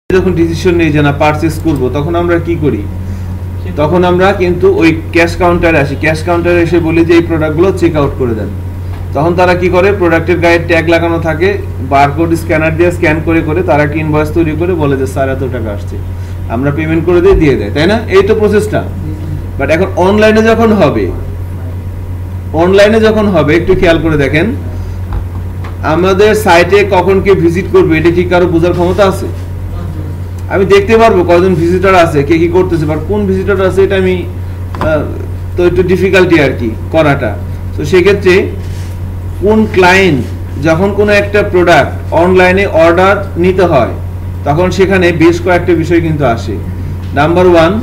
যখন ডিসিশন নেই যে না পারচেজ করব, তখন আমরা কি করি? তখন আমরা কিন্তু ওই ক্যাশ কাউন্টারে আসি। ক্যাশ কাউন্টারে এসে বলি যে এই প্রোডাক্টগুলো চেক আউট করে দেন। তখন তারা কি করে, প্রোডাক্টের গায়ে ট্যাগ লাগানো থাকে, বারকোড স্ক্যানার দিয়ে স্ক্যান করে করে তারা একটা ইনভয়েস তৈরি করে বলে যে স্যার এত টাকা আসছে, আমরা পেমেন্ট করে দিয়ে দেয়, তাই না? এই তো প্রসেসটা। বাট এখন অনলাইনে যখন হবে একটু খেয়াল করে দেখেন, আমাদের সাইটে কখন কে ভিজিট করবে এটা কি কারো বোঝার ক্ষমতা আছে? আমি দেখতে পারবো কয়জন ভিজিটর আছে, কে কি করতেছে, বাট কোন ভিজিটর আছে এটা আমি তো একটু ডিফিকাল্টি আর কি করাটা। তো সেক্ষেত্রে কোন ক্লায়েন্ট যখন কোনো একটা প্রোডাক্ট অনলাইনে অর্ডার নিতে হয়, তখন সেখানে বেশ কয়েকটা বিষয় কিন্তু আসে। নাম্বার 1,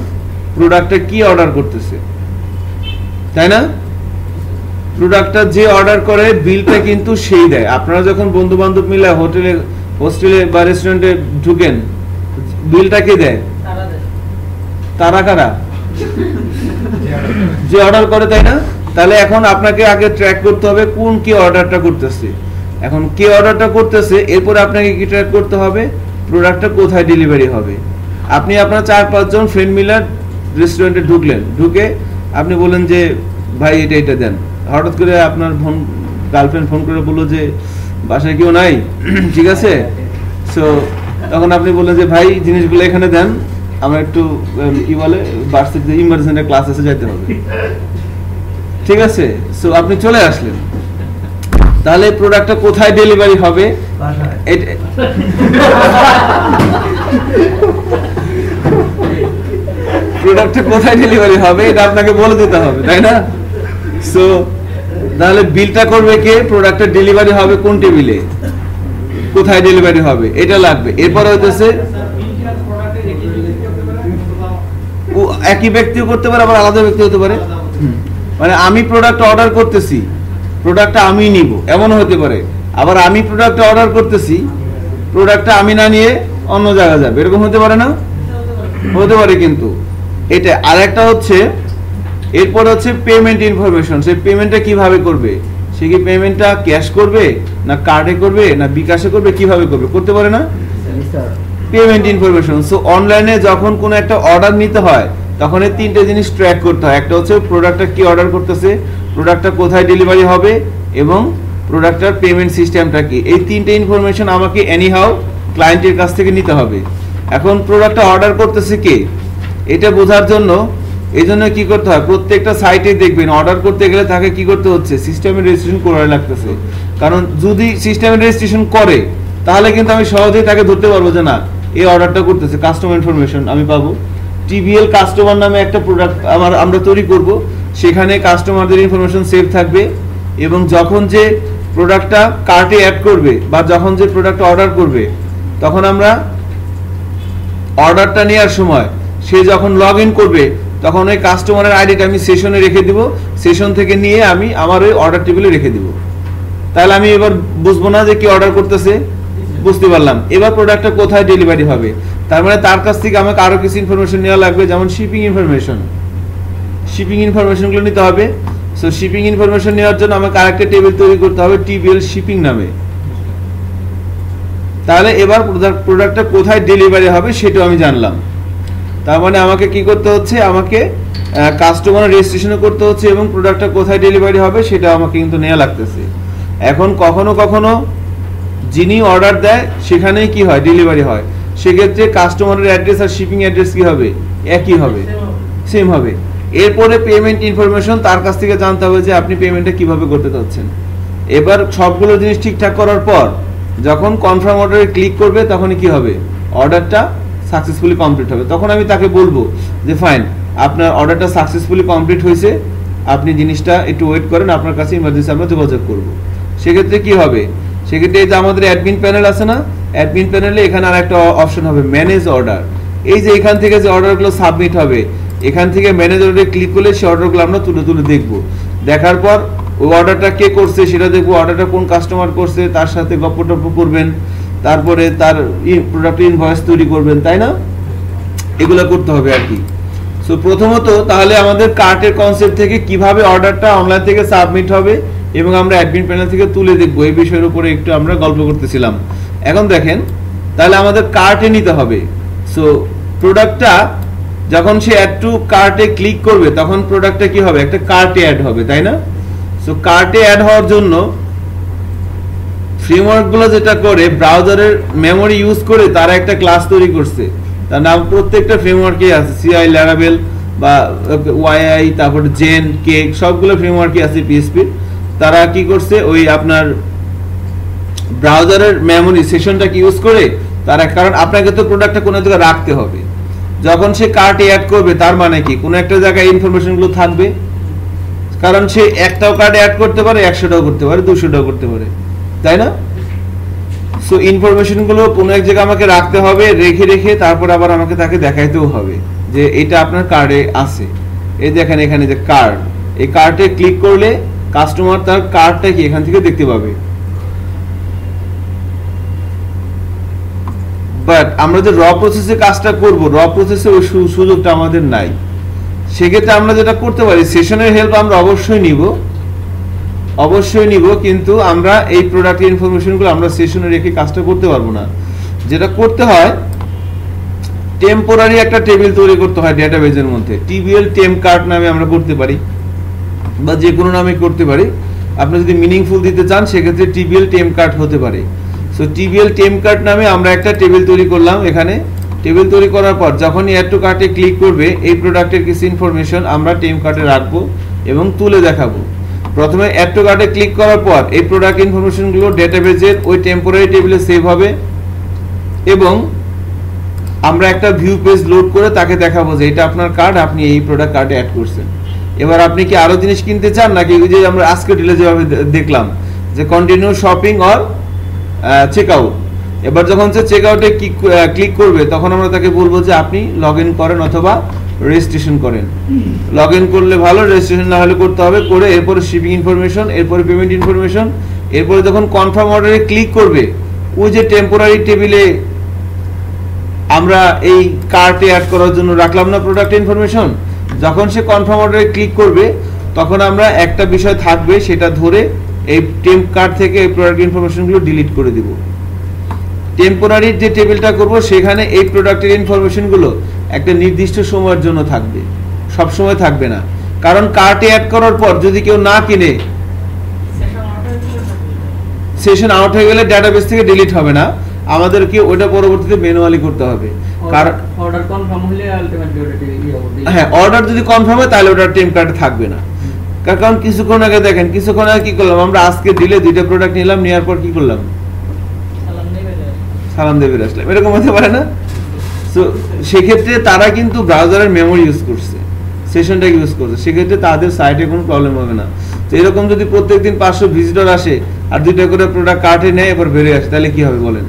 প্রোডাক্টটা কি অর্ডার করতেছে, তাই না? প্রোডাক্টটা যে অর্ডার করে বিলটা কিন্তু সেই দেয়। আপনারা যখন বন্ধু বান্ধব মিলে হোস্টেলে বা রেস্টুরেন্টে ঢুকেন, বিলটা কে দেয়? তারা কারা? যে অর্ডার করে, তাই না? তাহলে এখন আপনাকে আগে ট্র্যাক করতে হবে কোন কি অর্ডারটা করতেছে। এখন কে অর্ডারটা করতেছে, এরপরে আপনাকে কি ট্র্যাক করতে হবে, প্রোডাক্টটা কোথায় ডেলিভারি হবে। আপনি আপনার 4-5 জন ফ্রেন্ড মিলে রেস্টুরেন্টে ঢুকে আপনি বলেন যে ভাই এটা দেন। হঠাৎ করে আপনার গার্লফ্রেন্ড ফোন করে বললো যে বাসায় কেউ নাই, ঠিক আছে? সো তখন আপনি বললেন যে ভাই জিনিসগুলো এখানে দেন, আমার একটু কি বলে ভার্সিটিতে ইমার্জেন্সি ক্লাস আছে, যেতে হবে, ঠিক আছে? সো আপনি চলে আসলেন, তাহলে প্রোডাক্টটা কোথায় ডেলিভারি হবে? প্রোডাক্টটা কোথায় ডেলিভারি হবে এটা আপনাকে বলে দিতে হবে, তাই না? সো তাহলে বিলটা করবে কে, প্রোডাক্টের ডেলিভারি হবে কোন টেবিলে, কোথায় ডেলিভারি হবে, এটা লাগবে। এরপর হইতেছে একই ব্যক্তিও করতে পারে, আবার আলাদা ব্যক্তি হতে পারে। মানে আমি প্রোডাক্ট অর্ডার করতেছি, প্রোডাক্টটা আমি নিব, এমন হতে পারে। আবার আমি প্রোডাক্ট অর্ডার করতেছি, প্রোডাক্টটা আমি না নিয়ে অন্য জায়গায় যাবে, এরকম হতে পারে না? হতে পারে। কিন্তু এটা আরেকটা হচ্ছে, এরপর হচ্ছে পেমেন্ট ইনফরমেশন। সেই পেমেন্টটা কিভাবে করবে, সে কি পেমেন্টটা ক্যাশ করবে না কার্ডে করবে না বিকাশে করবে, কিভাবে করবে, করতে পারে না? Payment information. সো অনলাইনে যখন কোনো একটা অর্ডার নিতে হয়, তখন এই 3টে জিনিস ট্র্যাক করতে হয়। একটা হচ্ছে প্রোডাক্টটা কি অর্ডার করতেছে, প্রোডাক্টটা কোথায় ডেলিভারি হবে, এবং প্রোডাক্টটার পেমেন্ট সিস্টেমটা কি। এই 3টে ইনফরমেশন আমাকে এনিহাউ ক্লায়েন্টের কাছ থেকে নিতে হবে। এখন প্রোডাক্টটা অর্ডার করতেছে কে, এটা বোঝার জন্য এই জন্য কি করতে হয়, প্রত্যেকটা সাইটে দেখবেন অর্ডার করতে গেলে তাকে কি করতে হচ্ছে, সিস্টেমে রেজিস্ট্রেশন করা লাগতেছে। কারণ যদি সিস্টেমে রেজিস্ট্রেশন করে, তাহলে কিন্তু আমি সহজেই তাকে ধরতে পারবো যে না এই অর্ডারটা করতেছে। কাস্টমার ইনফরমেশন আমি পাবো, টিবিএল কাস্টমার নামে একটা প্রোডাক্ট আমরা তৈরি করব, সেখানে কাস্টমারদের ইনফরমেশন সেভ থাকবে। এবং যখন যে প্রোডাক্টটা কার্টে অ্যাড করবে বা যখন যে প্রোডাক্ট অর্ডার করবে, তখন আমরা অর্ডারটা নেওয়ার সময় সে যখন লগ ইন করবে, তখন ওই কাস্টমারের আইডিটা আমি সেশনে রেখে দিব, সেশন থেকে নিয়ে আমি আমার ওই অর্ডার টেবিলে রেখে দিব। তাহলে আমি এবার বুঝবো না যে কি অর্ডার করতেছে, বুঝতে পারলাম। এবার প্রোডাক্টটা কোথায় ডেলিভারি হবে, তার মানে তার কাছ থেকে আমাকে আরো কিছু ইনফরমেশন নেওয়া লাগবে, যেমন শিপিং ইনফরমেশনগুলো নিতে হবে। সো শিপিং ইনফরমেশন নেওয়ার জন্য আমাকে আরেকটা টেবিল তৈরি করতে হবে টিবিএল শিপিং নামে। তাহলে এবার প্রোডাক্টটা কোথায় ডেলিভারি হবে সেটাও আমি জানলাম। তার মানে আমাকে কি করতে হচ্ছে, আমাকে কাস্টমার রেজিস্ট্রেশন করতে হচ্ছে, এবং প্রোডাক্টটা কোথায় ডেলিভারি হবে সেটা আমাকে কিন্তু নেওয়া লাগতেছে। এখন কখনো কখনো যিনি অর্ডার দেয় সেখানেই কি হয়, ডেলিভারি হয়। সেক্ষেত্রে কাস্টমারের অ্যাড্রেস আর শিপিং অ্যাড্রেস কি হবে, একই হবে, সেম হবে। এরপরে পেমেন্ট ইনফরমেশন তার কাছ থেকে জানতে হবে যে আপনি পেমেন্টটা কিভাবে করতে চাচ্ছেন। এবার সবগুলো জিনিস ঠিকঠাক করার পর যখন কনফার্ম অর্ডারে ক্লিক করবে, তখনই কি হবে, অর্ডারটা সাকসেসফুলি কমপ্লিট হবে। তখন আমি তাকে বলবো যে ফাইন, আপনার অর্ডারটা সাকসেসফুলি কমপ্লিট হয়েছে, আপনি জিনিসটা একটু ওয়েট করেন, আপনার কাছে ইমার্জেন্সি আমরা যোগাযোগ করব। সেক্ষেত্রে কি হবে, সেক্ষেত্রে এই যে আমাদের অ্যাডমিন প্যানেল আছে না, অ্যাডমিন প্যানেলে এখানে আর একটা অপশন হবে ম্যানেজ অর্ডার। এই যে এখান থেকে যে অর্ডারগুলো সাবমিট হবে, এখান থেকে ম্যানেজ অর্ডারে ক্লিক করলে সেই অর্ডারগুলো আমরা তুলে দেখবো। দেখার পর ওই অর্ডারটা কে করছে সেটা দেখবো, অর্ডারটা কোন কাস্টমার করছে, তার সাথে গপ্প টপ্প করবেন, তারপরে তার প্রোডাক্ট ইনভয়েস তৈরি করবেন, তাই না? এগুলো করতে হবে আর কি। সো প্রথমত তাহলে আমাদের কার্টের কনসেপ্ট থেকে কিভাবে অর্ডারটা অনলাইন থেকে সাবমিট হবে এবং আমরা অ্যাডমিন প্যানেল থেকে তুলে দেখবো, এই বিষয়ের উপরে একটু আমরা গল্প করতেছিলাম। এখন দেখেন তাহলে আমাদের কার্টে নিতে হবে। সো প্রোডাক্টটা যখন সে অ্যাড টু কার্টে ক্লিক করবে তখন প্রোডাক্টটা কি হবে, একটা কার্টে অ্যাড হবে, তাই না? সো কার্টে অ্যাড হওয়ার জন্য ফ্রেমওয়ার্কগুলো যেটা করে, ব্রাউজারের মেমরি ইউজ করে তারা একটা ক্লাস তৈরি করছে, তার নাম প্রত্যেকটা ফ্রেমওয়ার্কে আছে, সিআই, ল্যারাভেল বা ওয়াইআই, তারপর জেন, কেক, সবগুলো ফ্রেমওয়ার্কই আছে পিএসপির। তারা কি করছে, ওই আপনার ব্রাউজারের মেমরি সেশনটাকে ইউজ করে তারা, কারণ আপনাকে তো প্রোডাক্টটা কোনো জায়গায় রাখতে হবে, যখন সে কার্টে অ্যাড করবে তার মানে কি কোনো একটা জায়গায় ইনফরমেশনগুলো থাকবে, কারণ সে একটাও কার্ডে অ্যাড করতে পারে, 100টাও করতে পারে, 200টাও করতে পারে, তাই না? সো ইনফরমেশনগুলো কোনো এক জায়গায় আমাকে রাখতে হবে, রেখে রেখে তারপর আবার আমাকে তাকে দেখাইতেও হবে যে এটা আপনার কার্ডে আছে। এই দেখেন এখানে যে কার্ড, এই কার্ডে ক্লিক করলে কাস্টমার তার কার্ডটা কি এখান থেকে দেখতে পাবে। বাট আমরা যে র প্রসেসে কাজটা করব, র প্রসেসে ওই সুযোগটা আমাদের নাই। সেক্ষেত্রে আমরা যেটা করতে পারি, সেশনের হেল্প আমরা অবশ্যই নিব, কিন্তু আমরা এই প্রোডাক্টের ইনফরমেশনগুলো আমরা সেশনে রেখে কাজটা করতে পারবো না। যেটা করতে হয়, টেম্পোরারি একটা টেবিল তৈরি করতে হয় ডেটাবেজের মধ্যে, টিবিএল টেম কার্ড নামে আমরা করতে পারি বা যে কোনো নামে করতে পারি। আপনি যদি মিনিংফুল দিতে চান সেক্ষেত্রে টিবিএল টেম কার্ড হতে পারে। সো টিবিএল টেম কার্ড নামে আমরা একটা টেবিল তৈরি করলাম। এখানে টেবিল তৈরি করার পর যখনই অ্যাড টু কার্টে ক্লিক করবে, এই প্রোডাক্টের কিছু ইনফরমেশন আমরা টেম কার্টে রাখবো এবং তুলে দেখাবো। প্রথমে অ্যাড টু কার্টে ক্লিক করার পর এই প্রোডাক্ট ইনফরমেশনগুলো ডেটাবেজের ওই টেম্পোরারি টেবিলে সেভ হবে এবং আমরা একটা ভিউ পেজ লোড করে তাকে দেখাবো যে এটা আপনার কার্ড, আপনি এই প্রোডাক্ট কার্ডে অ্যাড করছেন। এবার আপনি কি আরো জিনিস কিনতে চান, নাকি ওই যে আমরা আজকে ডিলে যেভাবে দেখলাম যে continue shopping or check out. এবার যখন সে চেক আউটে ক্লিক করবে তখন আমরা তাকে বলবো যে আপনি লগ ইন করেন অথবা রেজিস্ট্রেশন করেন। লগ ইন করলে ভালো, রেজিস্ট্রেশন না হলে করতে হবে, করে এরপরে শিপিং ইনফরমেশন, এরপরে পেমেন্ট ইনফরমেশন, এরপরে যখন কনফার্ম অর্ডারে ক্লিক করবে ওই যে টেম্পোরারি টেবিলে আমরা এই কার্টে অ্যাড করার জন্য রাখলাম না প্রোডাক্ট ইনফরমেশন, যখন সে কনফার্ম অর্ডারে ক্লিক করবে তখন আমরা একটা বিষয় থাকবে সেটা ধরে এই টেম্প কার্ট থেকে এই প্রোডাক্ট ইনফরমেশনগুলো ডিলিট করে দিব। টেম্পোরারি যে টেবিলটা করব সেখানে এই প্রোডাক্টের ইনফরমেশনগুলো একটা নির্দিষ্ট সময়ের জন্য থাকবে, সব সময় থাকবে না। কারণ কার্টে অ্যাড করার পর যদি কেউ না কিনে, সেশন আউট হয়ে গেলে ডাটাবেস থেকে ডিলিট হবে না, আমাদেরকে ওটা পরবর্তীতে ম্যানুয়ালি করতে হবে। কারণ অর্ডার কনফার্ম হলে আলটিমেটলি ওটা হ্যাঁ, অর্ডার যদি কনফার্ম হয় তাহলে ওটা টেম্প কার্টে থাকবে না। কারণ কিছুক্ষণ আগে দেখেন, কিছুক্ষণ আগে কি করলাম আমরা, আজকে ডিলে 2টা প্রোডাক্ট নিলাম, নেওয়ার পর কি করলাম, সালাম দিয়ে বেরিয়ে আসলাম, এরকম হতে পারে না? সো সেক্ষেত্রে তারা কিন্তু ব্রাউজারের মেমোরি ইউজ করছে, সেশনটা ইউজ করছে, সেক্ষেত্রে তাদের সাইটে কোনো প্রবলেম হবে না। তো এরকম যদি প্রত্যেকদিন 500 ভিজিটর আসে আর 2টা করে প্রোডাক্ট কার্টে নেয় এবার বেরিয়ে আসে, তাহলে কি হবে বলেন?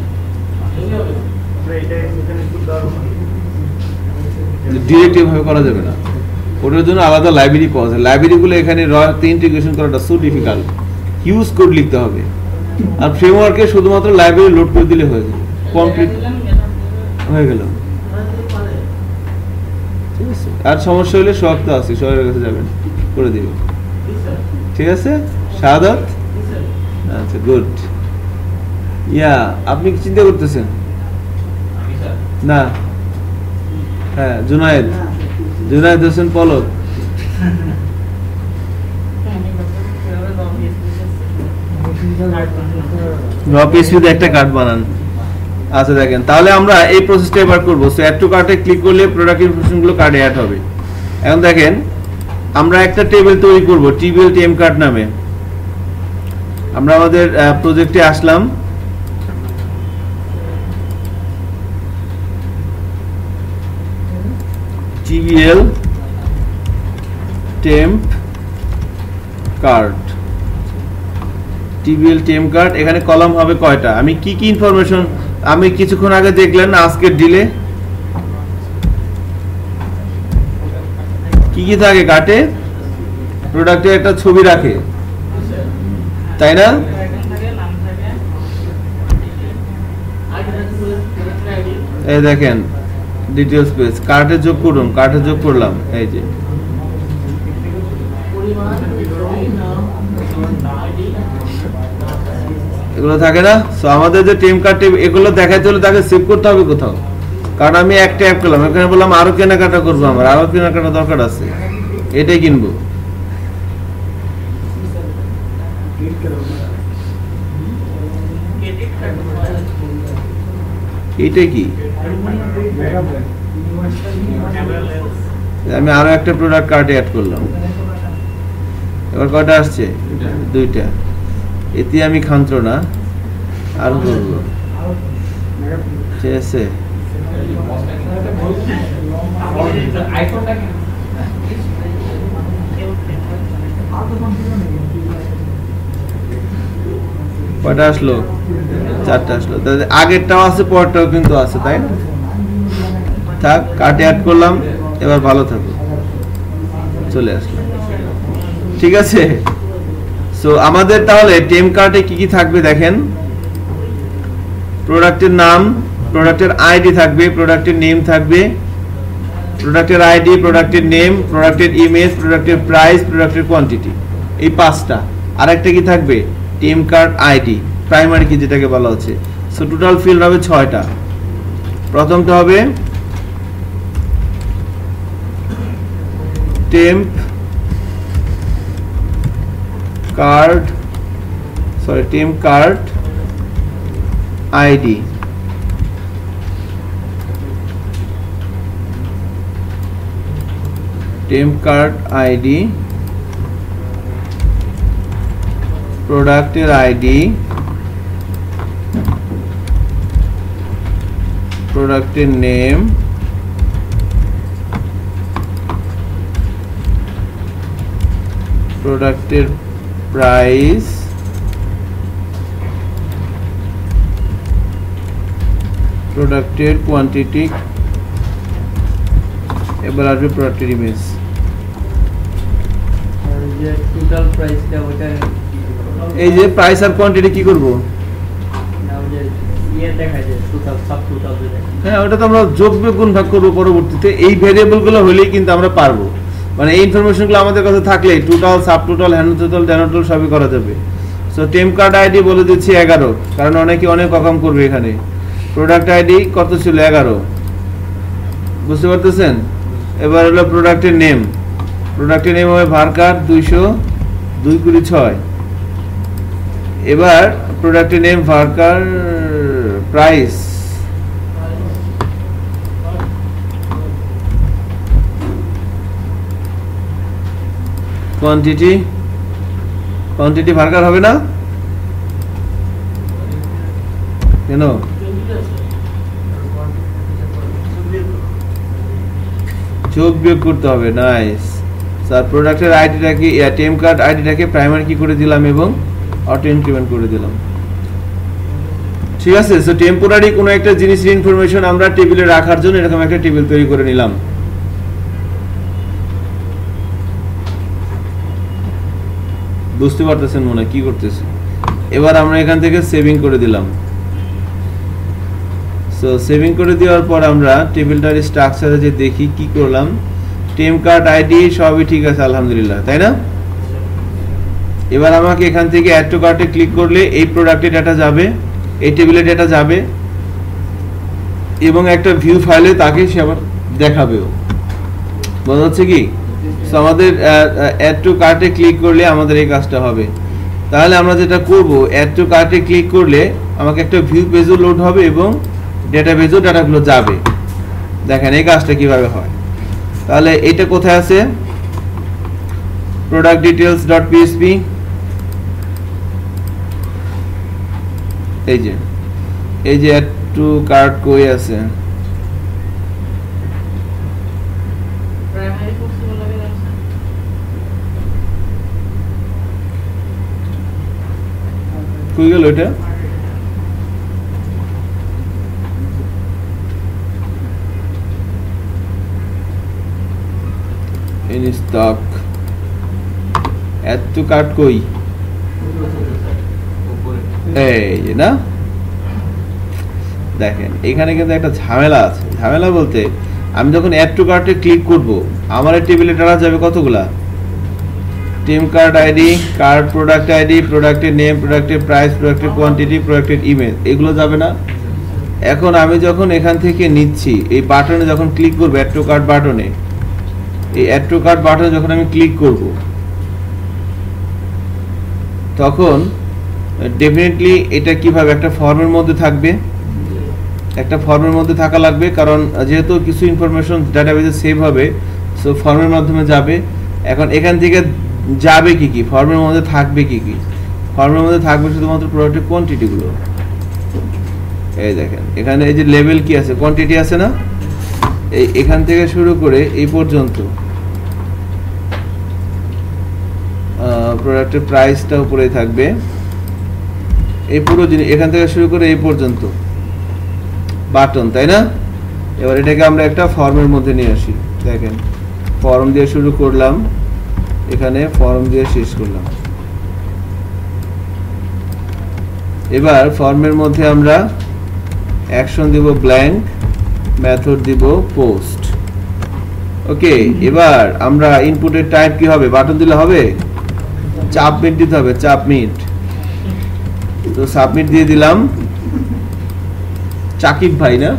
ডিরেক্ট এভাবে করা যাবে না, ওটার জন্য আলাদা লাইব্রেরি পাওয়া যায়। লাইব্রেরিগুলো এখানে ইন্টিগ্রেশন করাটা সো ডিফিকাল্ট, হিউজ কোড লিখতে হবে। আর ফ্রেমওয়ার্কে শুধুমাত্র লাইব্রেরি লোড করে দিলে হয়ে যাবে, কমপ্লিট হয়ে গেল। ঠিক আছে, আর সমস্যা হলে সোহাগ তো আছে, সোহাগের কাছে যাবেন, করে দিবে। ঠিক আছে শাহাদাত, আচ্ছা গুড। ইয়া আপনি কি চিন্তা করতেছেন? না, হ্যাঁ জুনায়েদ হোসেন পলক। একটা কার্ড বানান। আচ্ছা দেখেন, তাহলে আমরা এই প্রসেসটা এবার করবো। সো অ্যাড টু কার্টে ক্লিক করলে প্রোডাক্ট ইনফরমেশনগুলো কার্ডে অ্যাড হবে। এখন দেখেন আমরা একটা টেবিল তৈরি করব টিবিএল টেম কার্ড নামে। আমরা আমাদের প্রজেক্টে আসলাম, TBL temp card, TBL temp card. এখানে কলাম হবে কয়টা, আমি কি কি ইনফরমেশন, আমি কিছুক্ষণ আগে দেখলেন না আজকের ডিলে কি কি থাকে কাটে, প্রোডাক্টের একটা ছবি রাখে, তাই না? এই দেখেন ডিটেইলস পেজ, কার্টে যোগ করুন, কার্টে যোগ করলাম, এই যে এগুলো থাকে না। সো আমাদের যে টেম কার্ড এগুলো দেখাইতে হলে তাকে সেভ করতে হবে কোথাও, কারণ আমি একটা অ্যাপ করলাম, এখানে বললাম আরো কেনাকাটা করবো, আমার আরো কেনাকাটা দরকার আছে, এটাই কিনবো। এইটাই কি আমি আরো একটা প্রোডাক্ট কার্টে অ্যাড করলাম, এবার কয়টা আসছে? দুইটা। এতে আমি খান্তর না, আরো করবো, ঠিক আছে। কয়টা আসলো? চারটা আসলো। আগেরটাও আছে, পরেরটাও কিন্তু আছে, তাই না? থাক, কার্টে অ্যাড করলাম, এবার ভালো থাকো, চলে আসলো, ঠিক আছে। সো আমাদের তাহলে টেম কার্টে কি কি থাকবে দেখেন, প্রোডাক্টের নাম, প্রোডাক্টের আইডি থাকবে, প্রোডাক্টের নেম থাকবে, প্রোডাক্টের আইডি, প্রোডাক্টের নেম, প্রোডাক্টের ইমেজ, প্রোডাক্টের প্রাইস, প্রোডাক্টের কোয়ান্টিটি, এই পাঁচটা। আর একটা কি থাকবে? টেম কার্ড আইডি, প্রাইমারি কি যেটাকে বলা হচ্ছে। সো টোটাল ফিল্ড হবে 6টা। প্রথমটা হবে টেম্প কার্ড, সরি টেম কার্ড আইডি, টেম কার্ড আইডি, প্রোডাক্টের আইডি, প্রোডাক্টের নেম, প্রোডাক্টের প্রাইস, প্রোডাক্টের কোয়ান্টিটি, এবার আসবে প্রোডাক্টের ইমেজ। টোটাল প্রাইসটা ওটা এই যে প্রাইস আর কোয়ান্টিটি কি করব? হ্যাঁ, ওটা তো আমরা যোগ বিয়োগ গুণ ভাগ করবো পরবর্তীতে। এই ভেরিয়েবলগুলো হলেই কিন্তু আমরা পারবো, মানে এই ইনফরমেশনগুলো আমাদের কাছে থাকলে total, sub total, hand total, Dano total সবই করা যাবে। সো টেম কার্ড আইডি বলে দিচ্ছি 11, কারণ অনেকে অনেক রকম করবে এখানে। প্রোডাক্ট আইডি কত ছিল? 11, বুঝতে পারতেছেন? এবার হলো প্রোডাক্টের নেম, প্রোডাক্টের নেম হবে ভারকার 200/2x6। এবার প্রোডাক্টের নেম ভারকার, প্রাইস কোয়ান্টিটি, কোয়ান্টিটি ভারকার হবে না কেন? যোগ বিয়োগ করতে হবে, নাইস। স্যার প্রোডাক্টের আইডিটাকে, টেম কার্ড আইডিটাকে প্রাইমারি কি করে দিলাম এবং অটো ইনক্রিমেন্ট করে দিলাম, ঠিক আছে। সো টেম্পোরারি কোনো একটা জিনিসের ইনফরমেশন আমরা টেবিলে রাখার জন্য এরকম একটা টেবিল তৈরি করে নিলাম। বুঝতে পারতেছেন মনে হয় কি করতেছি? এবার আমরা এখান থেকে সেভিং করে দিলাম। সো সেভিং করে দেওয়ার পর আমরা টেবিলটার স্ট্রাকচারে যে দেখি কি করলাম, টেম কার্ড আইডি সবই ঠিক আছে আলহামদুলিল্লাহ, তাই না? এবার আমাকে এখান থেকে অ্যাড টু কার্টে ক্লিক করলে এই প্রোডাক্টের ডাটা যাবে, এই টেবিলের ডাটা যাবে এবং একটা ভিউ ফাইলে তাকে সে আবার দেখাবেও, বোঝা যাচ্ছে কি? সো আমাদের অ্যাড টু কার্টে ক্লিক করলে আমাদের এই কাজটা হবে। তাহলে আমরা যেটা করব, অ্যাড টু কার্টে ক্লিক করলে আমাকে একটা ভিউ পেজও লোড হবে এবং ডেটাবেজও ডাটাগুলো যাবে। দেখেন এই কাজটা কিভাবে হয়। তাহলে এটা কোথায় আছে? প্রোডাক্ট ডিটেলস ডট পিএসপি, এই যে অ্যাড টু কার্ট কই আছে? কই গেল এটা? in stock, add to cart কই? এই যে না, দেখেন এখানে কিন্তু একটা ঝামেলা আছে। ঝামেলা বলতে আমি যখন অ্যাড টু কার্টে ক্লিক করব, আমার এই টেবিলে ডাটা যাবে কতগুলা? Team card ID, card product ID, প্রোডাক্টের নেম, প্রোডাক্টের প্রাইস, প্রোডাক্টের কোয়ান্টিটি, প্রোডাক্টের ইমেজ, এগুলো যাবে না। এখন আমি যখন এখান থেকে নিচ্ছি, এই বাটনে যখন ক্লিক করব, অ্যাড টু কার্ট বাটনে, এই অ্যাড টু কার্ট বাটনে যখন আমি ক্লিক করব, তখন ডেফিনেটলি এটা কিভাবে একটা ফর্মের মধ্যে থাকবে, একটা ফর্মের মধ্যে থাকা লাগবে, কারণ যেহেতু কিছু ইনফরমেশন ডাটাবেজে সেভ হবে, সো ফর্মের মাধ্যমে যাবে। এখন এখান থেকে যাবে কি কি, ফর্মের মধ্যে থাকবে কি কি, ফর্মের মধ্যে থাকবে শুধুমাত্র প্রোডাক্টের কোয়ান্টিটিগুলো। এই দেখেন এখানে এই যে লেভেল কি আছে, কোয়ান্টিটি আছে না, এই এখান থেকে শুরু করে এই পর্যন্ত প্রোডাক্টের প্রাইসটা উপরেই থাকবে, এই পুরো জিনিস এখান থেকে শুরু করে এই পর্যন্ত বাটন, তাই না? এবার এটাকে আমরা একটা ফর্মের মধ্যে নিয়ে আসি। দেখেন ফর্ম দিয়ে শুরু করলাম, এখানে ফর্ম দিয়ে শেষ করলাম। এবার ফর্মের মধ্যে আমরা অ্যাকশন দিব ব্ল্যাঙ্ক, মেথড দিব পোস্ট। ওকে, এবার আমরা ইনপুটের টাইপ কি হবে, বাটন দিলে হবে, সাবমিট দিতে হবে, সাবমিট। তো সাবমিট দিয়ে দিলাম। চাকিব ভাই না,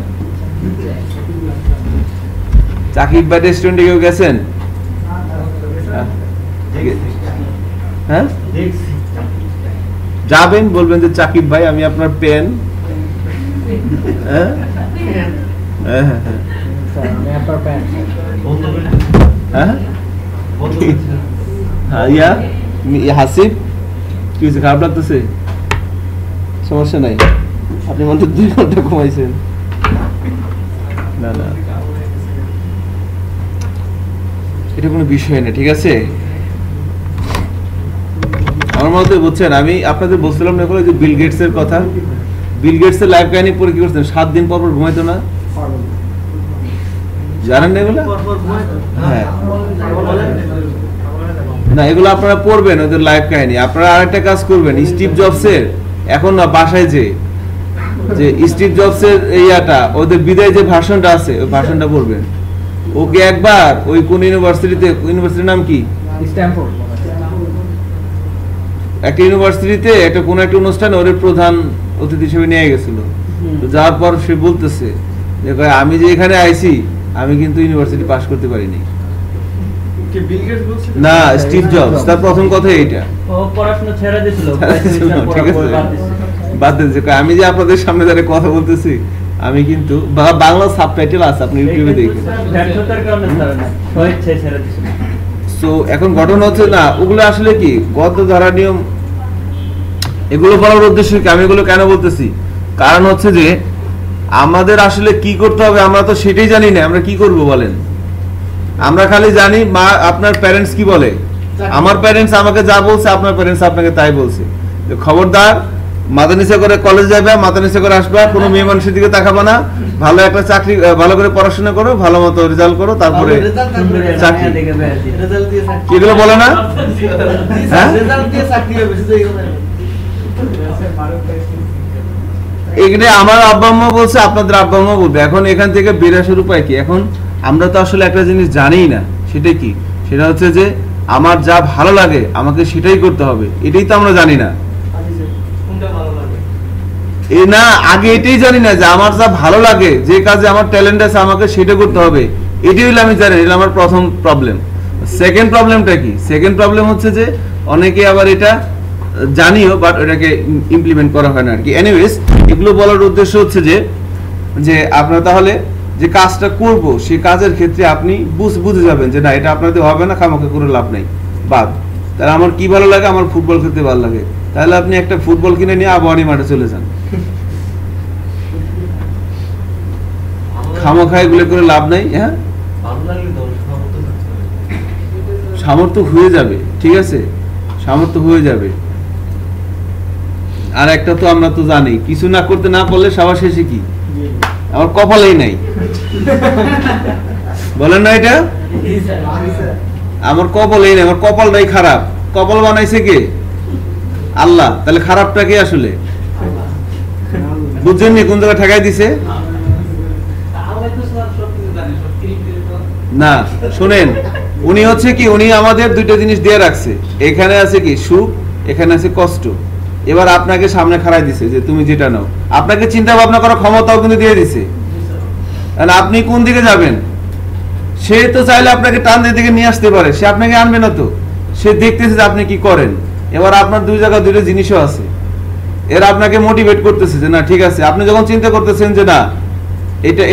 চাকিব ভাই রেস্টুরেন্টে কেউ গেছেন? হ্যাঁ, যাবেন, বলবেন যে চাকিব ভাই আমি আপনার পেন, হ্যাঁ হ্যাঁ হ্যাঁ, হাসিব কি হয়েছে, খারাপ লাগতেছে? সমস্যা নাই, আপনি মনে 2 ঘন্টা ঘুমাইছেন। না না, এটা কোনো বিষয় না, ঠিক আছে? আমার মতে বুঝছেন, আমি আপনাদের বলছিলাম না যে বিল গেটস এর কথা, বিল গেটস এর লাইফ কাহিনী পরে কি করতেন, 7 দিন পর পর ঘুমাইতো না, জানেন না এগুলো? হ্যাঁ না, এগুলো আপনারা পড়বেন, ওদের লাইফ কাহিনী। আপনারা আরেকটা কাজ করবেন, স্টিভ জবসের এখন না বাসায় যে স্টিভ জবসের এইটা ওদের বিদায় যে ভাষণটা আছে, ওই ভাষণটা পড়বেন। ওকে একবার ওই কোন ইউনিভার্সিটির নাম কি, স্ট্যানফোর্ড, একটা ইউনিভার্সিটিতে একটা কোন একটা অনুষ্ঠানে ওর প্রধান অতিথি হিসেবে নিয়ে গেছিল। তো যাওয়ার পর সে বলতেছে যে আমি যে এখানে আইছি, আমি কিন্তু ইউনিভার্সিটি পাস করতে পারিনি। না, স্টিভ জবস, তার প্রথম কথা এইটা, ও পড়াশোনা ছেড়ে দিয়েছিল, ঠিক আছে, বাদ দিয়েছে। আমি যে আপনাদের সামনে দাঁড়িয়ে কথা বলতেছি, আমি কিন্তু বাংলা সাবটাইটেল আছে, আপনি ইউটিউবে দেখবেন। ব্যর্থতার কারণে ছেড়ে দিয়েছিল। সো এখন ঘটনা হচ্ছে না, ওগুলো আসলে কি গদ্য ধারা নিয়ম, এগুলো বলার উদ্দেশ্য কি, আমি এগুলো কেন বলতেছি, কারণ হচ্ছে যে আমাদের আসলে কি করতে হবে আমরা তো সেটাই জানি না। আমরা কি করব বলেন? আমরা খালি জানি মা আপনার প্যারেন্টস কি বলে, আমার প্যারেন্টস আমাকে যা বলছে, আপনার প্যারেন্টস আপনাকে তাই বলছে। খবরদার, মাথা নিচে করে কলেজ যাবে, মাথা নিচে করে আসবে, কোনো মেয়ে মানুষের দিকে তাকাবে না, ভালো একটা চাকরি, ভালো করে পড়াশোনা করো, ভালো মতো রেজাল্ট করো, তারপরে চাকরি। এগুলো বলে না? হ্যাঁ, এখানে আমার আব্বা আম্মা বলছে, আপনাদের আব্বা আম্মা বলবে। এখন এখান থেকে বের আসার উপায় কি? এখন আমরা তো আসলে একটা জিনিস জানিই না, সেটা কি, সেটা হচ্ছে যে আমার যা ভালো লাগে আমাকে সেটাই করতে হবে, এটাই তো আমরা জানি না। না, আগে এটাই জানি না যে আমার যা ভালো লাগে, যে কাজে আমার ট্যালেন্ট আছে, আমাকে সেটা করতে হবে, এটাই হলো আমি জানি। এটা আমার প্রথম প্রবলেম। সেকেন্ড প্রবলেমটা কি? সেকেন্ড প্রবলেম হচ্ছে যে অনেকে আবার এটা জানিও, বাট এটাকে ইমপ্লিমেন্ট করা হয় না আর কি। এনিওয়েজ, এগুলো বলার উদ্দেশ্য হচ্ছে যে আপনারা তাহলে যে কাজটা করব, সেই কাজের ক্ষেত্রে আপনি বুঝে যাবেন যে না, এটা আপনাদের হবে না, খামাখা করে লাভ নাই, বাদ। তাহলে আমার কি ভালো লাগে, আমার ফুটবল খেলতে ভালো লাগে, তাহলে আপনি একটা ফুটবল কিনে নিয়ে আবাহনী মাঠে চলে যান। খামাখা এগুলো করে লাভ নাই। হ্যাঁ, সামর্থ্য হয়ে যাবে, ঠিক আছে, সামর্থ্য হয়ে যাবে। আর একটা তো আমরা তো জানি, কিছু না করতে না পারলে সবার শেষে কি, আমার কপালেই নাই, বলেন না এটা, আমার কপালেই নাই, আমার কপালটাই খারাপ। কপাল বানাইছে কে? আল্লাহ। তাহলে খারাপটা কে আসলে? বুঝছেন কোন জায়গায় ঠেকাই দিছে? না শুনেন, উনি হচ্ছে কি, উনি আমাদের দুইটা জিনিস দিয়ে রাখছে, এখানে আছে কি সুখ, এখানে আছে কষ্ট। এবার আপনাকে সামনে খাড়াই দিছে যে তুমি যেটা নাও, আপনাকে চিন্তা ভাবনা করার ক্ষমতাও কিন্তু দিয়ে দিছে। আপনি কোন দিকে যাবেন, সে তো চাইলে আপনাকে টান দিকে নিয়ে আসতে পারে, সে আপনাকে আনবে না তো, সে দেখতেছে যে আপনি কি করেন। এবার আপনার দুই জায়গায় দুটো জিনিসও আছে, এরা আপনাকে মোটিভেট করতেছে যে না ঠিক আছে। আপনি যখন চিন্তা করতেছেন যে না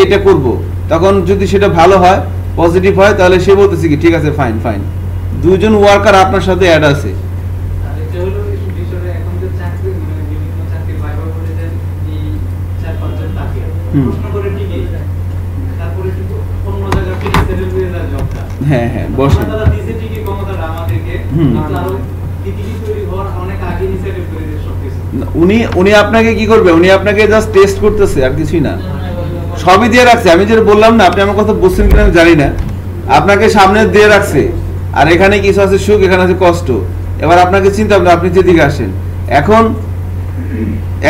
এটা করব, তখন যদি সেটা ভালো হয়, পজিটিভ হয়, তাহলে সে বলতেছে কি ঠিক আছে ফাইন ফাইন। দুইজন ওয়ার্কার আপনার সাথে অ্যাড আছে। হ্যাঁ হ্যাঁ বসেন। উনি আপনাকে কি করবে, উনি আপনাকে জাস্ট টেস্ট করতেছে আর কিছুই না, সবই দিয়ে রাখছে। আমি যেটা বললাম না, আপনি আমার কথা বুঝছেন কিনা আমি জানি না, আপনাকে সামনে দিয়ে রাখছে। আর এখানে কিছু আছে সুখ, এখানে আছে কষ্ট। এবার আপনাকে চিন্তা ভাবনা, আপনি যেদিকে আসেন। এখন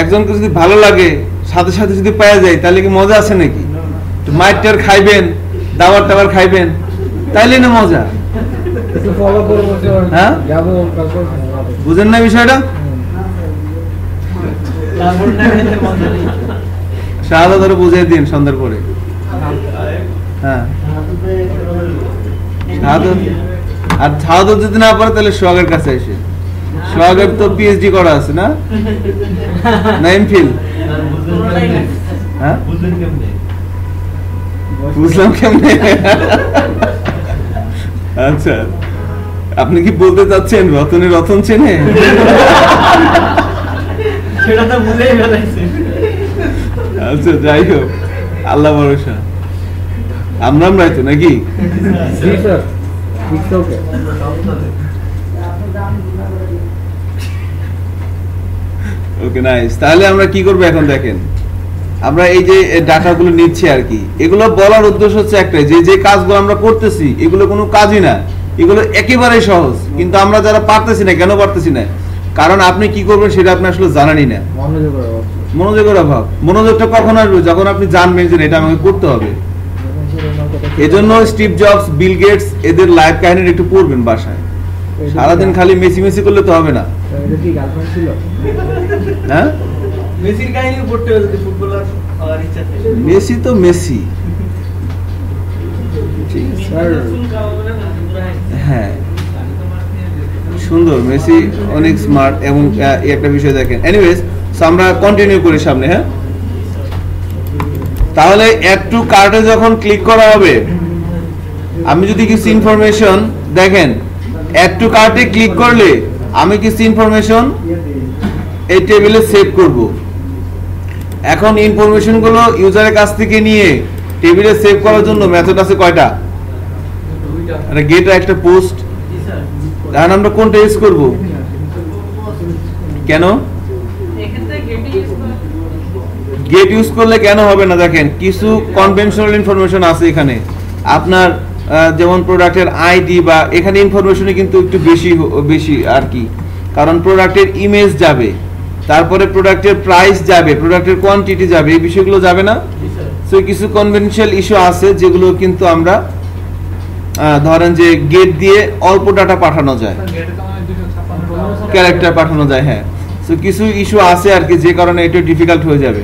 একজনকে যদি ভালো লাগে, সাথে সাথে যদি পাওয়া যায়, তাহলে কি মজা আছে নাকি? মাইটার খাইবেন, দাবার টাবার খাইবেন, তাইলে না মজা। হ্যাঁ বুঝেন না বিষয়টা? শাহাদা ধরে বুঝিয়ে দিন সন্ধ্যার পরে। হ্যাঁ আর শাহাদত যদি না পারে তাহলে সোহাগের কাছে এসে, সোহাগের তো পিএইচডি করা আছে না, এমফিল। হ্যাঁ বুঝলাম কেমনে। আচ্ছা আপনি কি বলতে চাচ্ছেন রতনে রতন চেনে? সেটা তো বুঝেই ফেলাইছে। আচ্ছা যাই হোক, আল্লাহ ভরসা। আমরাই তো নাকি? Okay nice. তাহলে আমরা কি করবো এখন দেখেন, আমরা এই যে ডাটাগুলো নিচ্ছি আর কি, এগুলো বলার উদ্দেশ্য হচ্ছে একটাই, যে যে কাজগুলো আমরা করতেছি এগুলো কোনো কাজই না, এগুলো একেবারেই সহজ। কিন্তু আমরা যারা পারতেছি না, কেন পারতেছি না? কারণ আপনি কি করবেন সেটা আপনি আসলে জানানি না, মনোযোগের অভাব। মনোযোগটা কখন আসবে? যখন আপনি জানবেন যে এটা আমাকে করতে হবে। এজন্য স্টিভ জবস, বিল গেটস, এদের লাইফ কাহিনী একটু পড়বেন বাসায়। সারাদিন খালি মেসি মেসি করলে তো হবে না। হ্যাঁ মেসির কাহিনী পড়তে হবে যদি ফুটবলার হওয়ার ইচ্ছা থাকে। মেসি তো মেসি। হ্যাঁ সুন্দর, মেসি অনেক স্মার্ট। এবং একটা বিষয় দেখেন, এনিওয়েজ আমরা কন্টিনিউ করি সামনে। হ্যাঁ তাহলে অ্যাড টু কার্টে যখন ক্লিক করা হবে, আমি যদি কিছু ইনফরমেশন দেখেন, অ্যাড টু কার্টে ক্লিক করলে আমি কিছু ইনফরমেশন এই টেবিলে সেভ করব। এখন ইনফরমেশন গুলো ইউজারের কাছ থেকে নিয়ে টেবিলে সেভ করার জন্য মেথড আছে কয়টা? একটা গেট আর একটা পোস্ট। এখন আমরা কোনটা ইউজ করব? কেন গেট ইউজ করলে কেন হবে না? দেখেন কিছু কনভেনশনাল ইনফরমেশন আছে এখানে, আপনার যেমন প্রোডাক্টের আইডি বা এখানে ইনফরমেশনে কিন্তু একটু বেশি আর কি, কারণ প্রোডাক্টের ইমেজ যাবে, তারপরে প্রোডাক্টের প্রাইস যাবে, প্রোডাক্টের কোয়ান্টিটি যাবে, এই বিষয়গুলো যাবে না। সো কিছু কনভেনশনাল ইস্যু আছে যেগুলো কিন্তু আমরা ধরেন যে গেট দিয়ে অল্প ডাটা পাঠানো যায়, ক্যারেক্টার পাঠানো যায়। হ্যাঁ সো কিছু ইস্যু আছে আর কি, যে কারণে এটা ডিফিকাল্ট হয়ে যাবে।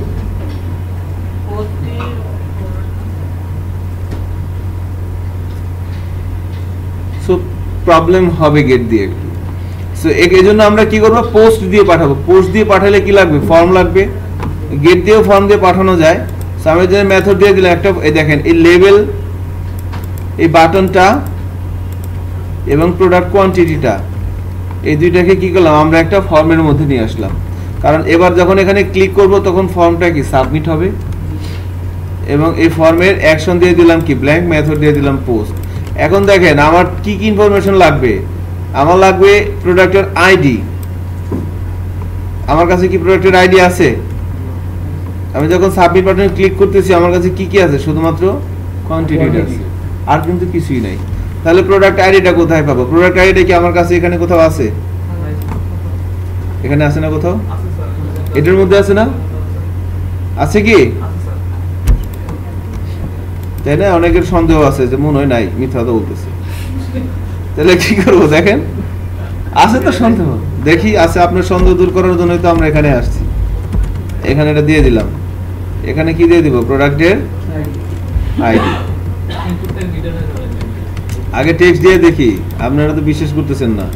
সো প্রবলেম হবে গেট দিয়ে একটু। সো এই জন্য আমরা কি করবো, পোস্ট দিয়ে পাঠাবো। পোস্ট দিয়ে পাঠালে কি লাগবে? ফর্ম লাগবে। গেট দিয়েও ফর্ম দিয়ে পাঠানো যায়। সো আমি যে মেথড দিয়ে দিলাম একটা, এই দেখেন এই লেবেল, এই বাটনটা এবং প্রোডাক্ট কোয়ান্টিটিটা, এই দুইটাকে কি করলাম, আমরা একটা ফর্মের মধ্যে নিয়ে আসলাম। কারণ এবার যখন এখানে ক্লিক করব তখন ফর্মটা কি সাবমিট হবে, এবং এই ফর্মের অ্যাকশন দিয়ে দিলাম কি ব্ল্যাঙ্ক, মেথড দিয়ে দিলাম পোস্ট। এখন দেখেন আমার কি কি ইনফরমেশন লাগবে। আমার লাগবে প্রোডাক্টের আইডি। আমার কাছে কি প্রোডাক্টের আইডি আছে? আমি যখন সাবমিট বাটনে ক্লিক করতেছি আমার কাছে কি কি আছে? শুধুমাত্র কোয়ান্টিটিটা আছে, আর কিন্তু কিছুই নাই। তাহলে প্রোডাক্ট আইডিটা কোথায় পাবো? প্রোডাক্ট আইডিটা কি আমার কাছে এখানে কোথাও আছে? এখানে আছে না কোথাও? এটার মধ্যে আছে না? আছে কি? তাই না? অনেকের সন্দেহ আছে যে মনে হয় নাই, মিথ্যা কথা বলতেছে। তাহলে কি করবো দেখেন, আছে তো সন্দেহ, দেখি আছে। আপনার সন্দেহ দূর করার জন্যই তো আমরা এখানে আসছি। এখানে এটা দিয়ে দিলাম, এখানে কি দিয়ে দিব? প্রোডাক্টের আইডি। আগে টেক্সট দিয়ে দেখি, আপনারা তো বিশ্বাস করতেছেন না।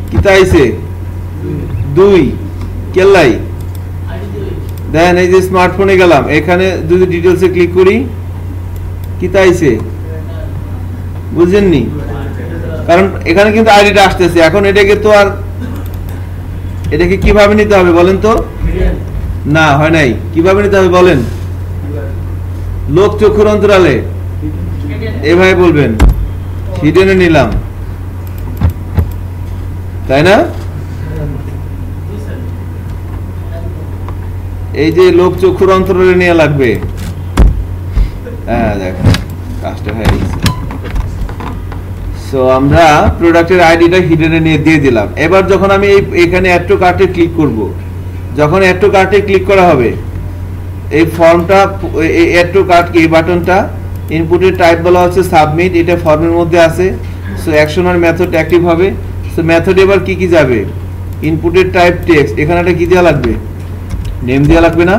কি তাইছে 2 কেলাই দেন, এই যে স্মার্টফোনে গেলাম, এখানে যদি ডিটেলসে ক্লিক করি কি তাইছে, বুঝেননি? কারণ এখানে কিন্তু আইডিটা আসতেছে। এখন এটাকে তো আর এটাকে কিভাবে নিতে হবে বলেন তো? না হয় নাই, কিভাবে নিতে হবে বলেন? লোক চক্ষুর অন্তরালে এভাবে বলবেন, হিডেনে নিলাম, তাই না? এই যে লোক চক্ষুর অন্তরালে নিয়ে লাগবে। হ্যাঁ দেখ কাজটা হয়ে গেছে। সো আমরা প্রোডাক্টের আইডিটা হিডেনে নিয়ে দিয়ে দিলাম। এবার যখন আমি এখানে অ্যাড টু কার্টে ক্লিক করব, যখন অ্যাড টু কার্টে ক্লিক করা হবে, এই ফর্মটা, এই অ্যাড টু কার্ট এই বাটনটা, ইনপুটের টাইপ বলা হচ্ছে সাবমিট, এটা ফর্মের মধ্যে আছে। সো অ্যাকশন আর মেথড অ্যাক্টিভ হবে। সো মেথড এবার কি কি যাবে? ইনপুটের টাইপ টেক্সট, এখানে একটা কি দেওয়া লাগবে? নেম দেওয়া লাগবে না?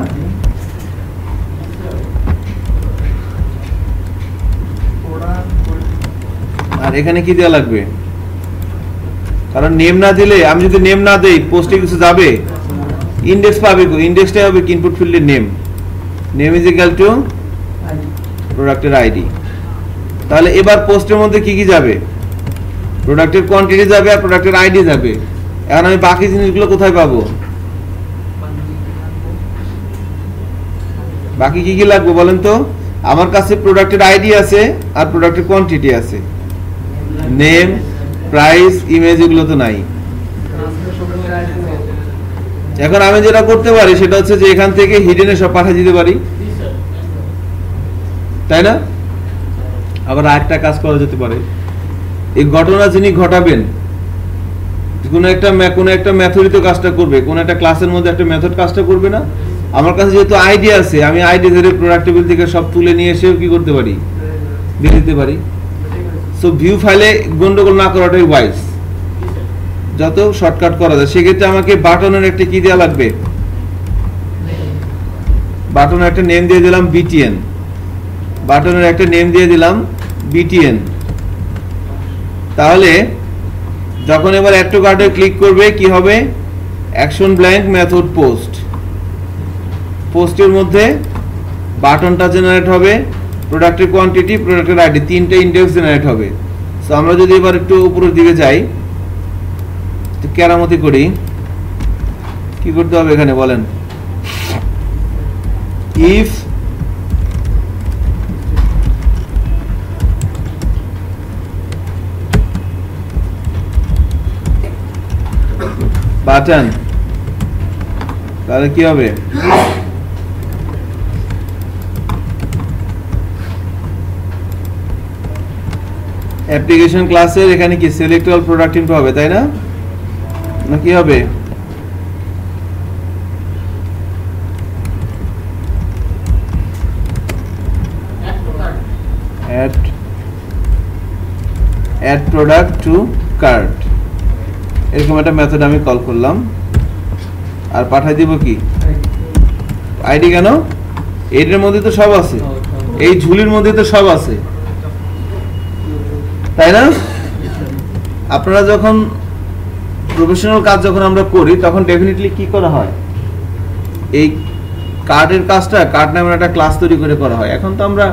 আর এখানে কি দেওয়া লাগবে? কারণ নেম না দিলে, আমি যদি নেম না দেই পোস্টে কিছু যাবে, ইন্ডেক্স পাবে। ইন্ডেক্সটাই হবে ইনপুট ফিল্ডের name. Name is equal to প্রোডাক্টের আইডি। তাহলে এবার পোস্টের মধ্যে কি কি যাবে? প্রোডাক্টের কোয়ান্টিটি যাবে আর প্রোডাক্টের আইডি যাবে। এখন আমি বাকি জিনিসগুলো কোথায় পাবো? বাকি কি কি লাগবে বলেন তো? আমার কাছে প্রোডাক্টের আইডি আছে আর প্রোডাক্টের কোয়ান্টিটি আছে, নেম, প্রাইস, ইমেজ এগুলো তো নাই। এখন আমি যেটা করতে পারি সেটা হচ্ছে যে এখান থেকে হিডেনে সব পাঠিয়ে দিতে পারি, তাই না? আবার আরেকটা কাজ করা যেতে পারে, এই ঘটনা যিনি ঘটাবেন কোনো একটা মেথডই তো কাজটা করবে, কোন একটা ক্লাসের মধ্যে একটা মেথড কাজটা করবে না? আমার কাছে যেহেতু আইডি আছে, আমি আইডি ধরে প্রোডাক্ট টেবিল থেকে সব তুলে নিয়ে এসেও কি করতে পারি? দিয়ে দিতে পারি। সো ভিউ ফাইলে গন্ডগোল না করাটাই ওয়াইজ, যত শর্টকাট করা যায়। সেক্ষেত্রে আমাকে বাটনের একটা কি দেওয়া লাগবে? বাটনের একটা নেম দিয়ে দিলাম বিটিএন। বাটনের একটা নেম দিয়ে দিলাম বিটিএন। তাহলে যখন এবার অ্যাড টু কার্টে ক্লিক করবে কি হবে? Action blank method post. পোস্টের মধ্যে বাটনটা জেনারেট হবে, প্রোডাক্টের কোয়ান্টিটি, প্রোডাক্টের আইডি, তিনটে ইন্ডেক্স জেনারেট হবে। সো আমরা যদি এবার একটু উপরের দিকে যাই, তো কেরামতি করি, কি করতে হবে এখানে বলেন? ইফ বাটন, তাহলে কি হবে? অ্যাপ্লিকেশন ক্লাসের এখানে কি সিলেক্ট অল প্রোডাক্ট ইনফো হবে, তাই না? না কি হবে? add product to cart, এরকম একটা মেথড আমি কল করলাম আর পাঠাই দিব কি? আইডি। কেন? এটার মধ্যে তো সব আছে, এই ঝুলির মধ্যে তো সব আছে, তাই না? আপনারা যখন প্রফেশনাল কাজ যখন আমরা করি তখন ডেফিনেটলি কি করা হয়? এই কার্ডের কাজটা কার্ড নামের একটা ক্লাস তৈরি করে করা হয়। এখন তো আমরা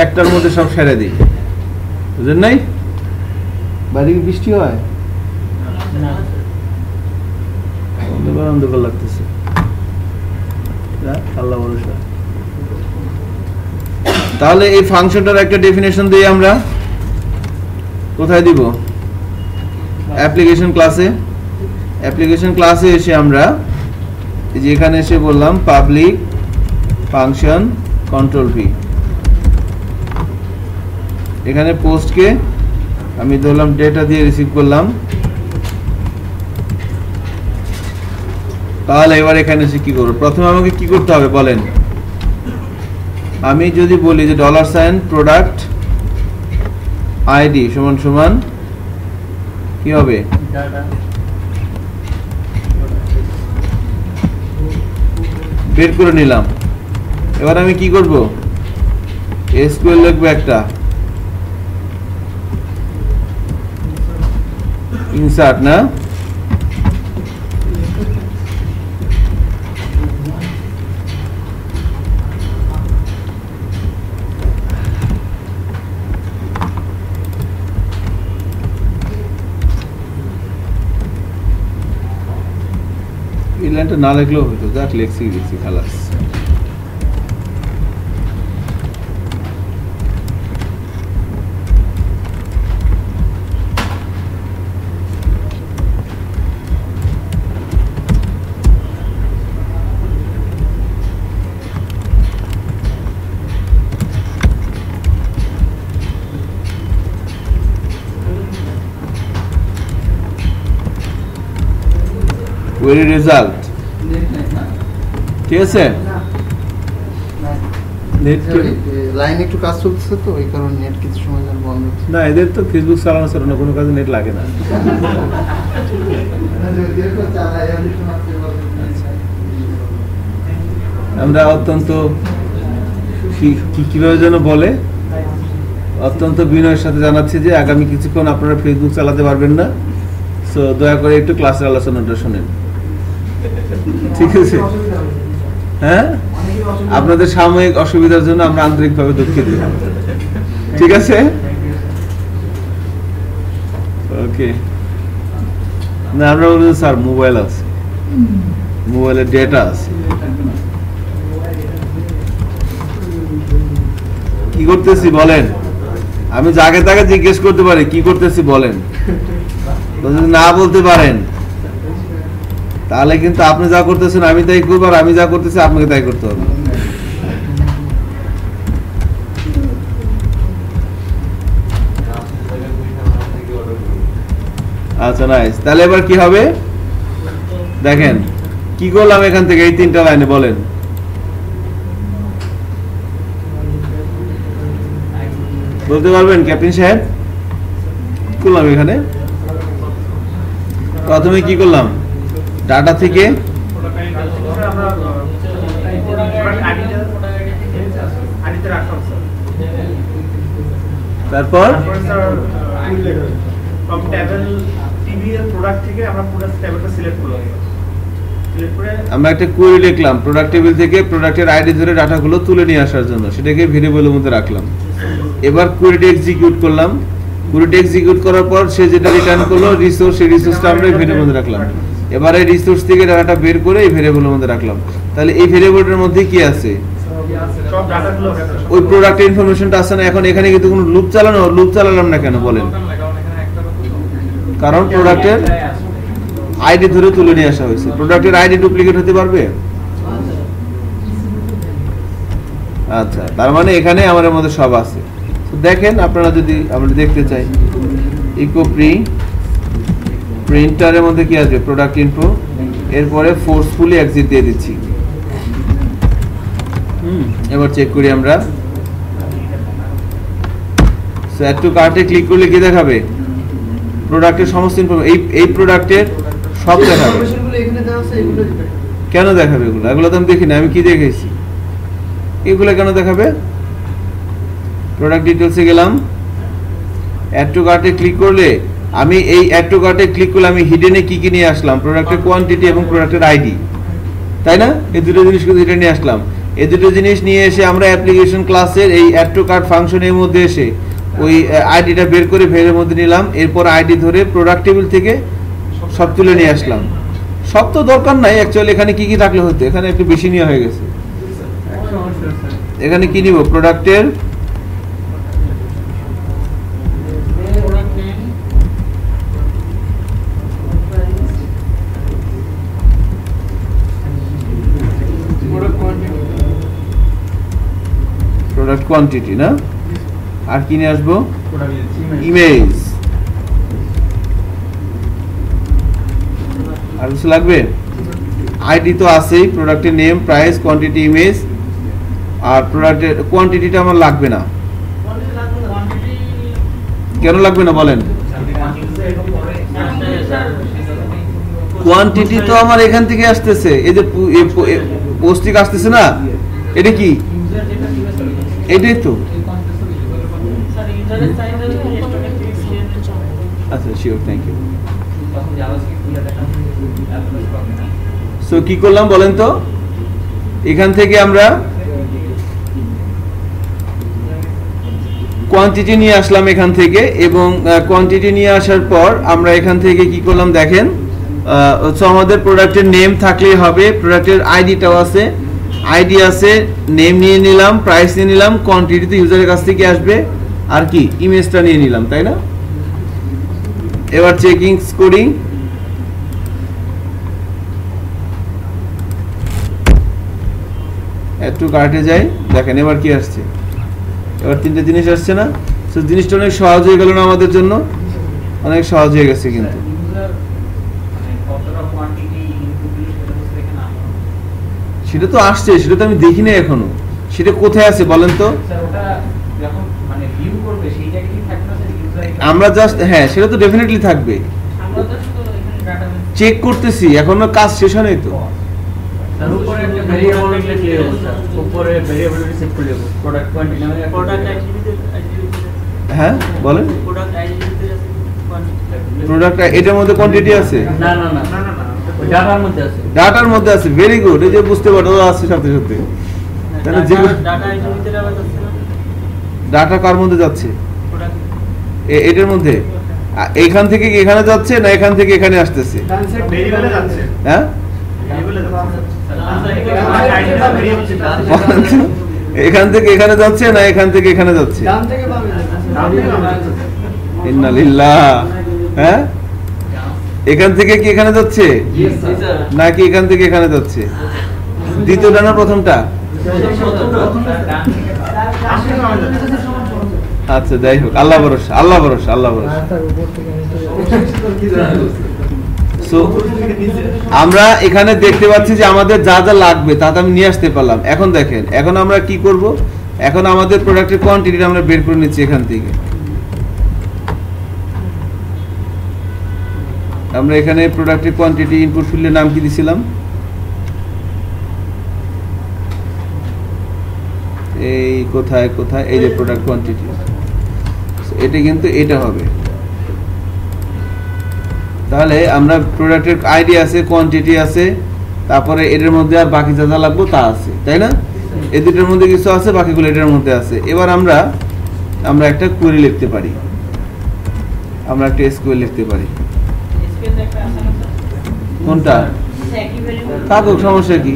একটার মধ্যে সব সেরে দিই, বুঝলেন নাই? বাইরে কি বৃষ্টি হয়? অন্ধকার লাগতেছে, আল্লাহ ভরসা। তাহলে এই ফাংশনটার একটা ডেফিনেশন দিই আমরা, কোথায় দিব? অ্যাপ্লিকেশন ক্লাসে। অ্যাপ্লিকেশন ক্লাসে এসে আমরা এই যে এখানে এসে বললাম পাবলিক ফাংশন কন্ট্রোল ভি। এখানে পোস্টকে আমি ধরলাম ডেটা দিয়ে রিসিভ করলাম। তাহলে এবার এখানে এসে কি করব? প্রথমে আমাকে কি করতে হবে বলেন? আমি যদি বলি যে $সাইন প্রোডাক্ট আইডি সমান সমান কি হবে, বের করে নিলাম। এবার আমি কি করব, এসকিউএল লিখবো একটা, ইনসার্ট না, এই লাইনটা না লিখলেও হতো, যাক লেখছি খালাস। query result ঠিক আছে, নেট লাইন একটু কাজ চলছে তো এই কারণে নেট কিছু সময় ধরে বন্ধ হচ্ছে। না, এদের তো ফেসবুক চালানো ছাড়া কোনো কাজে নেট লাগে না। আমরা অত্যন্ত কিভাবে যেন বলে, অত্যন্ত বিনয়ের সাথে জানাচ্ছি যে আগামী কিছুক্ষণ আপনারা ফেসবুক চালাতে পারবেন না, সো দয়া করে একটু ক্লাসের আলোচনাটা শোনেন, ঠিক আছে? হ্যাঁ, আপনাদের সাময়িক অসুবিধার জন্য আমরা আন্তরিকভাবে দুঃখিত, ঠিক আছে? ওকে, না আমরা বলবো স্যার মোবাইল আছে, মোবাইলের ডেটা আছে, কি করতেছি বলেন? আমি যাকে তাকে জিজ্ঞেস করতে পারি কি করতেছি বলেন, যদি না বলতে পারেন তাহলে কিন্তু আপনি যা করতেছেন আমি তাই করবো, আর আমি যা করতেছি আপনাকে তাই করতে হবে। আচ্ছা নাইস, তাহলে এবার কি হবে দেখেন, কি করলাম এখান থেকে এই তিনটা লাইনে বলেন। বলতে পারবেন ক্যাপ্টেন সাহেব? করলাম এখানে প্রথমে কি করলাম, ডাটা থেকে তারপর আমরা একটা কোয়েরি লিখলাম প্রোডাক্ট টেবিল থেকে, প্রোডাক্টের আইডি ধরে ডাটাগুলো তুলে নিয়ে আসার জন্য, সেটাকে ভেরিয়েবলের মধ্যে রাখলাম। এবার কোয়েরিটা এক্সিকিউট করলাম, কোয়েরিটা এক্সিকিউট করার পর সে যেটা রিটার্ন করলো রিসোর্স, সেই রিসোর্সটা আমরা ভেরিয়েবলের মধ্যে রাখলাম। এবার এই রিসোর্স থেকে ডাটাটা বের করে এই ভেরিয়েবলের মধ্যে রাখলাম। তাহলে এই ভেরিয়েবলের মধ্যে কি আছে, ওই প্রোডাক্টের ইনফরমেশনটা আছে না। এখন এখানে কিন্তু কোনো লুপ চালালাম না কেন বলেন? কারণ প্রোডাক্টের আইডি ধরে তুলে নিয়ে আসা হয়েছে। প্রোডাক্টের আইডি ডুপ্লিকেট হতে পারবে? আচ্ছা, তার মানে এখানে আমাদের মধ্যে সব আছে। দেখেন আপনারা যদি আমরা দেখতে চাই, ইকো প্রিন্টারের মধ্যে কি আছে, প্রোডাক্ট ইনফো, এরপরে ফোর্সফুলি এক্সিট দিয়ে দিচ্ছি। এবার চেক করি আমরা, অ্যাড টু কার্টে ক্লিক করলে কি দেখাবে, প্রোডাক্টের সমস্ত ইনফরমেশন, এই প্রোডাক্টের সব দেখাবে। কেন দেখাবে এগুলো? এগুলো তো আমি দেখি না, আমি কি দেখেছি, এগুলো কেন দেখাবে? প্রোডাক্ট ডিটেলসে গেলাম, অ্যাড টু কার্টে ক্লিক করলে আমি এই অ্যাড টু কার্টে ক্লিক করলে আমি হিডেনে কি কি নিয়ে আসলাম, প্রোডাক্টের কোয়ান্টিটি এবং প্রোডাক্টের আইডি, তাই না? এই দুটো জিনিস কিন্তু হিডেনে নিয়ে আসলাম। এই দুটো জিনিস নিয়ে এসে আমরা অ্যাপ্লিকেশন ক্লাসের এই অ্যাড টু কার্ট ফাংশনের মধ্যে এসে ওই আইডিটা বের করে ভেরিয়েবলের মধ্যে নিলাম, এরপর আইডি ধরে প্রোডাক্ট টেবিল থেকে সব তুলে নিয়ে আসলাম। সব তো দরকার নাই অ্যাকচুয়ালি, এখানে কি কি থাকলে হতো, এখানে একটু বেশি নেওয়া হয়ে গেছে। এখানে কি নিব, প্রোডাক্টের প্রোডাক্ট কোয়ান্টিটি না, আর কি নিয়ে আসবো, ইমেজ। আর কিছু লাগবে? আইডি তো আছেই, প্রোডাক্টের নেম, প্রাইস, কোয়ান্টিটি, ইমেজ, আর প্রোডাক্টের কোয়ান্টিটিটা আমার লাগবে না। কেন লাগবে না বলেন? কোয়ান্টিটি তো আমার এখান থেকে আসতেছে, এই যে পোস্টিক আসতেছে না, এটা কি? এটাই তো। আচ্ছা শিওর, থ্যাংক ইউ। সো কি করলাম বলেন তো? এখান থেকে আমরা কোয়ান্টিটি নিয়ে আসলাম এখান থেকে, এবং কোয়ান্টিটি নিয়ে আসার পর আমরা এখান থেকে কি করলাম দেখেন, আমাদের প্রোডাক্টের নেম থাকলেই হবে, প্রোডাক্টের আইডিটাও আছে, আইডি আছে, নেম নিয়ে নিলাম, প্রাইস নিয়ে নিলাম, কোয়ান্টিটি তো ইউজারের কাছ থেকে আসবে, আর কি ইমেজটা নিয়ে নিলাম, তাই না? এবার চেকিং করি, একটু কাটে যাই, দেখেন এবার কি আসছে, এবার তিনটে জিনিস আসছে না? তো জিনিসটা অনেক সহজ হয়ে গেল না আমাদের জন্য? অনেক সহজ হয়ে গেছে। কিন্তু সেটা তো আসছে, সেটা তো আমি দেখি না এখনো, সেটা কোথায় আছে বলেন তো? আমরা জাস্ট, হ্যাঁ সেটা তো ডেফিনেটলি থাকবে, চেক করতেছি, এখনো কাজ শেষ হয়নি তো। হ্যাঁ বলেন, প্রোডাক্ট এটার মধ্যে কোয়ান্টিটি আছে? না না না না না, ডাটার মধ্যে আছে। ডাটার মধ্যে আছে, ভেরি গুড, এই যে বুঝতে পারো আছে সাথে সাথে। তাহলে যে ডাটা এর ভিতরে আবার যাচ্ছে না, ডাটা কার মধ্যে যাচ্ছে? এটার মধ্যে এইখান থেকে এখানে যাচ্ছে না এখান থেকে এখানে আসতেছে? ভেরিয়েবলে যাচ্ছে। হ্যাঁ এখান থেকে এখানে যাচ্ছে না এখান থেকে এখানে যাচ্ছে? ইন্নালিল্লাহ, হ্যাঁ এখান থেকে কি এখানে যাচ্ছে নাকি এখান থেকে এখানে যাচ্ছে? দ্বিতীয়টা না প্রথমটা? আচ্ছা যাই হোক, আল্লাহ ভরসা, আল্লাহ ভরসা, আল্লাহ ভরসা। সো আমরা এখানে দেখতে পাচ্ছি যে আমাদের যা যা লাগবে তা আমি নিয়ে আসতে পারলাম। এখন দেখেন, এখন আমরা কি করব, এখন আমাদের প্রোডাক্টের কোয়ান্টিটি আমরা বের করে নিচ্ছি এখান থেকে। আমরা এখানে প্রোডাক্টের কোয়ান্টিটি ইনপুট ফিল্ডের নাম কি দিছিলাম? এই কোথায় কোথায়, এই যে প্রোডাক্ট কোয়ান্টিটি, এটা কিন্তু এটা হবে। তাহলে আমরা প্রোডাক্টের আইডি আছে, কোয়ান্টিটি আছে, তারপরে এটার মধ্যে আর বাকি যা যা লাগবে তা আছে, তাই না? এই দুটোর মধ্যে কিছু আছে, বাকিগুলো এটার মধ্যে আছে। এবার আমরা একটা কোয়েরি লিখতে পারি, আমরা একটা এসকিউএল লিখতে পারি। কোনটা থাকুক, সমস্যা কি?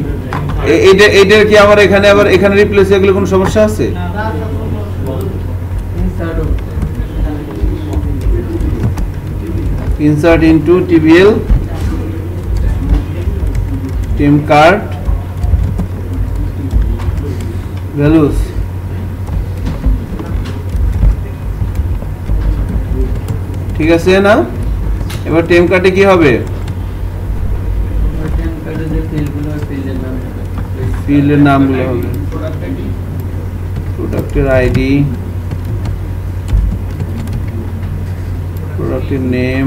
এইটার কি আমার এখানে আবার এখানে রিপ্লেস হয়ে গেলে কোনো সমস্যা আছে? insert into tbl team card values, ঠিক আছে না? এবার টেম কার্ডে কি হবে? ফিল্ডের নামগুলো হবে, প্রোডাক্টের আইডি, প্রোডাক্টের নেম,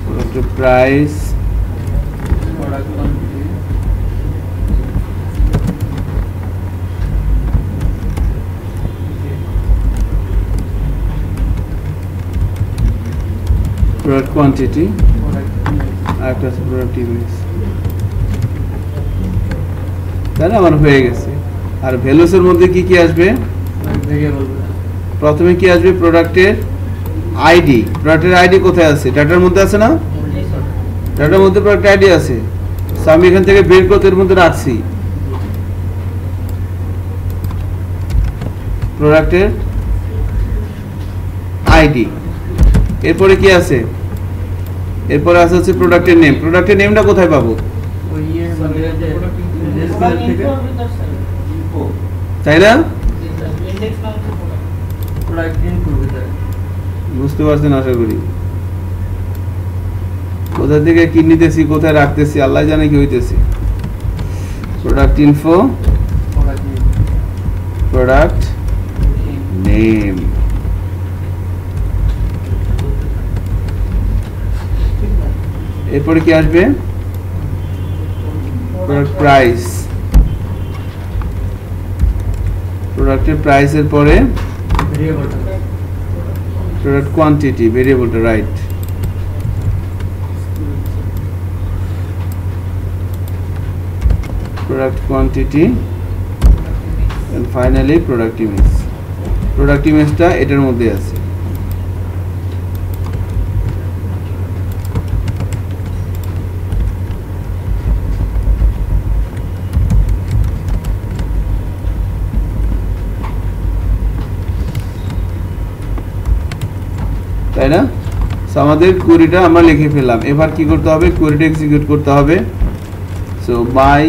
প্রোডাক্টের প্রাইস, প্রোডাক্ট কোয়ান্টিটি, আর একটা আছে প্রোডাক্ট ইমেজ, তাই না? আমার হয়ে গেছে। আর ভ্যালুসের মধ্যে কি কি আসবে? প্রথমে কি আসবে? প্রোডাক্টের আইডি। প্রোডাক্টের আইডি কোথায় আছে? ডাটার মধ্যে আছে না? ডাটার মধ্যে প্রোডাক্ট আইডি আছে, আমি এখান থেকে বের করতে এর মধ্যে রাখছি প্রোডাক্টের আইডি। এরপরে কি আছে? এরপরে আছে হচ্ছে প্রোডাক্টের নেম। প্রোডাক্টের নেমটা কোথায় পাবো? তাই না? বুঝতে পারছেন আশা করি। কোথা থেকে কি নিতেছি, কোথায় রাখতেছি, আল্লাহ জানে কি হইতেছে। প্রোডাক্ট ইনফো, প্রোডাক্ট নেম, এরপরে কি আসবে? প্রোডাক্ট প্রাইস, প্রোডাক্টের প্রাইসের পরে প্রোডাক্ট কোয়ান্টিটি, ভেরিয়েবলটা right. Product quantity and finally product image. Product ইমেজটা এটার মধ্যে আছে। তাই না? আমাদের কোয়েরিটা আমরা লিখে ফেললাম। এবার কি করতে হবে? কোয়েরিটা এক্সিকিউট করতে হবে। সো বাই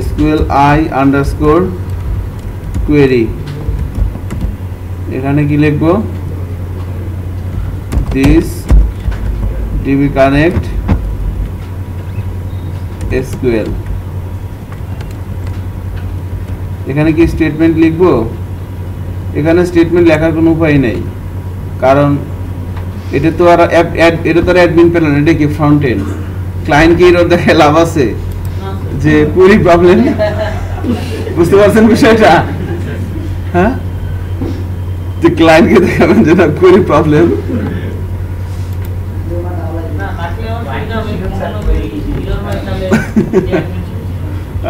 SQLi query, এখানে কি লিখবো? this db connect SQL। এখানে কি স্টেটমেন্ট লিখবো? এখানে স্টেটমেন্ট লেখার কোনো উপায় নেই, কারণ এটা তো আর অ্যাডমিন প্যানেল, এটা কি ফ্রন্ট এন্ড। ক্লায়েন্ট কি এর দেখে লাভ আছে যে কোয়েরি প্রবলেম? বুঝতে পারছেন বিষয়টা? হ্যাঁ, যে ক্লায়েন্টকে দেখাবেন যে না কোয়েরি প্রবলেম।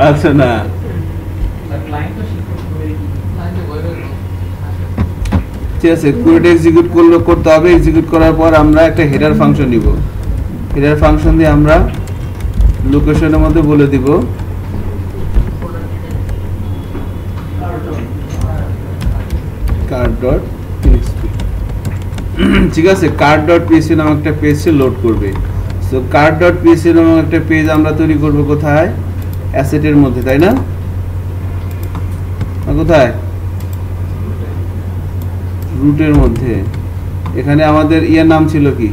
আচ্ছা, না ঠিক আছে, কোয়েরিটা এক্সিকিউট করতে হবে। এক্সিকিউট করার পর আমরা একটা হেডার ফাংশন নিব। হেডার ফাংশন দিয়ে আমরা লোকেশনের মধ্যে বলে দিব cart.php। ঠিক আছে, cart.php নামক একটা পেজ লোড করবে। সো cart.php নামক একটা পেজ আমরা তৈরি করব কোথায়? অ্যাসেটের মধ্যে, তাই না? কোথায়? রুটের মধ্যে। এখানে আমাদের ইয়ার নাম ছিল কি?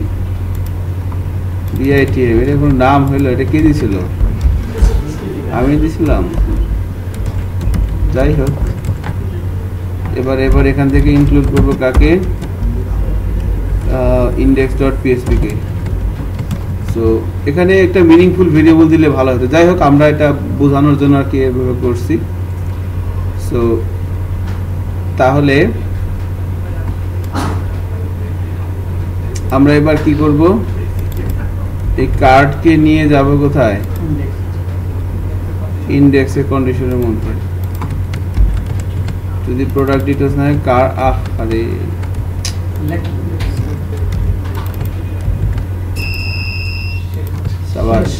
BITM। এটা কোনো নাম হইলো? এটা কে দিছিল? আমি দিছিলাম। যাই হোক, এবার এখান থেকে ইনক্লুড করব কাকে? index.php কে। সো এখানে একটা মিনিংফুল ভেরিয়েবল দিলে ভালো হতো। যাই হোক, আমরা এটা বোঝানোর জন্য আর কি এভাবে করছি। সো তাহলে আমরা এবার কি করব? এই কার্ডকে নিয়ে যাব কোথায়? ইন্ডেক্সে কন্ডিশনের মধ্যে। যদি প্রোডাক্ট ডিটেইলস না হয় কার আরে শাবাশ।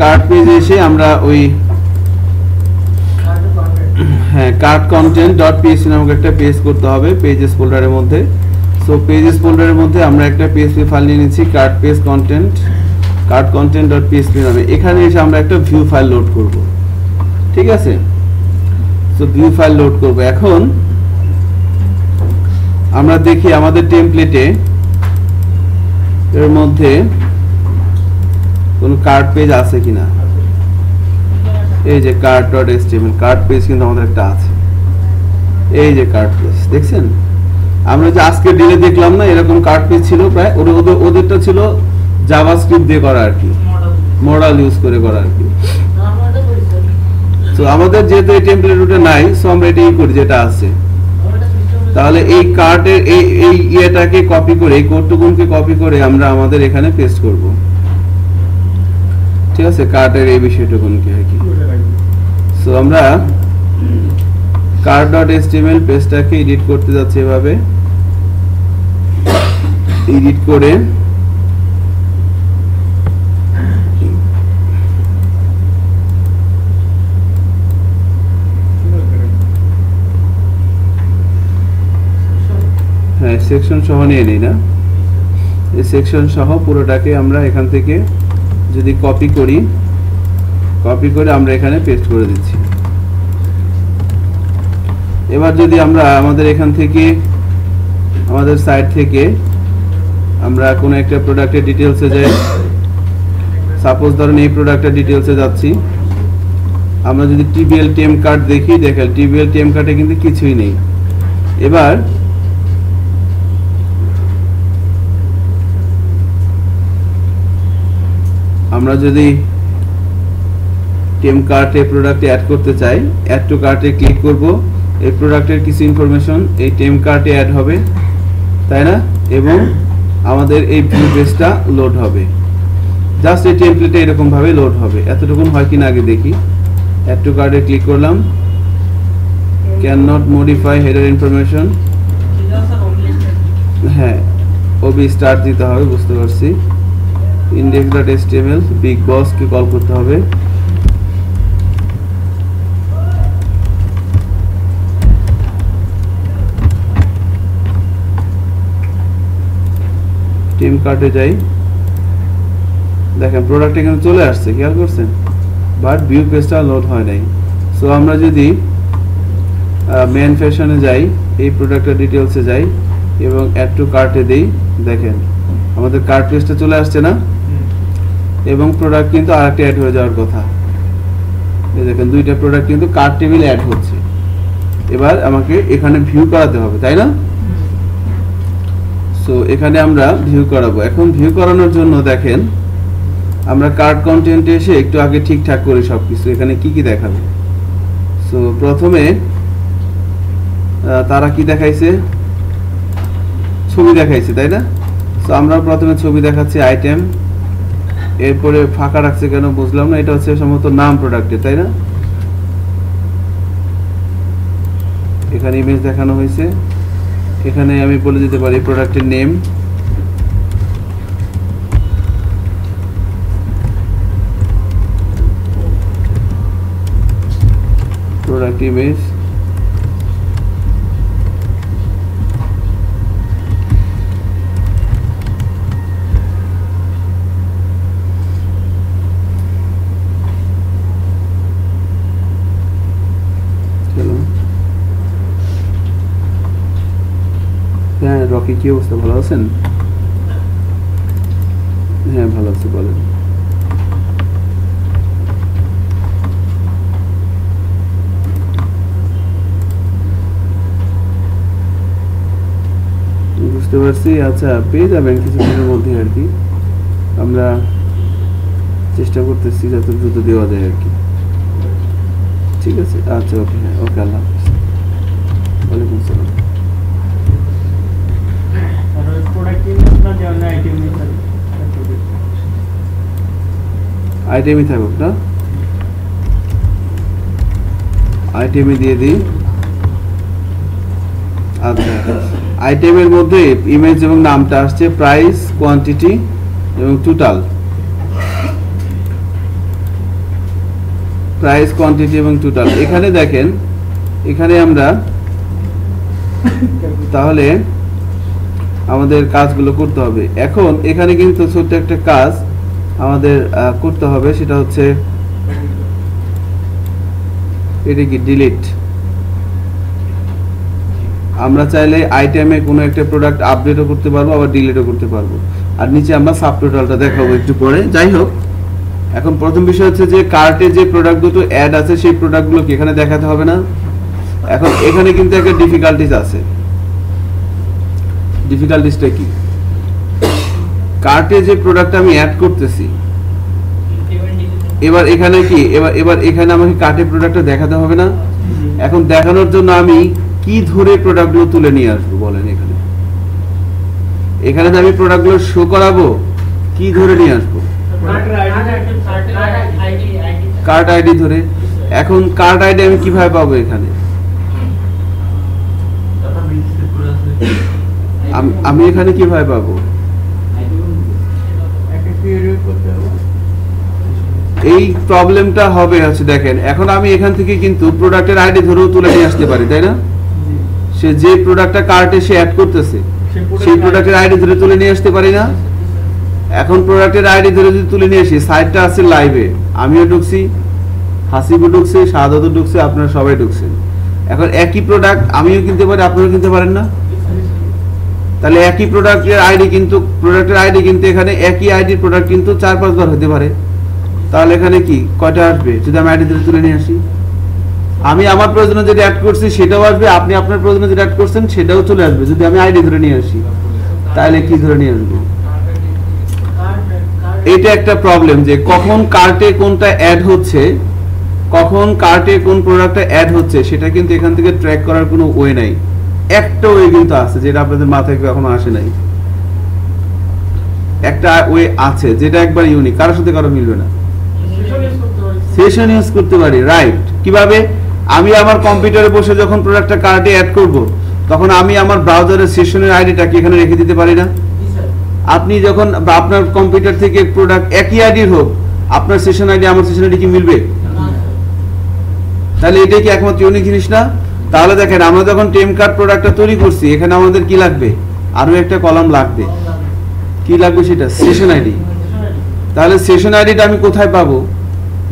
কার্ড পেজে এসে আমরা ওই কার্ড content.php নামক একটা পেজ করতে হবে পেজেস ফোল্ডারের মধ্যে। সো পেজেস ফোল্ডারের মধ্যে আমরা একটা PHP ফাইল নিয়ে নিচ্ছি, card page content, card content.php নামে। এখানে এসে আমরা একটা ভিউ ফাইল লোড করব। ঠিক আছে, সো ভিউ ফাইল লোড করব। এখন আমরা দেখি আমাদের টেমপ্লেটে এর মধ্যে কোনো কার্ড পেজ আছে কিনা। এই যে cart.html, কার্ড পেজ কিন্তু আমাদের একটা আছে। এই যে কার্ড পেজ দেখছেন? আমরা যে আজকে ডিলে দেখলাম না, এরকম কার্ড পেজ ছিল প্রায়। ওদেরটা ছিল জাভাস্ক্রিপ্ট দিয়ে করা আর কি, মডেল ইউজ করে করা আর কি। তো আমাদের যেহেতু এই টেমপ্লেট রুটে নাই, সো আমরা এটাই করি যেটা আছে। তাহলে এই কার্ডের এই ইয়েটাকে কপি করে, এই কোডটুকুনকে কপি করে আমরা আমাদের এখানে পেস্ট করব। ঠিক আছে, কার্ডের এই বিষয়টুকুনকে আর কি। সো আমরা cart.html পেজটাকে এডিট করতে যাচ্ছি। এভাবে এডিট করে হ্যাঁ, সেকশন সহ নিয়ে নিই না, এই সেকশন সহ পুরোটাকে আমরা এখান থেকে যদি কপি করে আমরা এখানে পেস্ট করে দিচ্ছি। এবার যদি আমরা আমাদের এখান থেকে আমাদের সাইট থেকে আমরা কোনো একটা প্রোডাক্টের ডিটেলসে যাই। সাপোজ ধরেন এই প্রোডাক্টের ডিটেলসে যাচ্ছি, আমরা যদি টিবিএল টেম কার্ড দেখি, দেখেন টিবিএল টেম কার্ডে কিন্তু কিছুই নেই। এবার আমরা যদি টেম কার্টে প্রোডাক্টে অ্যাড করতে চাই, অ্যাড টু কার্টে ক্লিক করব, এই প্রোডাক্টের কিছু ইনফরমেশন এই টেম কার্টে অ্যাড হবে, তাই না? এবং আমাদের এই ভিউ পেজটা লোড হবে, জাস্ট এই টেমপ্লেটে এরকম ভাবে লোড হবে। এতটুকুন হয় কিনা আগে দেখি। অ্যাড টু কার্টে ক্লিক করলাম, can not modify header information, হ্যাঁ ওবি স্টার্ট দিতে হবে, বুঝতে পারছি। index.html বিগ বস কে কল করতে হবে। টিম কার্টে যাই, দেখেন প্রোডাক্ট এখানে চলে আসছে, খেয়াল করছেন, বাট ভিউ পেজটা লোড হয় নাই। সো আমরা যদি মেন ফ্যাশনে যাই, এই প্রোডাক্টের ডিটেলসে যাই এবং অ্যাড টু কার্টে দেই, দেখেন আমাদের কার্ট পেজটা চলে আসছে না? এবং প্রোডাক্ট কিন্তু আরেকটা অ্যাড হয়ে যাওয়ার কথা। এই দেখেন দুইটা প্রোডাক্ট কিন্তু কার্ট টেবিলে অ্যাড হচ্ছে। এবার আমাকে এখানে ভিউ করাতে হবে, তাই না? সো এখানে আমরা ভিউ করাবো। এখন ভিউ করানোর জন্য দেখেন আমরা কার্ট কন্টেন্টে এসে একটু আগে ঠিকঠাক করি সবকিছু, এখানে কি কি দেখাবে। সো প্রথমে তারা কি দেখাইছে, ছবি দেখাইছে, তাই না? সো আমরা প্রথমে ছবি দেখাচ্ছি আইটেম, এরপরে ফাঁকা রাখছে কেন বুঝলাম না, এটা হচ্ছে সম্ভবত নাম প্রোডাক্টে, তাই না? এখানে ইমেজ দেখানো হয়েছে, এখানে আমি বলে দিতে পারি প্রোডাক্টের নেম, প্রোডাক্ট ইমেজ, হ্যাঁ রকি কি অবস্থা, ভালো আছেন? হ্যাঁ ভালো আছি, বলেন। বুঝতে পারছি, আচ্ছা পেয়ে যাবেন কিছুদিনের মধ্যে আর কি, আমরা চেষ্টা করতেছি যত দ্রুত দেওয়া যায় আর কি। ঠিক আছে, আচ্ছা ওকে, হ্যাঁ ওকে, আল্লাহ হাফেজ। ওয়ালাইকুম আসসালাম। আইটেমই থাকুক না, আইটেমই দিয়ে দিই। আচ্ছা আইটেমের মধ্যে ইমেজ এবং নামটা আসছে, প্রাইস, কোয়ান্টিটি এবং টোটাল। প্রাইস, কোয়ান্টিটি এবং টোটাল। এখানে দেখেন, এখানে আমরা তাহলে আমাদের কাজগুলো করতে হবে। এখন এখানে কিন্তু ছোট্ট একটা কাজ আমাদের করতে হবে, সেটা হচ্ছে এটা কি ডিলিট। আমরা চাইলে আইটেমে কোনো একটা প্রোডাক্ট আপডেটও করতে পারবো, আবার ডিলিটও করতে পারবো। আর নিচে আমরা সাবটোটালটা দেখাবো একটু পরে। যাই হোক, এখন প্রথম বিষয় হচ্ছে যে কার্টে যে প্রোডাক্ট দুটো অ্যাড আছে সেই প্রোডাক্টগুলোকে এখানে দেখাতে হবে না। এখন এখানে কিন্তু একটা ডিফিকাল্টিস আছে। ডিফিকাল্টিসটা কি? কার্টে যে প্রোডাক্ট আমি অ্যাড করতেছি, এবার এখানে কি, এবার এখানে আমাকে কার্টে প্রোডাক্টটা দেখাতে হবে না। এখন দেখানোর জন্য আমি কি ধরে প্রোডাক্টগুলো তুলে নিয়ে আসবো বলেন? এখানে এখানে আমি প্রোডাক্টগুলো শো করাবো, কি ধরে নিয়ে আসবো? কার্ট আইডি ধরে। এখন কার্ট আইডি আমি কিভাবে পাবো? এখানে আমি এখানে কিভাবে পাবো? এই প্রবলেমটা হবে হচ্ছে, দেখেন এখন আমি এখান থেকে কিন্তু প্রোডাক্টের আইডি ধরেও তুলে নিয়ে আসতে পারি, তাই না? সে যে প্রোডাক্টটা কার্টে সে অ্যাড করতেছে সেই প্রোডাক্টের আইডি ধরে তুলে নিয়ে আসতে পারি না? এখন প্রোডাক্টের আইডি ধরে যদি তুলে নিয়ে আসি, সাইটটা আছে লাইভে, আমিও ঢুকছি, হাসিবও ঢুকছে, শাহাদাতও ঢুকছে, আপনারা সবাই ঢুকছেন। এখন একই প্রোডাক্ট আমিও কিনতে পারি, আপনারাও কিনতে পারেন না? তাহলে একই প্রোডাক্টের আইডি কিন্তু এখানে একই আইডির প্রোডাক্ট কিন্তু 4-5 বার হতে পারে। তাহলে এখানে কি কয়টা আসবে যদি আমি আইডি তুলে নিয়ে আসি? আমি আমার প্রয়োজনে যেটা অ্যাড করছি সেটাও আসবে, আপনি আপনার প্রয়োজনে যেটা অ্যাড করছেন সেটাও চলে আসবে যদি আমি আইডি ধরে নিয়ে আসি। তাহলে কি ধরে নিয়ে আসবো? এটা একটা প্রবলেম যে কখন কার্টে কোনটা অ্যাড হচ্ছে, কখন কার্টে কোন প্রোডাক্টটা অ্যাড হচ্ছে সেটা কিন্তু এখান থেকে ট্র্যাক করার কোনো ওয়ে নাই। একটা ওয়ে কিন্তু আছে যেটা আপনাদের মাথায় এখনো আসে নাই। একটা ওয়ে আছে যেটা একবার ইউনিক, কারোর সাথে কারো মিলবে না। সেশন ইউজ করতে পারি, রাইট। কিভাবে? আমি আমার কম্পিউটারে বসে যখন প্রোডাক্টটা কার্টে অ্যাড করব তখন আমি আমার ব্রাউজারের সেশনের আইডিটা কি এখানে রেখে দিতে পারি না? আপনি যখন আপনার কম্পিউটার থেকে প্রোডাক্ট একই আইডির হোক, আপনার সেশন আইডি আমার সেশন আইডি কি মিলবে? তাহলে এটাই কি একমাত্র ইউনিক জিনিস না? তাহলে দেখেন আমরা যখন টেম কার্ড প্রোডাক্টটা তৈরি করছি এখানে আমাদের কি লাগবে? আরো একটা কলাম লাগবে। কি লাগবে সেটা? Session ID. তাহলে সেশন আইডিটা আমি কোথায় পাবো?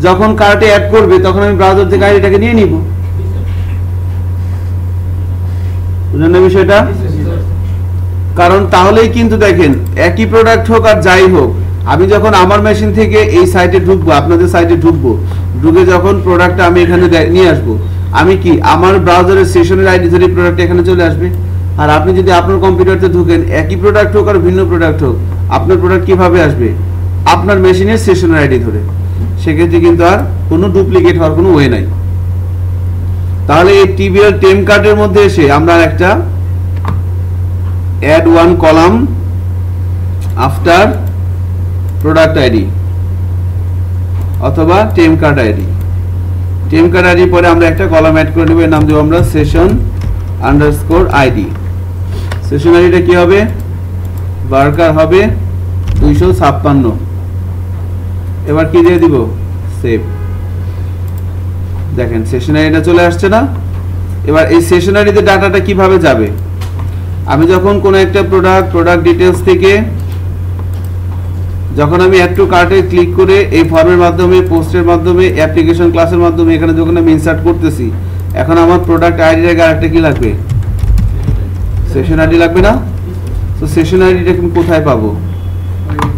যখন কার্টে অ্যাড করবে তখন আমি ব্রাউজার থেকে আইডিটাকে নিয়ে নিব। বুঝলেন না বিষয়টা? কারণ তাহলেই কিন্তু দেখেন একই প্রোডাক্ট হোক আর যাই হোক, আমি যখন আমার মেশিন থেকে এই সাইটে ঢুকবো, আপনাদের সাইটে ঢুকবো, ঢুকে যখন প্রোডাক্টটা আমি এখানে নিয়ে আসবো, আমি কি আমার ব্রাউজারের সেশনের আইডি ধরে প্রোডাক্ট এখানে চলে আসবে। আর আপনি যদি আপনার কম্পিউটারতে ঢুকেন, একই প্রোডাক্ট হোক আর ভিন্ন প্রোডাক্ট হোক, আপনার প্রোডাক্ট কিভাবে আসবে? আপনার মেশিনের সেশনের আইডি ধরে। সেক্ষেত্রে কিন্তু আর কোনো ডুপ্লিকেট হওয়ার কোনো ওয়ে নাই। তাহলে এই টিবিএল টেম কার্ডের মধ্যে এসে আমরা একটা add one column after product ID অথবা টেম কার্ড আইডি। টেম কার্ড আইডি পরে আমরা একটা কলাম অ্যাড করে নেব, এর নাম দেব আমরা session_id। সেশন আইডিটা কি হবে? ওয়ার্কার হবে 256। এবার কি দিয়ে দিব? সেভ। দেখেন সেশন আইডিটা চলে আসছে না? এবার এই সেশন আইডিতে ডাটাটা কিভাবে যাবে? আমি যখন কোন একটা প্রোডাক্ট ডিটেইলস থেকে যখন আমি অ্যাড টু কার্টে ক্লিক করে এই ফর্মের মাধ্যমে, পোস্টের মাধ্যমে, অ্যাপ্লিকেশন ক্লাসের মাধ্যমে এখানে যখন আমি ইনসার্ট করতেছি, এখন আমার প্রোডাক্ট আইডির আগে আরেকটা কি লাগবে? সেশন আইডি লাগবে না? তো সেশন আইডিটা আমি কোথায় পাবো?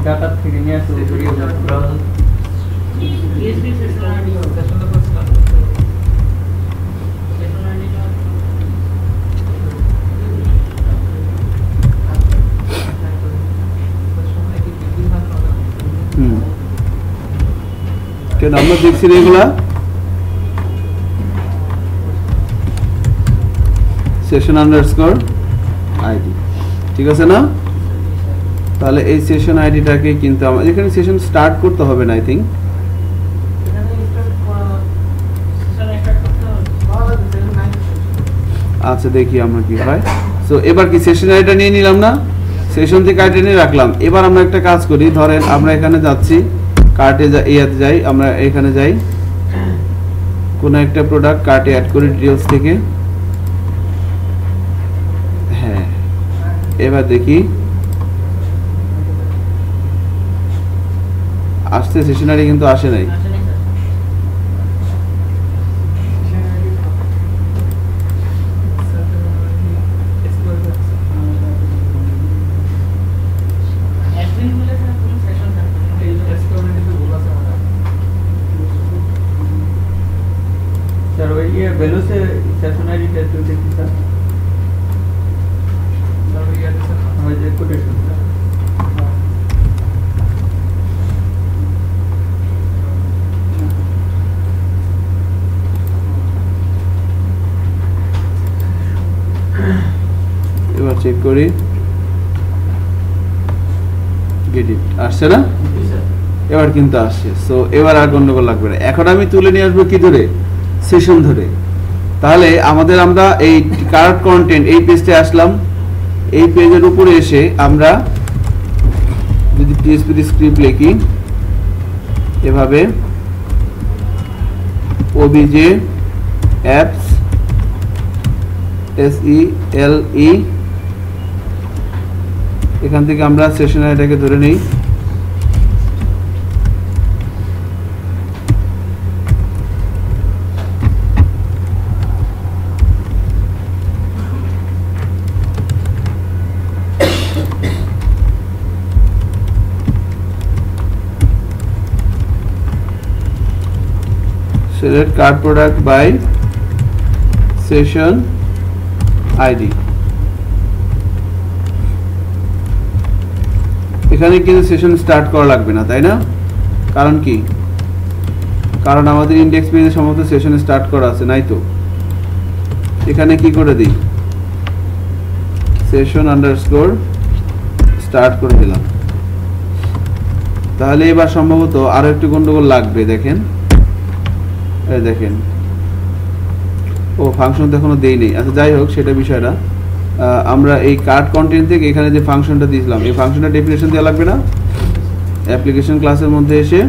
ডাটা থেকে নিয়ে আসতে browser ESP session ID session তো সেশন আইডি কেন আমরা দেখছি এগুলা session_id, ঠিক আছে না? তাহলে এই সেশন আইডিটাকে কিন্তু আমাদের এখানে সেশন স্টার্ট করতে হবে না, আই থিংক। আচ্ছা দেখি আমরা কি হয়। সো এবার কি সেশন আইডিটা নিয়ে নিলাম না? সেশন থেকে আইডি নিয়ে রাখলাম। এবার আমরা একটা কাজ করি, ধরেন আমরা এখানে যাচ্ছি, কার্টে যাই, আমরা এখানে যাই, কোন একটা প্রোডাক্ট কার্টে অ্যাড করি ডিটেইলস থেকে। হ্যাঁ, এবার দেখি আসছে সেশন আইডি, কিন্তু আসে নাই। ये वैल्यू से सेशन आईडी टेस्ट देखी सर हमारे कोटेशन এবার চেক করি, গেট ইট, আসছে না? এবার কিন্তু আসছে। সো এবার আর গন্ডগোল লাগবে না। এখন আমি তুলে নিয়ে আসবো কি ধরে? সেশন ধরে। তাহলে আমরা এই কার্ট কন্টেন্ট এই পেজে আসলাম, এই পেজের উপরে এসে আমরা যদি পিএইচপি স্ক্রিপ্ট লিখি এভাবে obj apps SELE, এখান থেকে আমরা সেশন আইডিটাকে ধরে নেই। select card product by session ID. এখানে কিন্তু সেশন স্টার্ট করা লাগবে না, তাই না? কারণ কি? কারণ আমাদের ইনডেক্স পেজে সমস্ত সেশন স্টার্ট করা আছে, নাই তো? এখানে কি করে দিই? সেশন আন্ডারস্কোর স্টার্ট করে দিলাম। তাহলে এবার সম্ভবত আরো একটু গন্ডগোল লাগবে, দেখেন এই দেখেন, ও ফাংশন তো এখনো দেই নেই। আচ্ছা যাই হোক, সেটা বিষয়টা আমরা এই কার্ড কন্টেন্ট থেকে এখানে যে ফাংশনটা দিয়েছিলাম, এই ফাংশনটা ডেফিনেশন দেওয়া লাগবে না? অ্যাপ্লিকেশন ক্লাসের মধ্যে এসে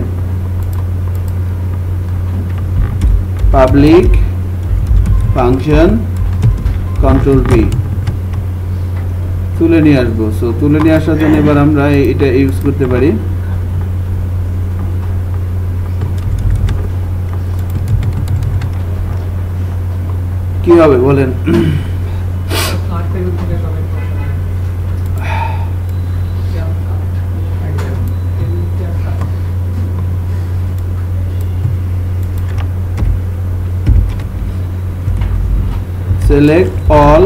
পাবলিক ফাংশন কন্ট্রোল পি তুলে নিয়ে আসবো। সো তুলে নিয়ে আসার জন্য এবার আমরা এটা ইউজ করতে পারি। কি হবে বলেন? Select all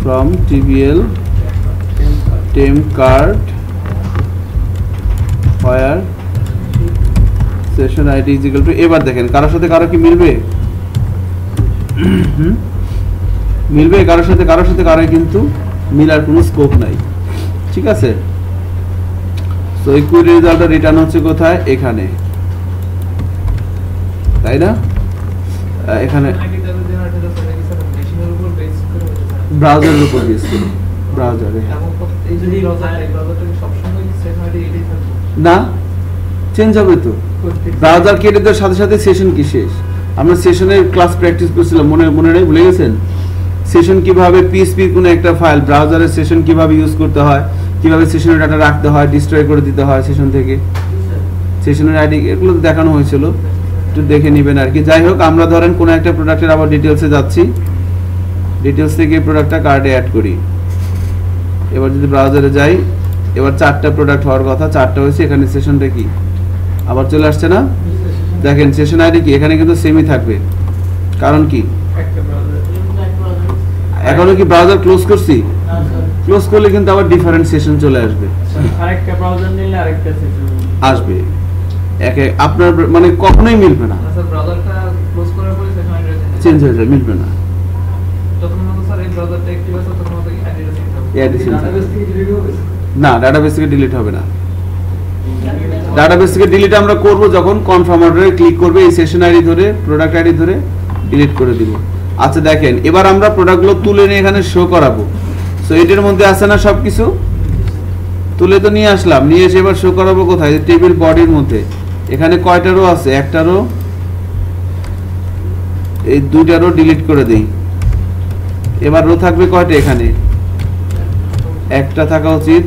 from TBL temp card where session ID is equal to, এবার দেখেন কারোর সাথে কারো কি মিলবে? মিলবে কারোর সাথে কারো কিন্তু মিলার কোনো স্কোপ নাই, ঠিক আছে? সো এই কুইরি রেজাল্টটা রিটার্ন হচ্ছে কোথায়? এখানে, তাই না? এখানে ব্রাউজারের উপর বেস করে, ব্রাউজারে না চেঞ্জ হবে তো। ব্রাউজার কেটে দেওয়ার সাথে সাথে সেশন কি শেষ? আমরা সেশনের ক্লাস প্র্যাকটিস করছিলাম, মনে নেই? ভুলে গেছেন? সেশন কিভাবে পিএসপি কোনো একটা ফাইল ব্রাউজারের সেশন কিভাবে ইউজ করতে হয়, কিভাবে সেশনের ডাটা রাখতে হয়, ডিস্ট্রয় করে দিতে হয় সেশন থেকে, সেশনের আইডি, এগুলো দেখানো হয়েছিল, একটু দেখে নেবেন আর কি। যাই হোক, আমরা ধরেন কোনো একটা প্রোডাক্টের আবার ডিটেলসে যাচ্ছি, ডিটেলস থেকে প্রোডাক্টটা কার্ডে অ্যাড করি। এবার যদি ব্রাউজারে যাই, এবার 4টা প্রোডাক্ট হওয়ার কথা, 4টা হয়েছে। এখানে সেশনটা কি আবার চলে আসছে না? দেখেন সেশন আইডি কি এখানে কিন্তু সেমই থাকবে, কারণ কি এখনো কি ব্রাউজার ক্লোজ করছি? ক্লোজ করলে কিন্তু আবার ডিফারেন্ট সেশন চলে আসবে, আরেকটা ব্রাউজার নিলে আরেকটা সেশন আসবে, একে আপনার মানে কখনোই মিলবে না। স্যার ব্রাউজারটা ক্লোজ করার পরে সেশন আইডি চেঞ্জ হয়ে যায়, মিলবে না। তখন মনে স্যার এই ব্রাউজারটা অ্যাক্টিভ আছে, তখন মতো আইডিটা চেঞ্জ হবে। এই আইডি চেঞ্জ হবে ডাটাবেস থেকে ডিলিট হবে না, ডাটাবেস থেকে ডিলিট হবে না। ডাটাবেস থেকে ডিলিট আমরা করব যখন কনফার্ম অর্ডারে ক্লিক করবে, এই সেশন আইডি ধরে প্রোডাক্ট আইডি ধরে ডিলিট করে দিব। আচ্ছা দেখেন, এবার আমরা প্রোডাক্টগুলো তুলে নিয়ে এখানে শো করাবো। সো এটার মধ্যে আছে না সবকিছু? তুলে তো নিয়ে আসলাম, নিয়ে এসে এবার শো করাবো কোথায়? টেবিল বডির মধ্যে। এখানে কয়টা রো আছে? একটা রো, এই 2টা রো ডিলিট করে দেই। এবার রো থাকবে কয়টা? এখানে একটা থাকা উচিত।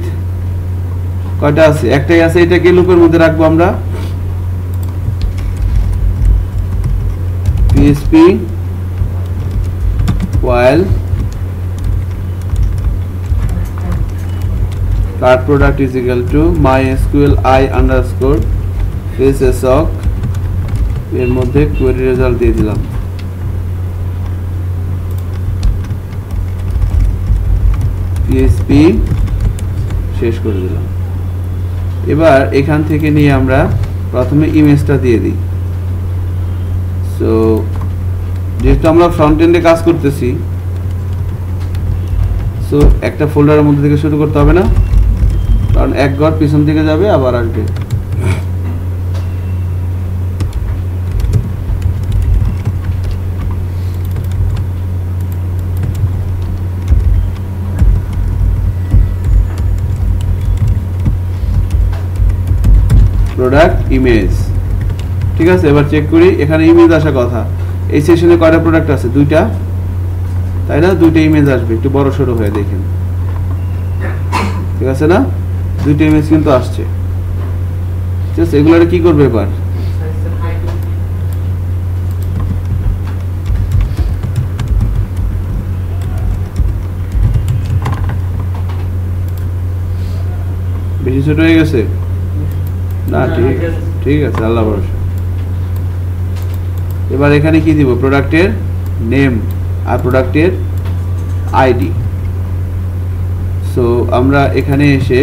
কয়টা আছে? একটাই আছে, এটাকে লুপের মধ্যে রাখবো আমরা। PHP while card product is equal to mysql I underscore SSOC, এর মধ্যে কোয়েরি রেজাল্ট দিয়ে দিলাম। PHP শেষ করে দিলাম। এবার এখান থেকে নিয়ে আমরা প্রথমে ইমেজটা দিয়ে দিই। সো যেহেতু আমরা ফ্রন্ট এন্ডে কাজ করতেছি, সো একটা ফোল্ডারের মধ্যে থেকে শুরু করতে হবে না, কারণ এক ঘর পিছন থেকে যাবে আবার আসবে। প্রোডাক্ট ইমেজ, ঠিক আছে? এবার চেক করি, এখানে ইমেজ আসা কথা। এই সেশনে কয়টা প্রোডাক্ট আছে? 2টা, তাই না? 2টা ইমেজ আসবে, একটু বড় সড়ো হয়ে দেখেন, ঠিক আছে না? 2টা ইমেজ কিন্তু আসছে, ঠিক আছে? এগুলো কি করবে এবার? বেশি ছোট হয়ে গেছে না? ঠিক আছে, আল্লাহ ভরসা। এবার এখানে কি দিব, প্রোডাক্টের নেম আর প্রোডাক্টের আইডি। সো আমরা এখানে এসে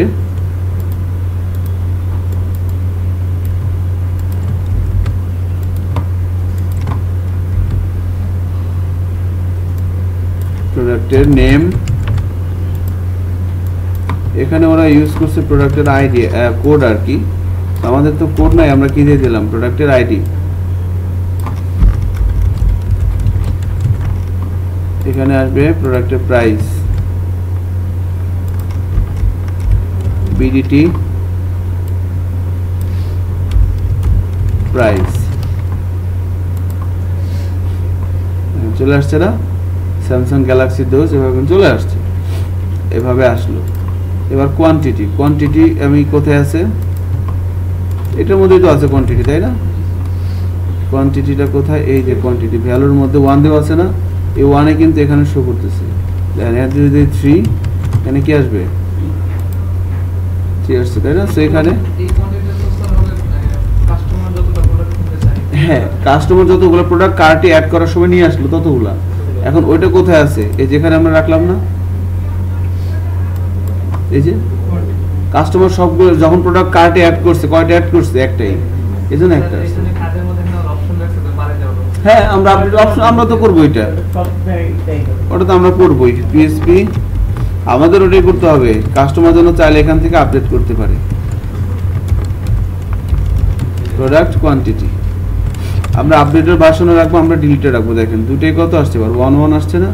প্রোডাক্টের নেম, এখানে ওরা ইউজ করছে প্রোডাক্টের আইডি কোড আর কি, আমাদের তো কোড নাই, আমরা কি দিয়ে দিলাম প্রোডাক্টের আইডি। এখানে আসবে প্রোডাক্টের প্রাইস বিডিটি প্রাইস, চলে আসছে না স্যামসাং গ্যালাক্সি দোজ, এভাবে চলে আসছে, এভাবে আসলো। এবার কোয়ান্টিটি, কোয়ান্টিটি আমি কোথায় আছে, এটার মধ্যেই তো আছে কোয়ান্টিটি, তাই না? কোয়ান্টিটিটা কোথায়, এই যে কোয়ান্টিটি ভ্যালুর মধ্যে 1 দেওয়া আছে না, এই 1-এ কিন্তু এখানে শো করতেছে। যদি 3 এখানে কি আসবে, 3 আসছে, তাই না? সো এখানে হ্যাঁ কাস্টমার যতগুলো প্রোডাক্ট কার্টে অ্যাড করার সময় নিয়ে আসলো ততগুলা, এখন ওইটা কোথায় আছে, এই যেখানে আমরা রাখলাম না, এই যে কাস্টমার সবগুলো যখন প্রোডাক্ট কার্টে অ্যাড করছে, কয়টা অ্যাড করছে, একটাই, এজন্য একটা আছে। হ্যাঁ আমরা আপডেট অপশন আমরা তো করবো, এটা ওটা তো আমরা করবোই, পিএসপি আমাদের ওটাই করতে হবে, কাস্টমার যেন চাইলে এখান থেকে আপডেট করতে পারে। প্রোডাক্ট কোয়ান্টিটি আমরা আপডেটের ভার্সনে রাখবো, আমরা ডিলিটে রাখবো। দেখেন দুটোই কত আসছে, 1 আসছে না,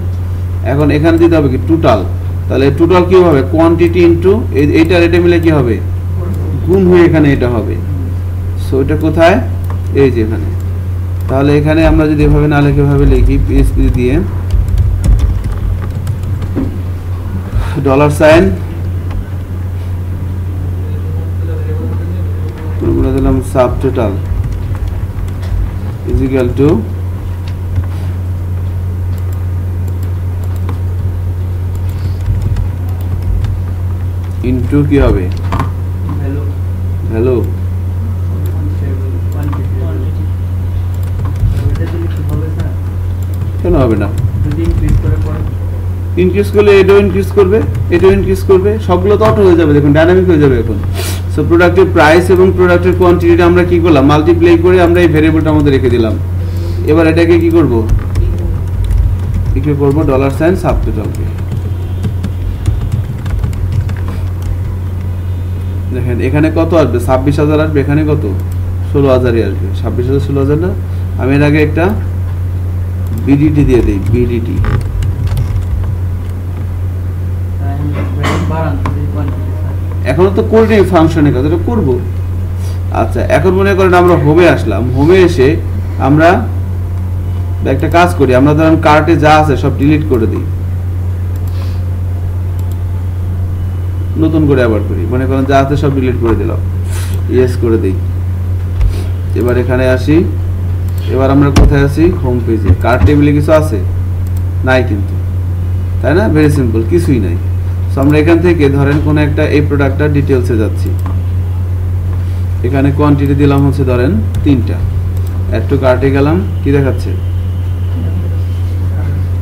এখন এখানে দিতে হবে কি টোটাল, তাহলে টোটাল কি হবে, কোয়ান্টিটি ইনটু এইটার এটা মিলে কি হবে, গুণ হয়ে এখানে এটা হবে। সো এটা কোথায়, এই যে এখানে, তাহলে এখানে আমরা যদি এভাবে না লিখে এভাবে লিখি, পিএসপি দিয়ে $, বলে দিলাম sub total is equal to into কি হবে, ভ্যালু কেন হবে না, ইনক্রিজ করলে এটাও ইনক্রিজ করবে, এটাও ইনক্রিজ করবে, সবগুলো তো অটো হয়ে যাবে, দেখুন ডাইনামিক হয়ে যাবে এখন। সো প্রোডাক্টের প্রাইস এবং প্রোডাক্টের কোয়ান্টিটিটা আমরা কি করলাম, মাল্টিপ্লাই করে আমরা এই ভেরিয়েবলটার মধ্যে রেখে দিলাম। এবার এটাকে কি করব, ইকুয়াল করব $, সাবটোটালকে। দেখেন এখানে কত আসবে, 26,000 আসবে, এখানে কত 16,000-ই আসবে, 26,000 16,000 না। আমি এর আগে একটা বিডিটি দিয়ে দিই, বিডিটি এখনো তো করিনি ফাংশনের কাজ, এটা করবো। আচ্ছা এখন মনে করেন আমরা হোমে আসলাম, হোমে এসে আমরা একটা কাজ করি, আমরা ধরেন কার্টে যা আছে সব ডিলিট করে দিই, নতুন করে আবার করি, মনে করেন যা আছে সব ডিলিট করে দিলাম, ইয়েস করে দিই। এবার এখানে আসি, এবার আমরা কোথায় আছি, হোম পেজে। কার্ট টেবিলে কিছু আছে নাই কিন্তু, তাই না, ভেরি সিম্পল, কিছুই নাই। সো আমরা এখান থেকে ধরেন কোন একটা এই প্রোডাক্টটা ডিটেলসে যাচ্ছি, এখানে কোয়ান্টিটি দিলাম হচ্ছে ধরেন 3টা, একটু কার্টে গেলাম, কি দেখাচ্ছে,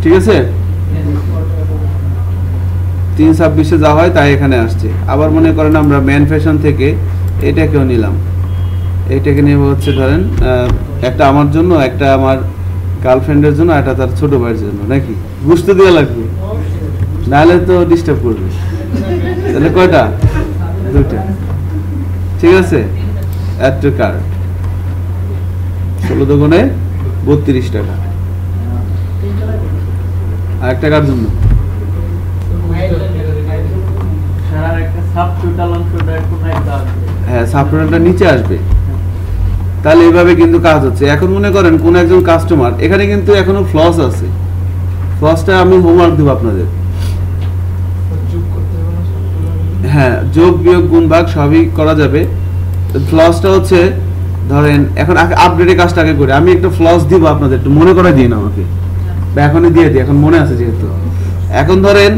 ঠিক আছে 326-এ যা হয় তাই এখানে আসছে। আবার মনে করেন আমরা ম্যান ফ্যাশন থেকে এটাকেও নিলাম, এইটাকে নেব হচ্ছে ধরেন একটা আমার জন্য, একটা আমার গার্লফ্রেন্ডের জন্য, একটা তার ছোট ভাইয়ের জন্য, নাকি বুঝতে দেওয়া লাগবে, নাহলে তো ডিস্টার্ব করবে। তাহলে কয়টা, 2টা, ঠিক আছে। অ্যাড টু কার্ট 16 দোকানে 32 টাকা, আর 1 টাকার জন্য হ্যাঁ সাবটোটালটা নিচে আসবে। তাহলে এইভাবে কিন্তু কাজ হচ্ছে। এখন মনে করেন কোন একজন কাস্টমার, এখানে কিন্তু এখনো ফ্লস আছে, ফ্লসটা আমি হোমওয়ার্ক দেব আপনাদের। হ্যাঁ যোগ বিয়োগ গুণ ভাগ সবই করা যাবে। ফ্লসটা হচ্ছে ধরেন এখন আপডেটের কাজটা আগে করি, আমি একটা ফ্লস দিব আপনাদের, একটু মনে করে দিন আমাকে, বা এখনই দিয়ে দিই, এখন মনে আছে যেহেতু। এখন ধরেন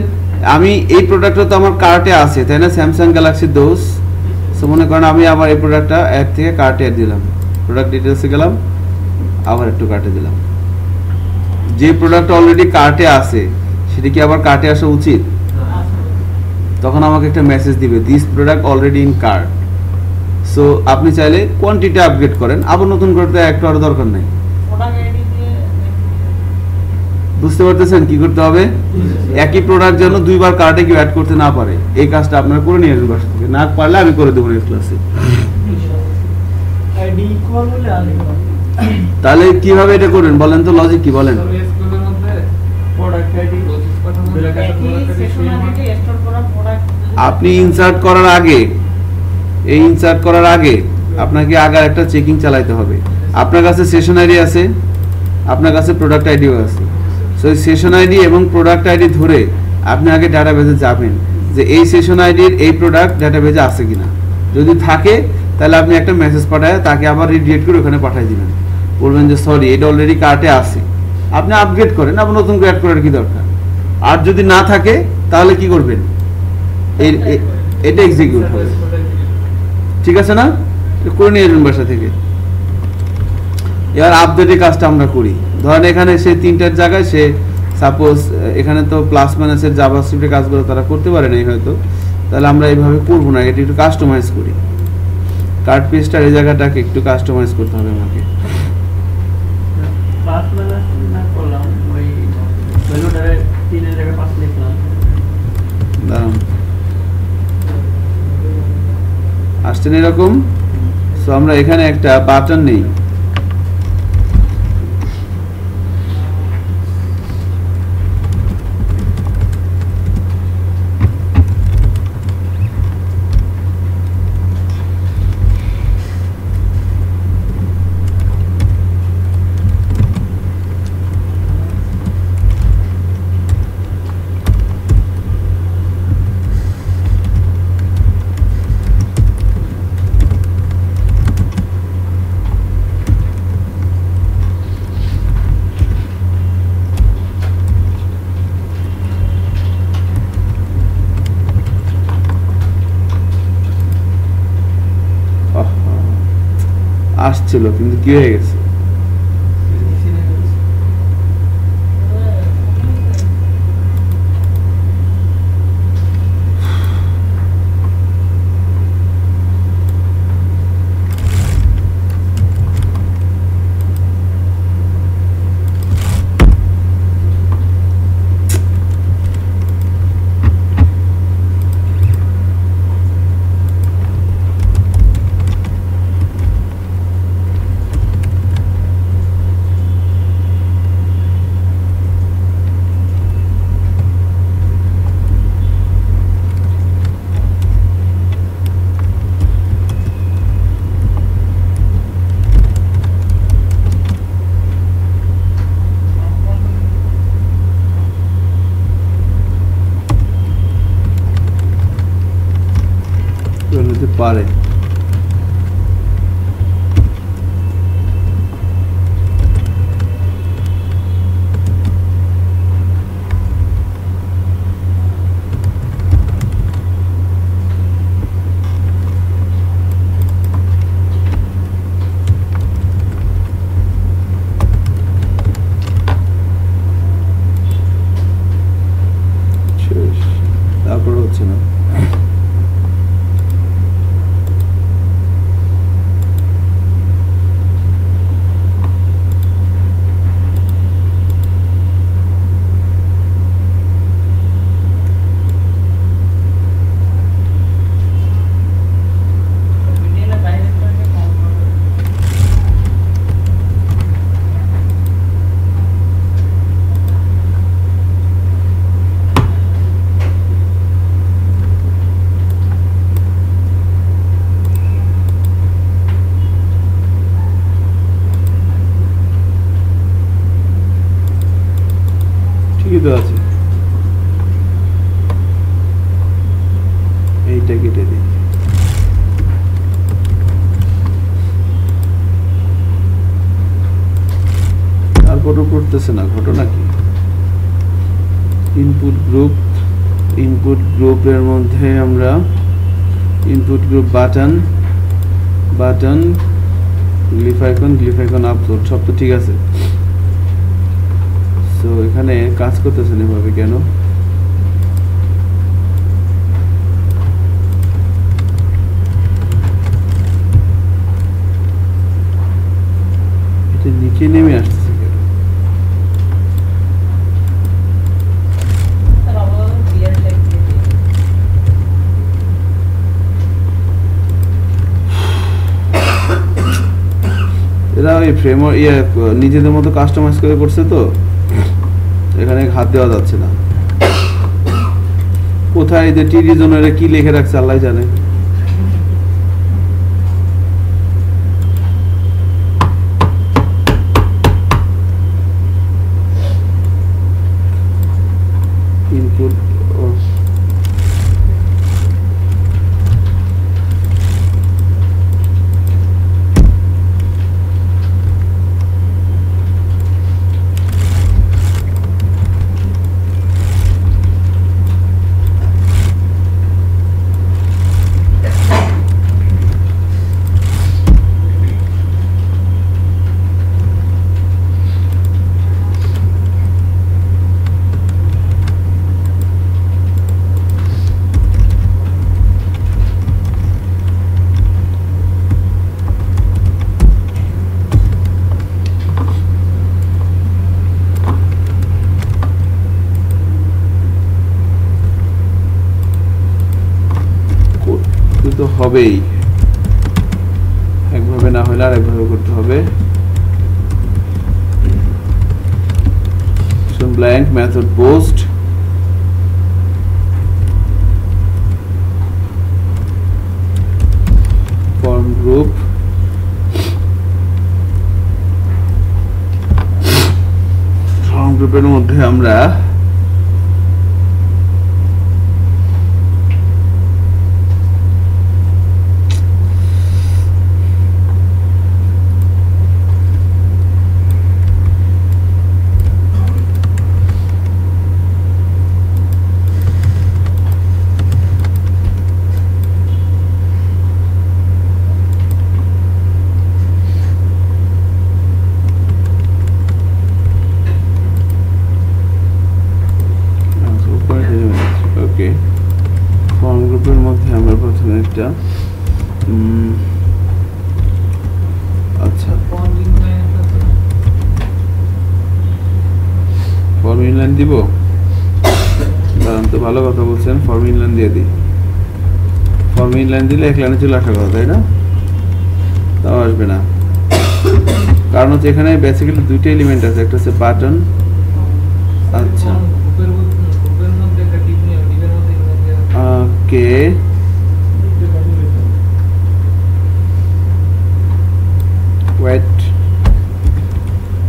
আমি এই প্রোডাক্টটা তো আমার কার্টে আছে, তাই না, স্যামসাং গ্যালাক্সি দোজ। সো মনে করেন আমি আবার এই প্রোডাক্টটা অ্যাড থেকে কার্টে অ্যাড দিলাম, প্রোডাক্ট ডিটেলসে গেলাম, আবার একটু কার্টে দিলাম। যে প্রোডাক্ট অলরেডি কার্টে আছে সেটা কি আবার কার্টে আসা উচিত? তখন আমাকে একটা মেসেজ দিবে this product already in cart. So আপনি চাইলে কোয়ান্টিটি আপগ্রেড করেন, আবার নতুন করতে একটু আরো দরকার নাই। বুঝতে পারতেছেন কি করতে হবে? একই প্রোডাক্ট যেন দুইবার কার্টে কেউ অ্যাড করতে না পারে, এই কাজটা আপনারা করে নিয়ে আসবেন বাসা থেকে। না পারলে আমি করে দেবো নেক্সট ক্লাসে। তাহলে কিভাবে এটা করবেন বলেন তো, লজিক কি বলেন? আপনি ইনসার্ট করার আগে, এই ইনসার্ট করার আগে আপনাকে আগে একটা চেকিং চালাতে হবে। আপনার কাছে সেশন আইডি আছে, আপনার কাছে প্রোডাক্ট আইডিও আছে। সো এই সেশন আইডি এবং প্রোডাক্ট আইডি ধরে আপনি আগে ডাটাবেজে যাবেন যে এই সেশন আইডির এই প্রোডাক্ট ডাটাবেজে আছে কিনা। যদি থাকে তাহলে আপনি একটা মেসেজ পাঠায় তাকে আবার রিডিয়েট করে ওখানে পাঠিয়ে দিবেন, বলবেন যে সরি এটা অলরেডি কার্টে আছে, আপনি আপগ্রেড করেন, আবার নতুন করে অ্যাড করার কি দরকার। আর যদি না থাকে তাহলে কি করবেন? এটা এক্সিকিউট হবে, ঠিক আছে না? করে নিয়ে আসবেন বাসা থেকে। এবার আপডেটের কাজটা আমরা করি। ধরেন এখানে সে 3টার জায়গায় সে সাপোজ এখানে তো প্লাস মাইনাসের জাভাস্ক্রিপ্টের কাজগুলো তারা করতে পারে নাই হয়তো, তাহলে আমরা এইভাবে করবো না, এটা একটু কাস্টমাইজ করি। কার্ড পেজটার এই জায়গাটাকে একটু কাস্টমাইজ করতে হবে আমাকে। দাঁড়ান, আসছেন এরকম। সো আমরা এখানে একটা বাটন নেই, আসছিল কিন্তু কি হয়ে গেছে? পারে তারপর হচ্ছে না। ঠিকই তো আছে, এইটা কেটে দিই। তারপরও করতেছে না, ঘটনা কি? ইনপুট গ্রুপের মধ্যে আমরা ইনপুট গ্রুপ বাটন গ্লিফাইকন আপলোড সব তো ঠিক আছে। সো এখানে কাজ করতেছেন এভাবে কেন? এটা নিচে নেমে আসতেছে কেন? এরা ওই ফ্রেমওয়ার্ক নিজেদের মতো কাস্টমাইজ করে করছে তো এখানে হাত দেওয়া যাচ্ছে না। কোথায় যে টিডি জোনারে কি লিখে রাখছে আল্লাহ জানে। ইনপুট তো হবেই, একভাবে না হলে আর একভাবে করতে হবে। Blank method post form group গ্রুপের মধ্যে আমরা ফর্ম গ্রুপের মধ্যে আমরা প্রথমে একটা আচ্ছা ফর্ম ইনলাইন দিব। দাঁড়ান তো, ভালো কথা বলছেন, ফর্ম ইনলাইন দিয়ে দিই। ফর্ম ইনলাইন দিলে এক লাইনে চলে আসার কথা, তাই না? তাও আসবে না, কারণ হচ্ছে এখানে বেসিক্যালি দুইটা এলিমেন্ট আছে, একটা হচ্ছে বাটন। আচ্ছা ওকে, ওয়েট,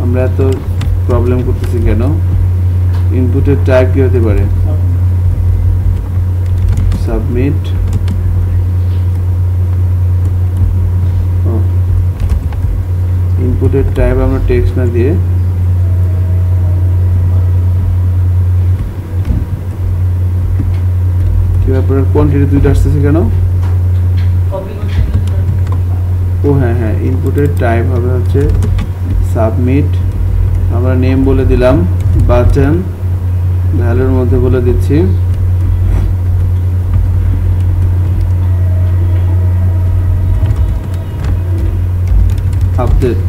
আমরা এত প্রবলেম করতেছি কেন? ইনপুটের টাইপ কি হতে পারে? সাবমিট, ইনপুটের টাইপ আমরা টেক্সট না দিয়ে আপনার কোয়ান্টিটি দুইটা আসতেছে কেন? ও হ্যাঁ হ্যাঁ, ইনপুটের টাইপ হবে হচ্ছে সাবমিট। আমরা নেম বলে দিলাম বাটন, ভ্যালুর মধ্যে বলে দিচ্ছি আপডেট।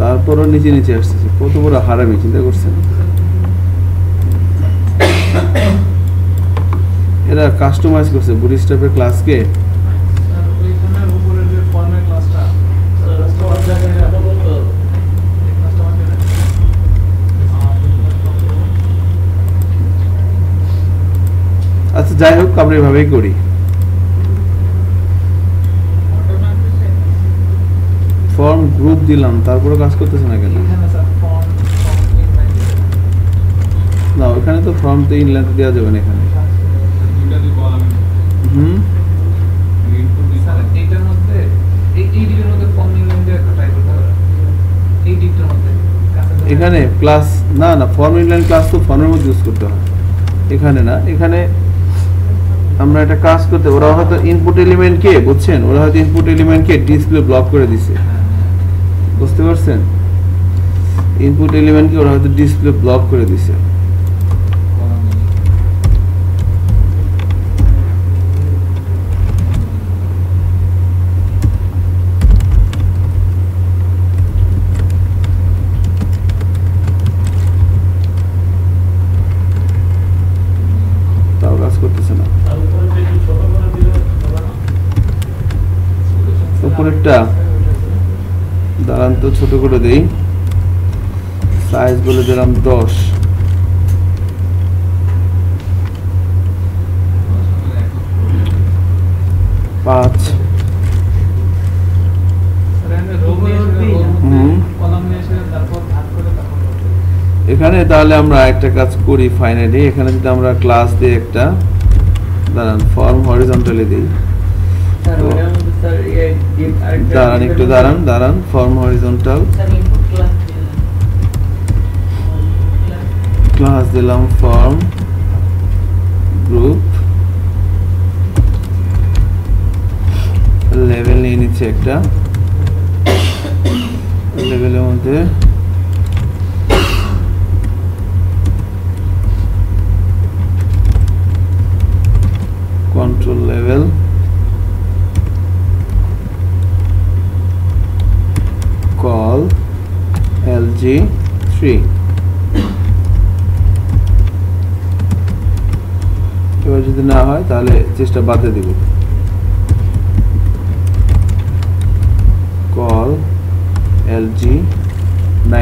তারপরও নিচে নিচে আসতেছে, কত বড় হারামি, চিন্তা করছেন? এরা কাস্টমাইজ করছে বুটস্ট্র্যাপের ক্লাসকে। আচ্ছা যাই হোক, আমরা এভাবেই করি। ফর্ম গ্রুপ দিলাম, তারপরে কাজ করতেছে না কেন? না, ওখানে তো ফর্মতে ইনলাইন দেওয়া যাবে না এখানে। এইটার মধ্যে এই ডিপের মধ্যে ফর্ম ইনলাইন দিয়ে একটা টাইপ করতে হবে। এই ডিপটার মধ্যে কাছে এখানে ক্লাস না না ফর্ম ইনলাইন ক্লাস তো ফর্মের মধ্যে ইউজ করতে হয়, এখানে না। এখানে আমরা একটা কাজ করতে, ওরা হয়তো ইনপুট এলিমেন্টকে বুঝছেন, ওরা হয়তো ইনপুট এলিমেন্টকে ডিসপ্লে ব্লক করে দিছে, বুঝতে পারছেন? ইনপুট এলিমেন্টকে ওরা হয়তো ডিসপ্লে ব্লক করে দিছে। তাও কাজ করতেছে না। উপরেরটা দাঁড়ান তো ছোট করে দেই, সাইজ বলে দিলাম 10। এখানে তাহলে আমরা একটা কাজ করি ফাইনালি, এখানে যদি আমরা ক্লাস দিই একটা, দাঁড়ান ফর্ম হরিজন্টালি দিই, দাঁড়ান একটু দাঁড়ান ফর্ম হরিজন্টাল ক্লাস দিলাম ফর্ম গ্রুপ, লেভেল নিয়ে নিচ্ছে একটা, লেভেলের মধ্যে কন্ট্রোল লেভেল, কল LG3। এবার যদি না হয় তাহলে চেষ্টা বাদে দিব, কল LG9।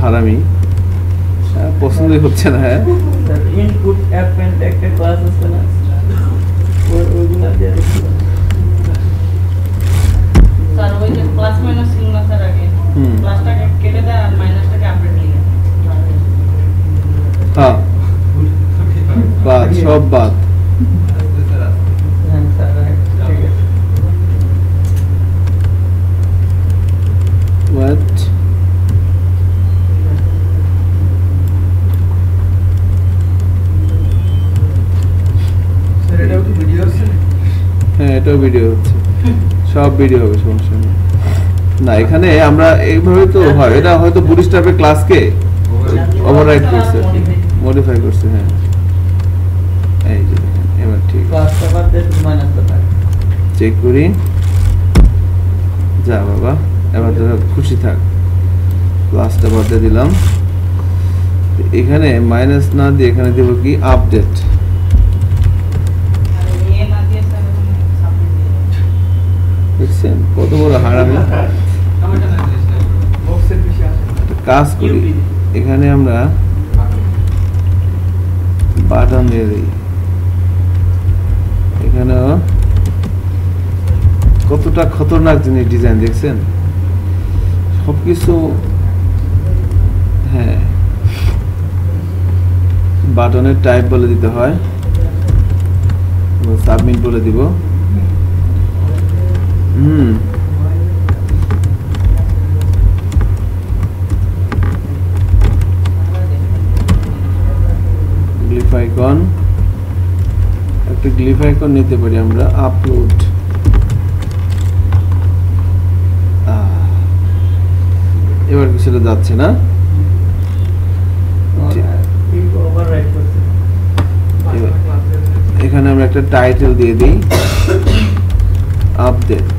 হারামি পছন্দই হচ্ছে না। হ্যাঁ ইনপুট অ্যাপেন্ড একটা ক্লাস আছে না, ওইগুলো দিয়ে স্যার ওই যে প্লাস মাইনাস চিহ্ন স্যার আগে প্লাসটাকে কেটে দেয় আর মাইনাসটাকে আপডেট লিখে, হ্যাঁ বাদ সব বাদ। হ্যাঁ স্যার ঠিক আছে। What? হ্যাঁ এটাও ভিডিও হচ্ছে, সব ভিডিও হবে, সমস্যা নেই। না এখানে আমরা এইভাবে তো হয়, এটা হয়তো বুটস্ট্র্যাপের ক্লাসকে ওভাররাইড করছে, মডিফাই করছে। হ্যাঁ এই যে দেখেন এবার ঠিক ক্লাসটা বাদ দিয়ে মাইনাসটা থাকে, চেক করি। যা বাবা এবার তোরা খুশি থাক, ক্লাসটা বাদ দিয়ে দিলাম। এখানে মাইনাস না দিয়ে এখানে দেব কি আপডেট। দেখছেন কত বড় হারামি। কাজ করি, এখানে আমরা বাটন দিয়ে দিই, এখানেও কতটা খতরনাক জিনিস ডিজাইন দেখছেন সবকিছু। হ্যাঁ বাটনের টাইপ বলে দিতে হয়, সাবমিট বলে দিব। গ্লিফ আইকন, একটা গ্লিফ আইকন নিতে পারি আমরা, আপলোড। এবার কিছুটা যাচ্ছে না, এখানে আমরা একটা টাইটেল দিয়ে দিই আপডেট।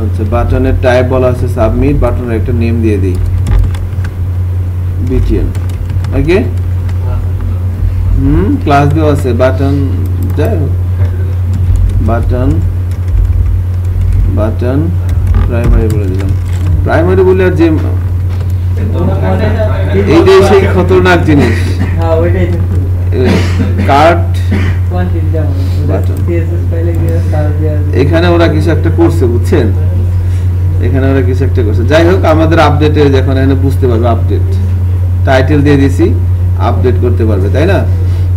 আচ্ছা বাটনের টাইপ বলা আছে সাবমিট, বাটনের একটা নেম দিয়ে দিই BTN। ওকে ক্লাস দেওয়া আছে বাটন, যাই হোক বাটন বাটন প্রাইমারি বলে দিলাম। প্রাইমারি বলে আর যে এইটাই সেই খতরনাক জিনিস, কার্ড কোয়ান্টিটি যেমন Button. সিএসএস ফাইলে গিয়ে সার্চ দেওয়া এখানে ওরা কিছু একটা করছে বুঝছেন, এখানে ওরা কিছু একটা করছে। যাই হোক আমাদের আপডেটে যখন এখানে বুঝতে পারবে আপডেট টাইটেল দিয়ে দিছি, আপডেট করতে পারবে, তাই না?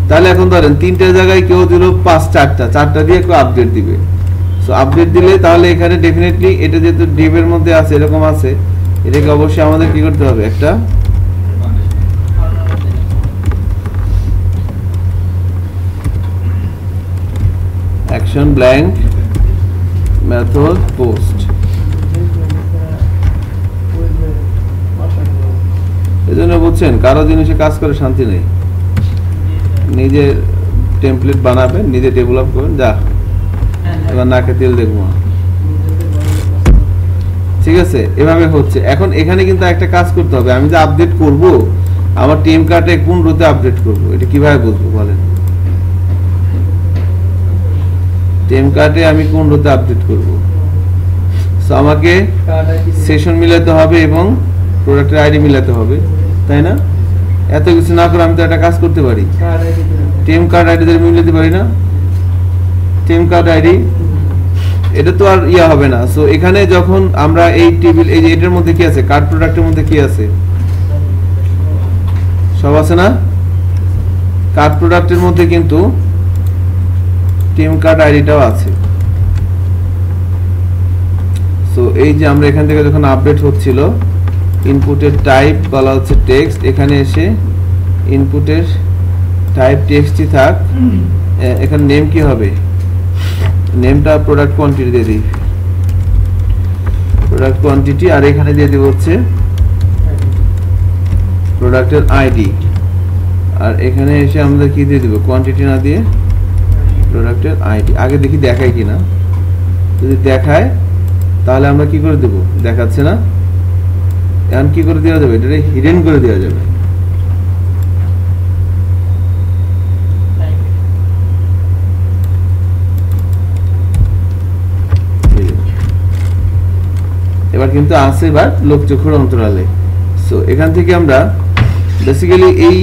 তাহলে এখন ধরেন 3টে জায়গায় কেউ দিল 4টা দিয়ে কেউ আপডেট দিবে। সো আপডেট দিলে তাহলে এখানে ডেফিনেটলি এটা যেহেতু ডিভের মধ্যে আছে, এরকম আছে, এটাকে অবশ্যই আমাদের কি করতে হবে, একটা অ্যাকশন ব্ল্যাঙ্ক মেথড পোস্ট। এজন্য বুঝছেন কারো জিনিসে কাজ করে শান্তি নেই, নিজে টেমপ্লেট বানাবেন, নিজে ডেভেলপ করবেন, যা এবার নাকে তেল দেখবো, ঠিক আছে? এভাবে হচ্ছে। এখন এখানে কিন্তু একটা কাজ করতে হবে, আমি যে আপডেট করব আমার টিম কার্ডে কোন রোতে আপডেট করব, এটা কিভাবে বুঝবো বলেন? টিম কার্ডে আমি কোন রোতে আপডেট করব? সো আমাকে সেশন মিলাতে হবে এবং প্রোডাক্টের আইডি মিলাতে হবে, তাই না? এত কিছু না করে আমি তো একটা কাজ করতে পারি, টিম কার্ড আইডি ধরে মিলাতে পারি না? টিম কার্ড আইডি এটা তো আর ইয়া হবে না। সো এখানে যখন আমরা এই টেবিল, এই যে এটার মধ্যে কি আছে, কার্ড প্রোডাক্টের মধ্যে কি আছে, সব আছে না? কার্ড প্রোডাক্টের মধ্যে কিন্তু টিম কার্ড আইডিটাও আছে। সো এই যে আমরা এখান থেকে যখন আপডেট হচ্ছিল, ইনপুটের টাইপ বলা হচ্ছে টেক্সট, এখানে এসে ইনপুটের টাইপ টেক্সটই থাক, এখানে নেম কি হবে, নেমটা প্রোডাক্ট কোয়ান্টিটি দিয়ে দিই, প্রোডাক্ট কোয়ান্টিটি, আর এখানে দিয়ে দিব হচ্ছে প্রোডাক্টের আইডি, আর এখানে এসে আমরা কি দিয়ে দিব, কোয়ান্টিটি না দিয়ে প্রোডাক্টের আইডি। আগে দেখি দেখায় কিনা, যদি দেখায় তাহলে আমরা কি করে দেব, দেখাচ্ছে না, এখন কি করে দেওয়া যাবে, এটা হিডেন করে দেওয়া যাবে। এবার কিন্তু আছে বাট লোকচক্ষুর অন্তরালে। সো এখান থেকে আমরা বেসিক্যালি এই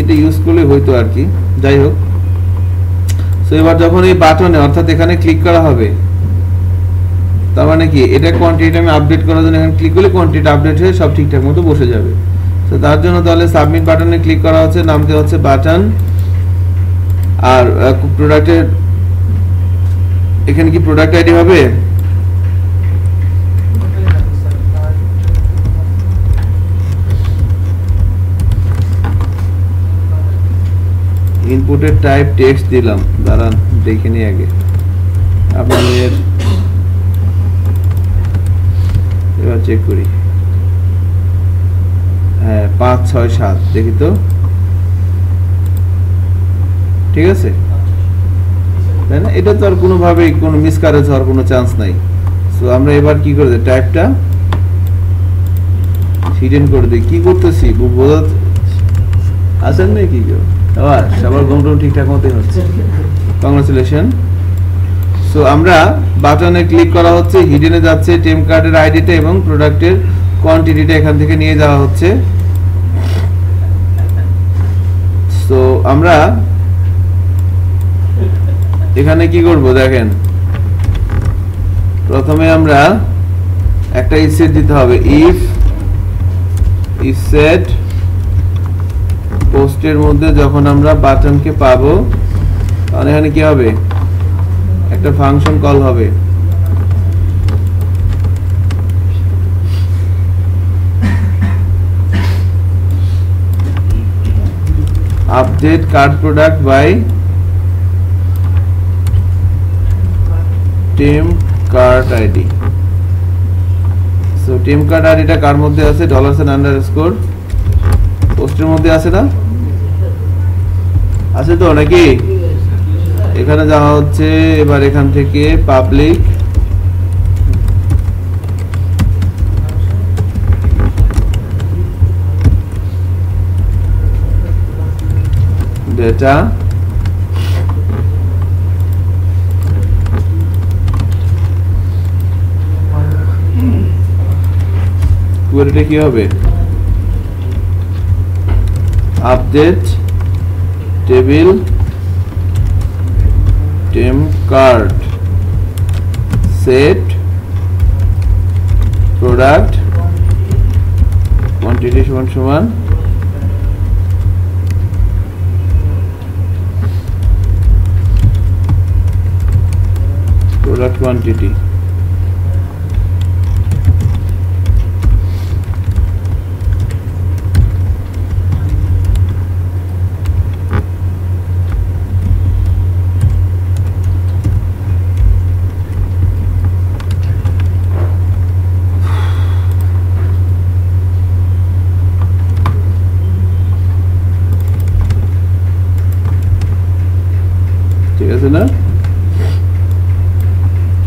এটা ইউজ করলে হয়তো আর কি, যাই হোক। সো এবার যখন এই বাটনে অর্থাৎ এখানে ক্লিক করা হবে, তার মানে কি এটা কোয়ান্টিটি আমি আপডেট করার জন্য এখানে ক্লিক করলে কোয়ান্টিটি আপডেট হয়ে সব ঠিকঠাক মতো বসে যাবে। তো তার জন্য তাহলে সাবমিট বাটনে ক্লিক করা হচ্ছে, নাম দেওয়া হচ্ছে বাটন, আর প্রোডাক্টের এখানে কি প্রোডাক্ট আইডি হবে, ইনপুটের টাইপ টেক্সট দিলাম, দাঁড়ান দেখে নিই আগে আপনাদের, এবার চেক করি, হ্যাঁ 5 6 7 দেখি তো, ঠিক আছে, তাই না? এটা তো আর কোনোভাবেই কোনো মিসক্যারেজ হওয়ার কোনো চান্স নাই। সো আমরা এবার কি করে দিই, টাইপটা হিডেন করে দিই। কি করতেছি বোঝা আসেন না কি কেউ, আবার সবার ঘুমটুম ঠিকঠাক মতোই হচ্ছে, কংগ্রাচুলেশন। সো আমরা বাটনে ক্লিক করা হচ্ছে, হিডেনে যাচ্ছে টেম কার্ডের আইডিটা এবং প্রোডাক্টের কোয়ান্টিটিটা এখান থেকে নিয়ে যাওয়া হচ্ছে। সো আমরা এখানে কি করব দেখেন, প্রথমে আমরা একটা ইফ সেট দিতে হবে, ইফ সেট পোস্টের মধ্যে যখন আমরা বাটনকে পাবো তাহলে এখানে কি হবে, একটা ফাংশন কল হবে, update card product by team card ID. So team card আইডিটা কার মধ্যে আছে, $& পোস্টের মধ্যে আছে না, আছে তো নাকি? এখানে যাওয়া হচ্ছে, এবার এখান থেকে পাবলিক ডেটা কোয়েরিটা কি হবে, update table item card set product quantity সমান সমান প্রোডাক্ট কোয়ান্টিটি। ঠিক আছে না?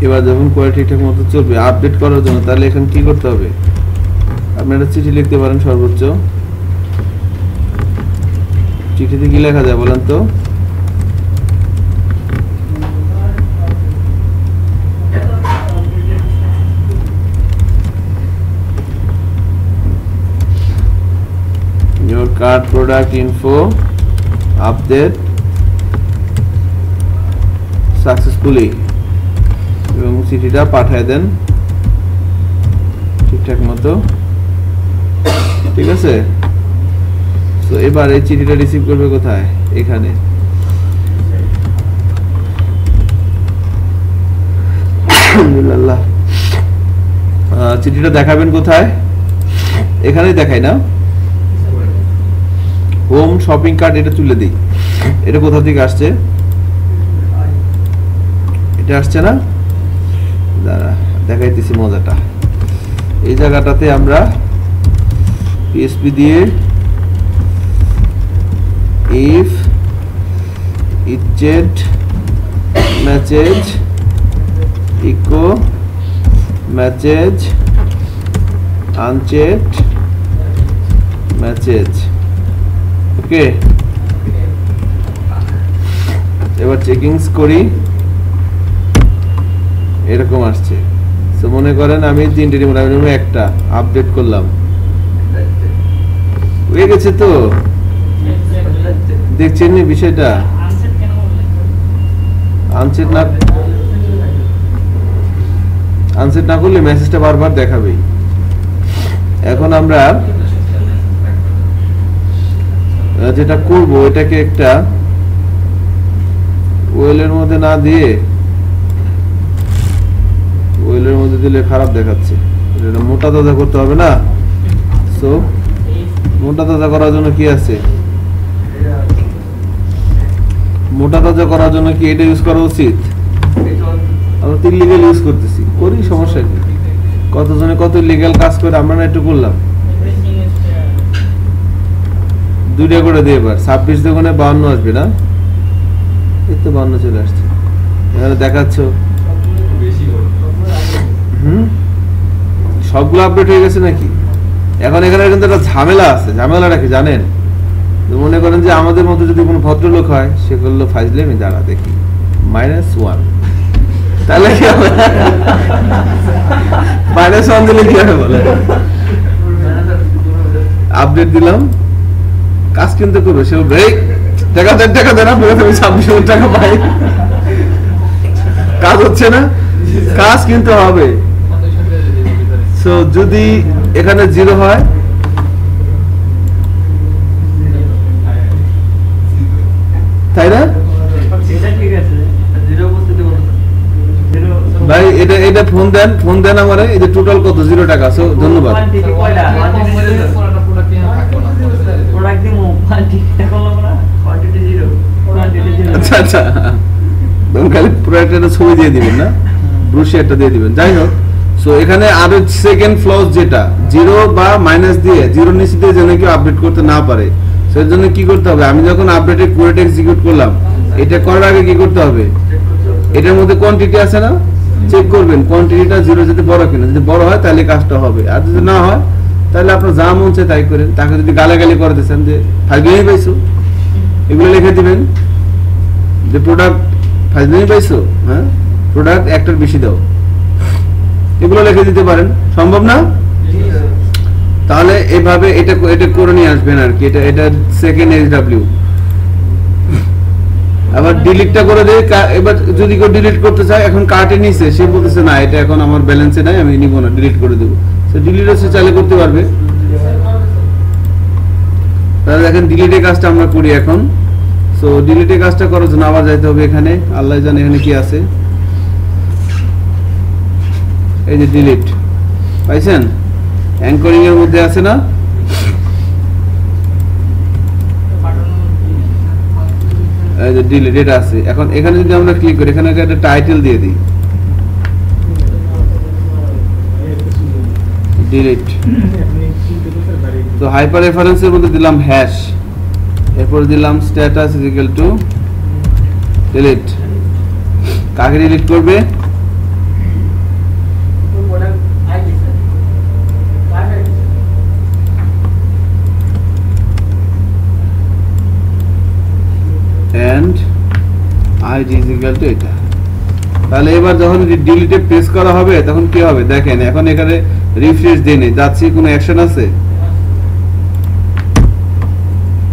এবার যখন কোয়ালিটি ঠিকঠাক মতো চলবে আপডেট করার জন্য, তাহলে এখানে কি করতে হবে? আপনি একটা চিঠি লিখতে পারেন। সর্বোচ্চ চিঠিতে কি লেখা যায় বলেন তো? Your card product info update successfully এবং চিঠিটা পাঠিয়ে দেন ঠিকঠাক মতো। ঠিক আছে? তো এবার এই চিঠিটা রিসিভ করবে কোথায়? এখানে। আলহামদুলিল্লাহ। চিঠিটা দেখাবেন কোথায়? এখানেই দেখাই না? হোম শপিং কার্ট এটা তুলে দিই। এটা কোথা থেকে আসছে? এটা আসছে না? দাঁড়া দেখাইতেছি মজাটা। এই জায়গাটাতে আমরা পিএসপি দিয়ে if ijet message echo message unchecked message ওকে। এবার চেকিংস করি, এরকম আসছে। তো মনে করেন আমি 3টে রিমোট একটা আপডেট করলাম, হয়ে গেছে। তো দেখছেন নি বিষয়টা? আনসেট না করলে মেসেজটা বারবার দেখাবেই। এখন আমরা যেটা করব, এটাকে একটা ওয়েলের মধ্যে না দিয়ে, ওয়েলের মধ্যে দিলে খারাপ দেখাচ্ছে। এটা মোটা তাজা করতে হবে না? সো মোটা তাজা করার জন্য কি আছে? মোটা তাজা করার জন্য কি এটা ইউজ করা উচিত? আমরা তো ইলিগাল ইউজ করতেছি, করি, সমস্যা কি? কতজনে কত ইলিগাল কাজ করে, আমরা না একটু করলাম। 2টা করে দিয়ে এবার 26 দোকানে 52 আসবে না? এই তো 52 চলে আসছে। এখানে দেখাচ্ছ সবগুলো আপডেট হয়ে গেছে নাকি? এখন এখানে কিন্তু একটা ঝামেলা আছে। ঝামেলাটা কি জানেন? মনে করেন যে আমাদের মধ্যে যদি কোনো ভদ্রলোক হয়, সে করলো ফাইজলেমি, দাঁড়া দেখি -1, তাহলে কি হবে? -1 দিলে কি হবে বলে? আপডেট দিলাম, কাজ কিন্তু করবে। সে টাকা দেন, আপনার কাছে 26,000 টাকা পাই, কাজ হচ্ছে না? কাজ কিন্তু হবে। সো যদি এখানে 0 হয়, তাই না ভাই? এটা ফোন দেন আমারে। এই যে টোটাল কত? 0 টাকা। সো ধন্যবাদ। আচ্ছা আচ্ছা, খালি প্রোডাক্টের ছবি দিয়ে দিবেন না, ব্রোশিয়ারটা দিয়ে দিবেন। যাই হোক, সো এখানে আরো সেকেন্ড ফ্লজ যেটা 0 বা মাইনাস দিয়ে 0 নিচে দিয়ে যেন কেউ আপডেট করতে না পারে, সেই জন্য কি করতে হবে? আমি যখন আপডেটের কোড এক্সিকিউট করলাম, এটা করার আগে কি করতে হবে? এটার মধ্যে কোয়ান্টিটি আছে না, চেক করবেন কোয়ান্টিটিটা 0 যদি বড় কিনা। যদি বড় হয় তাহলে কাজটা হবে, আর যদি না হয় তাহলে আপনার যা মন চায় তাই করেন। তাকে যদি গালাগালি করে দিচ্ছেন যে ফাইজলামি পাইছো, এগুলো লিখে দিবেন যে প্রোডাক্ট ফাইজলামি পাইছো, হ্যাঁ প্রোডাক্ট একটার বেশি দাও, এগুলো লিখে দিতে পারেন। সম্ভব না? তাহলে এভাবে এটা করে নিয়ে আসবেন আর কি। এটা সেকেন্ড SW। আবার ডিলিটটা করে দেয়। এবার যদি কেউ ডিলিট করতে চায়, এখন কার্টে নিছে, সে বলতেছে না এটা এখন আমার ব্যালেন্সে নাই, আমি নিব না, ডিলিট করে দেবো, সে ডিলিটও সে চাইলে করতে পারবে। তাহলে দেখেন ডিলিটের কাজটা আমরা করি এখন। সো ডিলিটের কাজটা করার জন্য আবার যাইতে হবে এখানে, আল্লাহ জানে এখানে কি আছে। এই যে ডিলিট পাইছেন, অ্যাঙ্করিং এর মধ্যে আছে না, এই যে ডিলিট এটা আছে। এখন এখানে যদি আমরা ক্লিক করি, এখানে একটা টাইটেল দিয়ে দিই ডিলিট। তো হাইপার রেফারেন্সের মধ্যে দিলাম হ্যাশ, এরপর দিলাম status is equal to delete. কাকে ডিলিট করবে? and id is equal to এটা। তাহলে এবার যখন ডিলিটে প্রেস করা হবে তখন কি হবে দেখেন, এখন এখানে রিফ্রেশ দিয়ে নেই, যাচ্ছে কোনো অ্যাকশন আছে?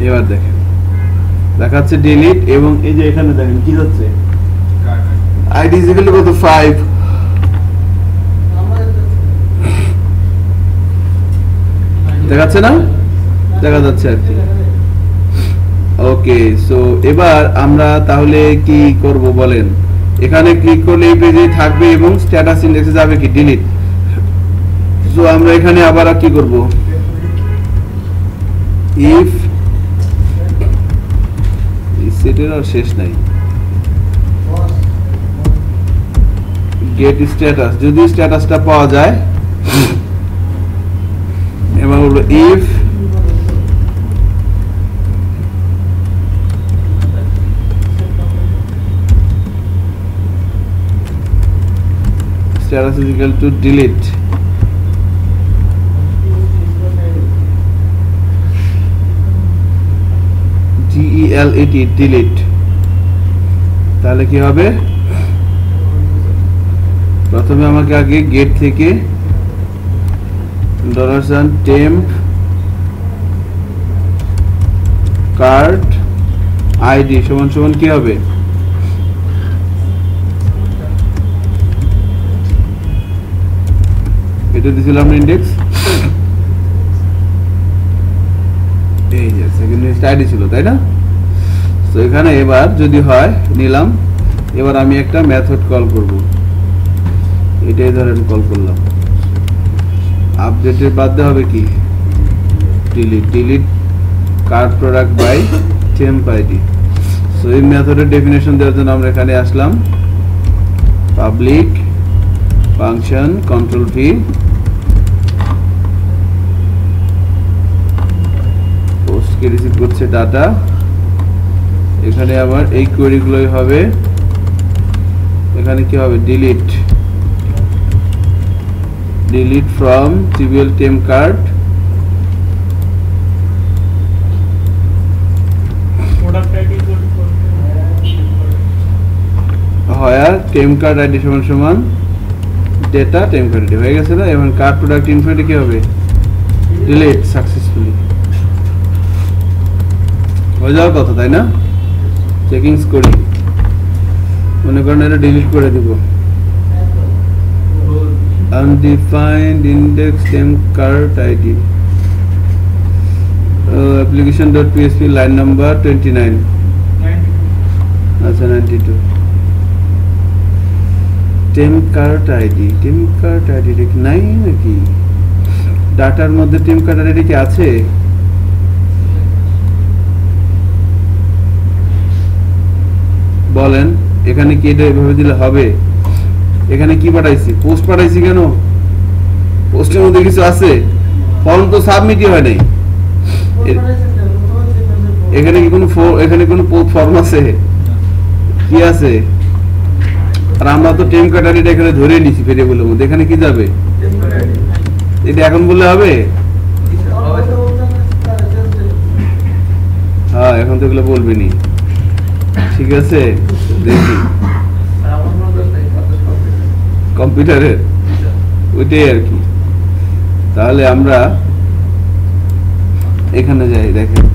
এবার দেখেন দেখাচ্ছে ডিলিট, এবং এই যে এখানে দেখেন কি হচ্ছে, id is equal to কত 5 দেখাচ্ছে না, দেখা যাচ্ছে আর কি। ওকে, সো এবার আমরা তাহলে কি করব বলেন, এখানে ক্লিক করলে এই পেজে থাকবে এবং স্ট্যাটাস ইন্ডেক্সে যাবে কি ডিলিট। সো আমরা এখানে আবার কি করব, ইফ সেটের আর শেষ নাই, গেট স্ট্যাটাস, যদি স্ট্যাটাসটা পাওয়া যায়, এবার বলবো if status is equal to delete, delete delete। তাহলে কি হবে, প্রথমে আমাকে আগে গেট থেকে $temp cart id সমান সমান কি হবে, এটা দিছিলাম ইন্ডেক্স, এই যে সেকেন্ড লিস্ট আইডি ছিল তাই না। তো এখানে এবার যদি হয় নিলাম, এবার আমি একটা মেথড কল করব, এটাই ধরেন কল করলাম, আপডেটের বাদ দেওয়া হবে কি delete, delete cart product by temp ID. So এই মেথডের ডেফিনেশন দেওয়ার জন্য আমরা এখানে আসলাম, public function control V post কে রিসিভ করছে ডাটা, এখানে আবার এই কোয়েরি গুলোই হবে, এখানে কি হবে delete, delete from TBL temp cart, হয় টেম কার্ড আইডি সমান সমান ডেটা টেম কার্ড আইডি হয়ে গেছে না। এবং কার্ড প্রোডাক্ট ইনফোতে কি হবে ডিলিট সাকসেসফুলি হয়ে যাওয়ার কথা তাই না। চেকিংস করি, মনে করেন এটা ডিলিট করে দিব, undefined index temp cart id application.php line number 29 আচ্ছা 92 temp cart id দেখি নাই নাকি ডাটার মধ্যে, temp cart id কি আছে? বলেন এখানে কি এটা এভাবে দিলে হবে? এখানে কি পাঠাইছি, পোস্ট পাঠাইছি, কেন পোস্টের মধ্যে কিছু আছে? ফর্ম তো সাবমিটই হয় নাই, এখানে কি কোনো ফর্ম আছে? কি আছে? আর আমরা তো টেম কাটারিটা এখানে ধরে নিছি ভেরিয়েবলের মধ্যে, এখানে কি যাবে? এটা এখন বললে হবে? হ্যাঁ এখন তো এগুলো বলবেনি, ঠিক আছে দেখি কম্পিউটারের ওইটাই আর কি। তাহলে আমরা এখানে যাই, দেখেন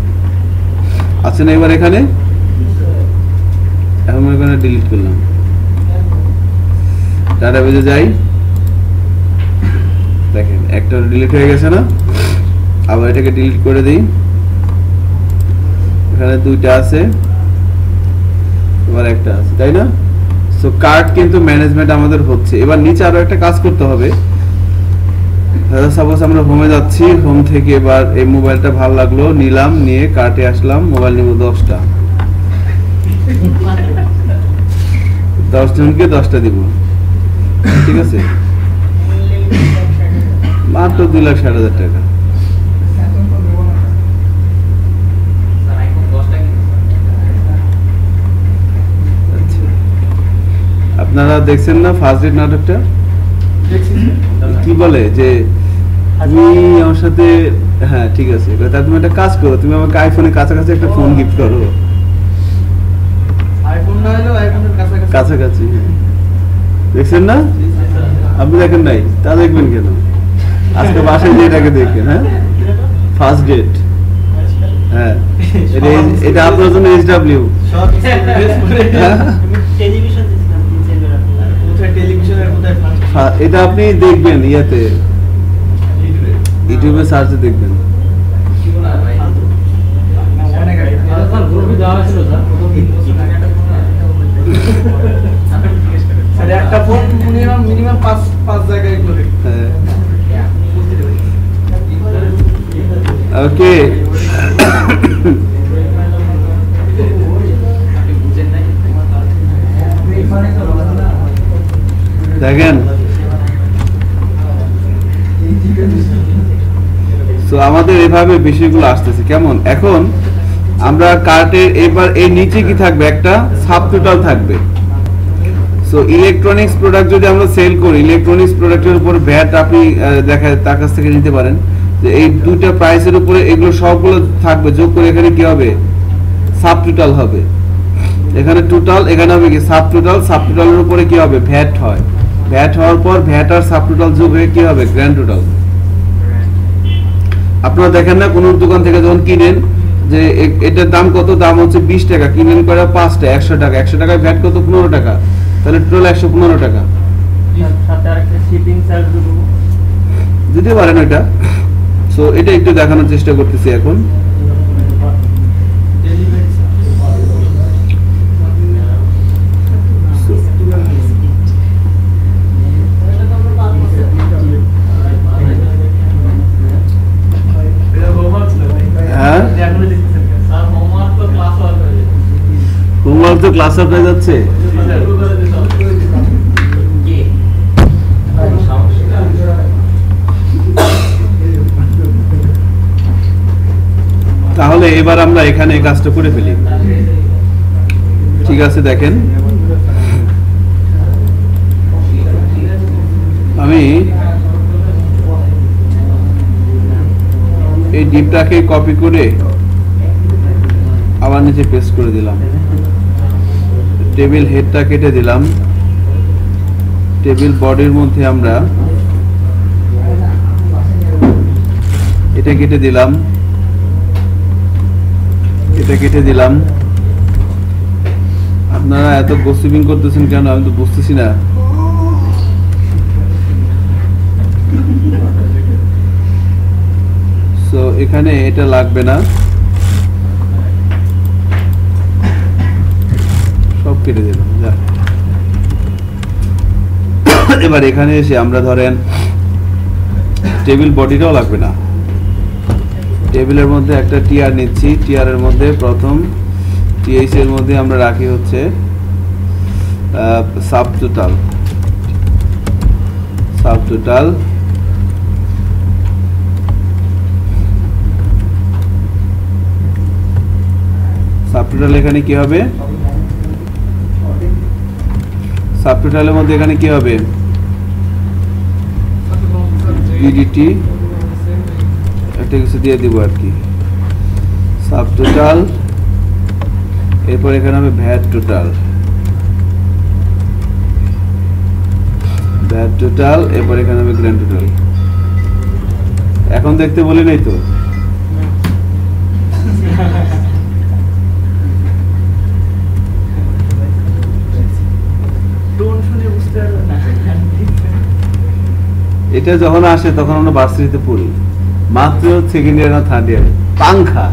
আছে না এবার এখানে মনে করেন ডিলিট করলাম, ডাটাবেজে যাই, দেখেন একটা ডিলিট হয়ে গেছে না, আবার এটাকে ডিলিট করে দিই, এখানে দুইটা আছে, এবার একটা আছে, তাই না? সো কার্ড কিন্তু ম্যানেজমেন্ট আমাদের হচ্ছে। এবার নিচে আরো একটা কাজ করতে হবে। সাপোজ আমরা হোমে যাচ্ছি, হোম থেকে এবার এই মোবাইলটা ভালো লাগলো, নিলাম, নিয়ে কার্টে আসলাম, মোবাইল নিব 10টা, 10 জনকে 10টা দিব, ঠিক আছে, মাত্র 2,60,000 টাকা। আপনারা দেখছেন না ফার্স্ট ডেট নাটকটা? কি বলে যে তুমি আমার সাথে, হ্যাঁ ঠিক আছে, তা তুমি একটা কাজ করো, তুমি আমাকে আইফোনের কাছাকাছি একটা ফোন গিফট করো। আইফোন না হলেও আইফোনের কাছাকাছি, দেখছেন না? আপনি দেখেন নাই, তা দেখবেন কেন? আজকে বাসায় যে এটাকে দেখেন। হ্যাঁ, ফার্স্ট ডেট, হ্যাঁ, এটা আপনার জন্য SW। এটা আপনি দেখবেন ইয়াতে, ইউটিউবে সার্চে দেখবেন। একটা ফোন মিনিমাম 5 জায়গায় করে। হ্যাঁ, ওকে। দেখেন, তো আমাদের এভাবে বিষয়গুলো আসতেছে কেমন। এখন আমরা কার্টের এবার এই নিচে কি থাকবে, একটা সাব টোটাল থাকবে। সো ইলেকট্রনিক্স প্রোডাক্ট যদি আমরা সেল করি, ইলেকট্রনিক্স প্রোডাক্টের উপর ভ্যাট আপনি দেখায় তার কাছ থেকে নিতে পারেন, যে এই দুইটা প্রাইসের উপরে এগুলো সবগুলো থাকবে, যোগ করে এখানে কি হবে, সাব টোটাল হবে। এখানে টোটাল, এখানে হবে কি সাব টোটাল, সাব টোটালের উপরে কি হবে, ভ্যাট হয়, ভ্যাট হওয়ার পর ভ্যাট আর সাব টোটাল যোগ হয়ে কি হবে, গ্র্যান্ড টোটাল। আপনারা দেখেন না কোন দোকান থেকে যখন কিনেন যে এটার দাম কত, দাম হচ্ছে 20 টাকা, কিনেন করে 5টা 100 টাকা, 100 টাকায় ভ্যাট কত, 15 টাকা, তাহলে টোটাল 115 টাকা দিতে পারেন এটা। সো এটা একটু দেখানোর চেষ্টা করতেছি এখন। হ্যাঁ, হোমওয়ার্ক তো ক্লাস আপ হয়ে যাচ্ছে। তাহলে এবার আমরা এখানে এই কাজটা করে ফেলি, ঠিক আছে? দেখেন, আমি এই ডিপটাকে কপি করে আবার নিচে পেস্ট করে দিলাম, টেবিল হেডটা কেটে দিলাম, টেবিল বডির মধ্যে আমরা এটা কেটে দিলাম, এটা কেটে দিলাম। আপনারা এত গোসিপিং করতেছেন কেন, আমি তো বুঝতেছি না। সো এখানে এটা লাগবে না, সব কেটে দিলাম। এবার এখানে এসে আমরা ধরেন টেবিল বডিটাও লাগবে না, টেবিলের মধ্যে একটা টিআর নিচ্ছি, টিআরের মধ্যে প্রথম টিএইচ এর মধ্যে আমরা রাখি হচ্ছে sub total, sub total, sub total এখানে কি হবে, সাব টোটালের মধ্যে এখানে কি হবে, ইডিটি একটা কিছু দিয়ে দিব আর কি, সাব টোটাল, এরপর এখানে হবে ভ্যাট টোটাল, ভ্যাট টোটাল, এরপর এখানে হবে গ্র্যান্ড টোটাল। এখন দেখতে বলি নাই তো, এটা যখন আসে তখন আমরা ভার্সিটিতে পড়ি, মাত্র সেকেন্ড ইয়ার না থার্ড ইয়ারে, পাংখা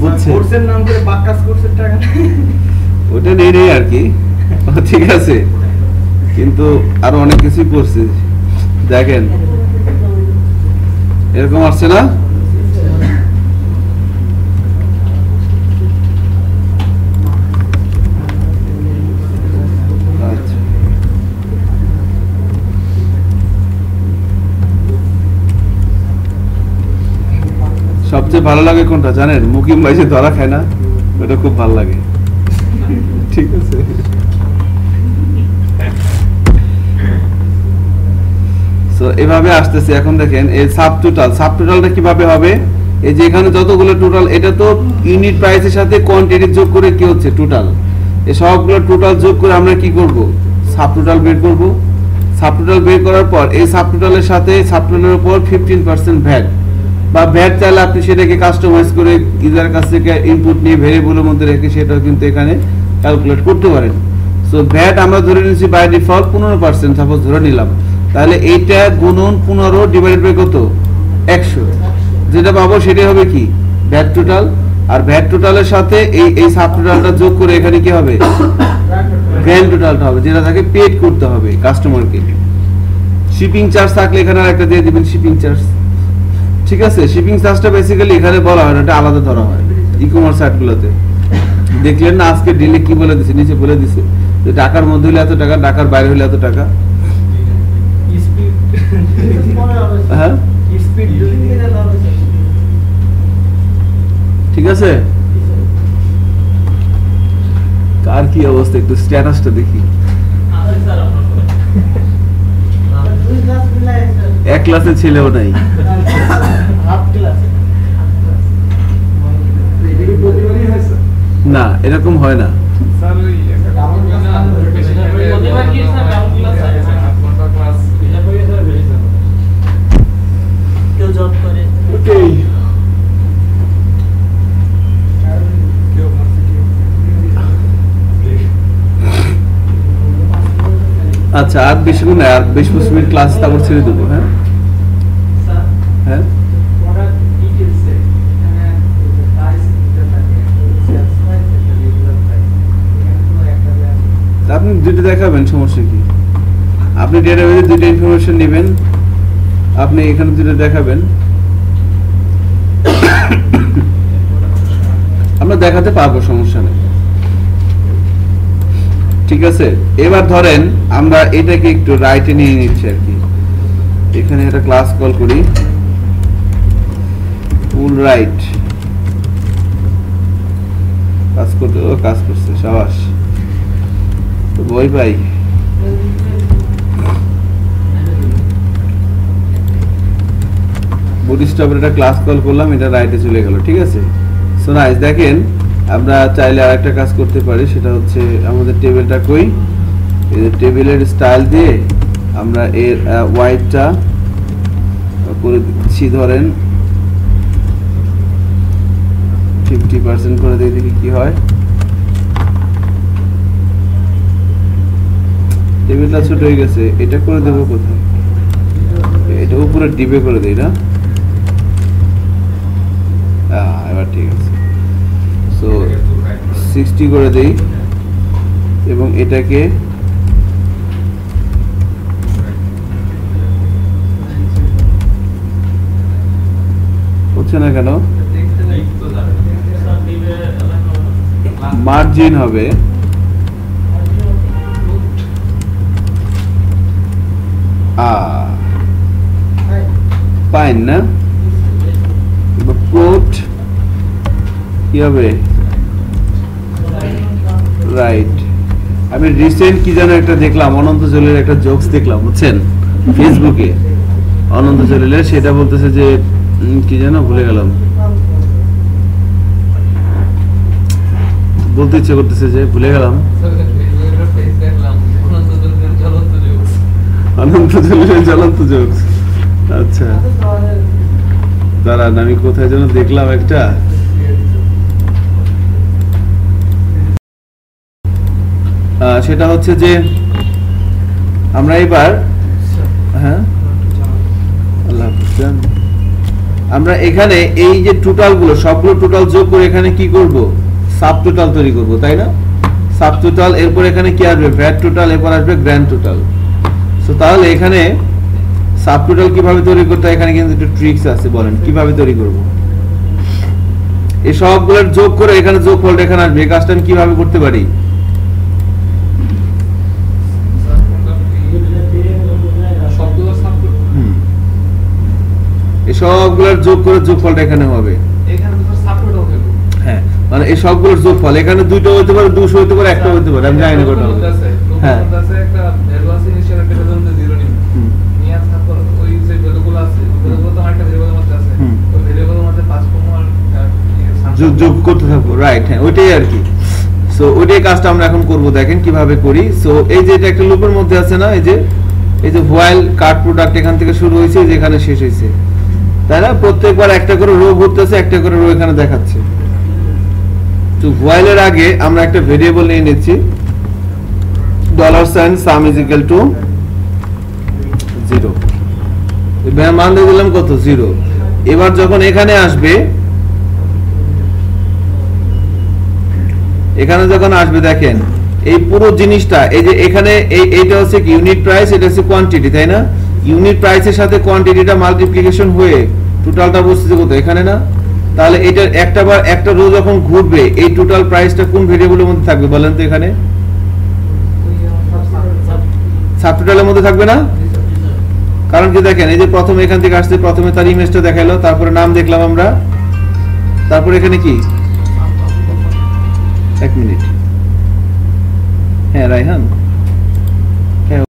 বুঝছেন, কোর্সের নাম করে বাক্কাস কোর্সের টাকা ওটা নেই আর কি। ঠিক আছে, কিন্তু আরো অনেক কিছুই করছে। দেখেন এরকম আসছে না, আচ্ছা। সবচেয়ে ভালো লাগে কোনটা জানেন? মুকিম ভাই যে ধরা খায় না, ওটা খুব ভালো লাগে। ঠিক আছে, তো এভাবে আসতেছে। এখন দেখেন এই সাবটোটালটা কিভাবে হবে? এই যে এখানে যতগুলো টোটাল, এটা তো ইউনিট প্রাইসের সাথে কোয়ান্টিটি যোগ করে কি হচ্ছে টোটাল, এই সবগুলো টোটাল যোগ করে আমরা কি করব? সাবটোটাল বের করব। সাবটোটাল বের করার পর এই সাবটোটালের সাথে সাবটোটালের উপর 15% ভ্যাট বা ভ্যাট চাইলে আপনি সেটাকে কাস্টমাইজ করে ইউজারের কাছ থেকে ইনপুট নিয়ে ভেরিয়েবলের মধ্যে রেখে সেটাও কিন্তু এখানে ক্যালকুলেট করতে পারেন। সো ভ্যাট আমরা ধরে নিচ্ছি বাই ডিফল্ট 15%, সাপোজ ধরে নিলাম, তাহলে এইটা গুণন 15 ডিভাইডেড বাই কত? 100, যেটা পাবো সেটাই হবে কি ভ্যাট টোটাল। আর ভ্যাট টোটালের সাথে এই সাব টোটালটা যোগ করে এখানে কি হবে? গ্র্যান্ড টোটালটা হবে, যেটা তাকে পেড করতে হবে কাস্টমারকে। শিপিং চার্জ থাকলে এখানে আরেকটা দিয়ে দিবেন শিপিং চার্জ। ঠিক আছে, শিপিং চার্জটা বেসিক্যালি এখানে বলা হয় না, এটা আলাদা ধরা হয় ই কমার্স সাইটগুলোতে। দেখলেন না আজকে ডিলে কি বলে দিছে, নিচে বলে দিছে যে ঢাকার মধ্যে হলে এত টাকা, ঢাকার বাইরে হলে এত টাকা। হ্যাঁ ঠিক আছে, কার কি অবস্থা একটু স্ট্যাটাসটা দেখি। এক ক্লাসে ছেলেও নাই। না এরকম হয় না, আচ্ছা আর বেশিক্ষণ না, আর 20-25 মিনিট ক্লাস তারপর ছেড়ে দেবো। হ্যাঁ হ্যাঁ আপনি দুটো দেখাবেন, সমস্যা কি? আপনি ডেটাবেজে দুটো ইনফরমেশন নেবেন, আপনি এখানে দুটো দেখাবেন, আমরা দেখাতে পারবো, সমস্যা নেই। ঠিক আছে, এবার ধরেন আমরা এটাকে একটু রাইটে নিয়ে নিচ্ছি আর কি। এখানে একটা ক্লাস কল করি, ফুল রাইট। কাজ করতে কাজ করছে, সাবাস। তো বই পাই বুটস্ট্র্যাপের একটা ক্লাস কল করলাম, এটা রাইটে চলে গেল। ঠিক আছে, সো নাইস। দেখেন আমরা চাইলে আরেকটা কাজ করতে পারি, সেটা হচ্ছে আমাদের টেবিলটা কই, এই যে টেবিলের স্টাইল দিয়ে আমরা এর ওয়াইডটা করে দিচ্ছি, ধরেন 50% করে দিয়ে দেখি কি হয়। টেবিলটা ছোট হয়ে গেছে, এটা করে দেবো কোথায়? এটা উপরে ডিবে করে দেই না? এবার ঠিক আছে। সো 60 করে দেই এবং এটাকে হচ্ছে না কেন? মার্জিন হবে পাইন না, কোট কি হবে? রাইট। আমি রিসেন্ট কি যেন একটা দেখলাম, অনন্ত জলিলের একটা জোকস দেখলাম, বুঝছেন, ফেসবুকে অনন্ত জলিলের, সেটা বলতেছে যে কি যেন ভুলে গেলাম, বলতে ইচ্ছে করতেছে যে ভুলে গেলাম। অনন্ত জলিলের জ্বলন্ত জোকস। আচ্ছা দাঁড়ান, আমি কোথায় যেন দেখলাম একটা, সেটা হচ্ছে যে আমরা এবার হ্যাঁ আল্লাহ হাফেজ। আমরা এখানে এই যে টোটাল গুলো সবগুলো টোটাল যোগ করে এখানে কি করব, সাব টোটাল তৈরি করব, তাই না? সাব টোটাল, এরপর এখানে কি আসবে, ভ্যাট টোটাল, এরপর আসবে গ্র্যান্ড টোটাল। সো তাহলে এখানে সাব টোটাল কিভাবে তৈরি করতে হয়, এখানে কিন্তু একটু ট্রিক্স আছে, বলেন কিভাবে তৈরি করব। এই সবগুলোর যোগ করে এখানে যোগফলটা এখানে আসবে, এই কাজটা আমি কিভাবে করতে পারি? এই সবগুলোর যোগ করে যোগফলটা এখানে হবে। হ্যাঁ, মানে এই সবগুলোর যোগফল এখানে দুইটা হতে পারে, 200 হতে পারে, একটা হতে পারে, আমি জানি না কোনটা হবে। হ্যাঁ একটা ভ্যালু আছে ইনিশিয়াল একটা ভ্যালু মধ্যে 0 নিব নিয়ে তারপর ওই যে ভ্যালুগুলো আছে ওগুলো তো একটা ভ্যারিয়েবলের মধ্যে আছে, ওই ভ্যারিয়েবলের মধ্যে 5 কমা যোগ করতে থাকবো, রাইট? হ্যাঁ, ওইটাই আর কি। সো ওইটাই কাজটা আমরা এখন করব, দেখেন কিভাবে করি। সো এই যে এটা একটা লুপের মধ্যে আছে না, এই যে হোয়াইল কার্ড প্রোডাক্ট এখান থেকে শুরু হয়েছে, যেখানে শেষ হয়েছে, তাই না? প্রত্যেকবার একটা করে রো ঘুরতেছে, একটা করে রো এখানে দেখাচ্ছে। তো হোয়াইলের আগে আমরা একটা ভেরিয়েবল নিয়ে নিচ্ছি, $sign sum is equal to 0, এর মান দিয়ে দিলাম কত, 0। এবার যখন এখানে আসবে, এখানে যখন আসবে দেখেন এই পুরো জিনিসটা, এই যে এখানে এইটা হচ্ছে কি ইউনিট প্রাইস, এটা হচ্ছে কোয়ান্টিটি, তাই না? ইউনিট প্রাইসের সাথে কোয়ান্টিটিটা মাল্টিপ্লিকেশন হয়ে টোটালটা বসছে কত, এখানে না? তাহলে এটা একটা রো যখন ঘুরবে, এই টোটাল প্রাইসটা কোন ভেরিয়েবলের মধ্যে থাকবে বলেন তো? এখানে সাব টোটালের মধ্যে থাকবে না? কারণ কি দেখেন, এই যে প্রথম এখান থেকে আসছে, প্রথমে তার ইমেজটা দেখাইলো, তারপরে নাম দেখলাম আমরা, তারপর এখানে কি, এক মিনিট, হ্যাঁ রায়হান, হ্যাঁ।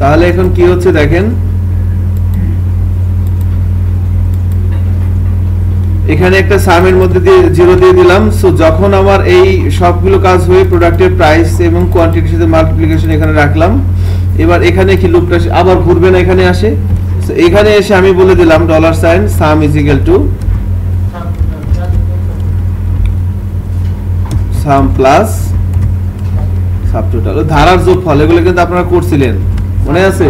তাহলে এখন কি হচ্ছে দেখেন, এখানে একটা সামের মধ্যে দিয়ে 0 দিয়ে দিলাম। সো যখন আমার এই সবগুলো কাজ হয়ে প্রোডাক্টের প্রাইস এবং কোয়ান্টিটির সাথে মাল্টিপ্লিকেশন এখানে রাখলাম, এবার এখানে কি লুপটা আবার ঘুরবে না, এখানে আসে। সো এখানে এসে আমি বলে দিলাম $sign sum is equal to sum plus subtotal, ধারার যোগফল, এগুলো কিন্তু আপনারা করছিলেন, মনে আছে?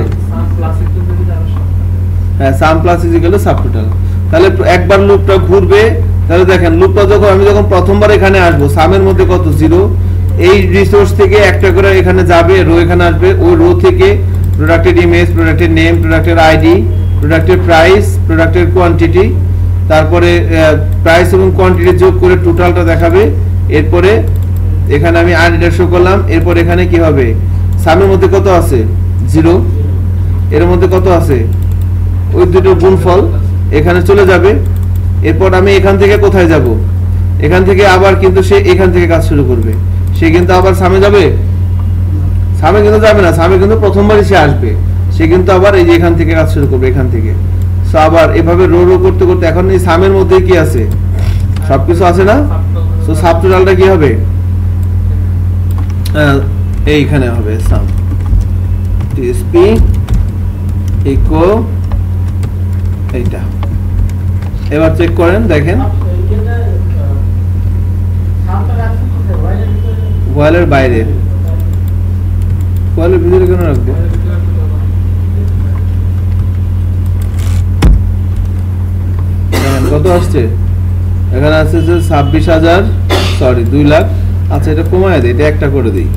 হ্যাঁ, সাম plus is equal to subtotal. তাহলে একবার লুপটা ঘুরবে, তাহলে দেখেন লুপটা আমি যখন প্রথমবার এখানে আসবো, সামের মধ্যে কত, 0, এই রিসোর্স থেকে একটা করে এখানে যাবে, রো এখানে আসবে, ওই রো থেকে প্রোডাক্টের ইমেজ, প্রোডাক্টের নেম, প্রোডাক্টের আইডি, প্রোডাক্টের প্রাইস, প্রোডাক্টের কোয়ান্টিটি, তারপরে প্রাইস এবং কোয়ান্টিটি যোগ করে টোটালটা দেখাবে। এরপরে এখানে আমি আইডিটা শো করলাম, এরপর এখানে কি হবে, সামের মধ্যে কত আছে, 0, এর মধ্যে কত আছে, ওই দুটো গুণফল এখানে চলে যাবে। এরপর আমি এখান থেকে কোথায় যাব, এখান থেকে আবার কিন্তু সে এখান থেকে কাজ শুরু করবে, সে কিন্তু আবার সামে যাবে, সামে কিন্তু যাবে না, সামে কিন্তু প্রথমবারই সে আসবে, সে কিন্তু আবার এই যে এখান থেকে কাজ শুরু করবে, এখান থেকে। সো আবার এভাবে রো রো করতে করতে এখন এই সামের মধ্যে কি আছে, সবকিছু আছে না? সো সাব টোটালটা কি হবে, এইখানে হবে সাম টিএসপি ইকো এইটা। এবার চেক করেন, দেখেন ওয়ালের বাইরে, ওয়ালের ভিতরে কেন রাখবো, কত আসছে এখানে, আছে যে 26,000, সরি 2 লাখ। আচ্ছা এটা কমায় দেয়, এটা একটা করে দিই,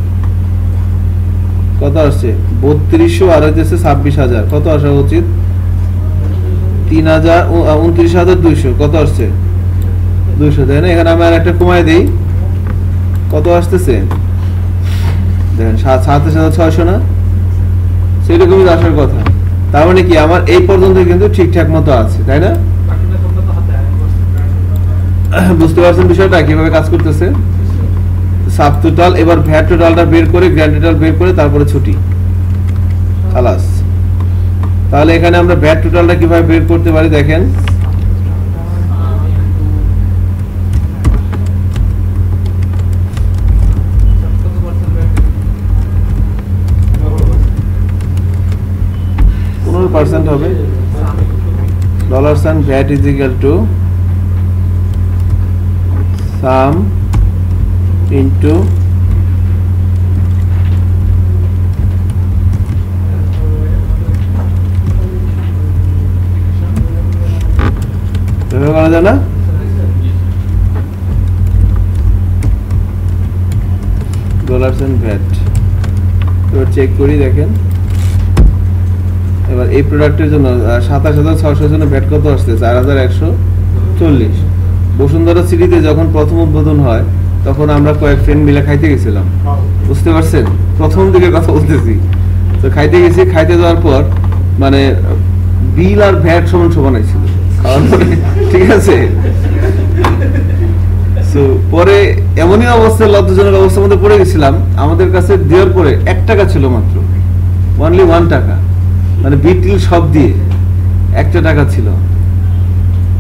কত আসছে 3200, আর হচ্ছে 26,000, কত আসা উচিত 29,200, কত আসছে 200, তাই না? এখানে আমি আর একটা কমায় দিই, কত আসতেছে দেখেন 27,600 না, সেরকমই আসার কথা। তার মানে কি আমার এই পর্যন্ত কিন্তু ঠিকঠাক মতো আছে, তাই না? বুঝতে পারছেন বিষয়টা কিভাবে কাজ করতেছে? সাব টোটাল, এবার ভ্যাট টোটালটা বের করে, গ্র্যান্ড টোটাল বের করে, তারপরে ছুটি, খালাস। তাহলে এখানে আমরা ভ্যাট টোটালটা কিভাবে বের করতে পারি দেখেন, $15% হবে। $sign VAT is equal to sum into 15% VAT. এবার চেক করি, দেখেন এবার এই প্রোডাক্টের জন্য 27,600 জন্য ভ্যাট কত আসছে? 4,140। বসুন্ধরা সিটিতে যখন প্রথম উদ্বোধন হয় তখন আমরা কয়েক ফ্রেন্ড মিলে খাইতে গেছিলাম, বুঝতে পারছেন? প্রথম দিকে কথা বলতেছি। তো খাইতে গেছি, খাইতে যাওয়ার পর মানে বিল আর ভ্যাট সমান সমান ছিল খাওয়ার পরে, ঠিক আছে? তো পরে এমনই অবস্থা, লজ্জাজনক অবস্থার মধ্যে পড়ে গেছিলাম। আমাদের কাছে দেওয়ার পরে 1 টাকা ছিল মাত্র, অনলি 1 টাকা, মানে বিল টিল সব দিয়ে 1 টাকা ছিল,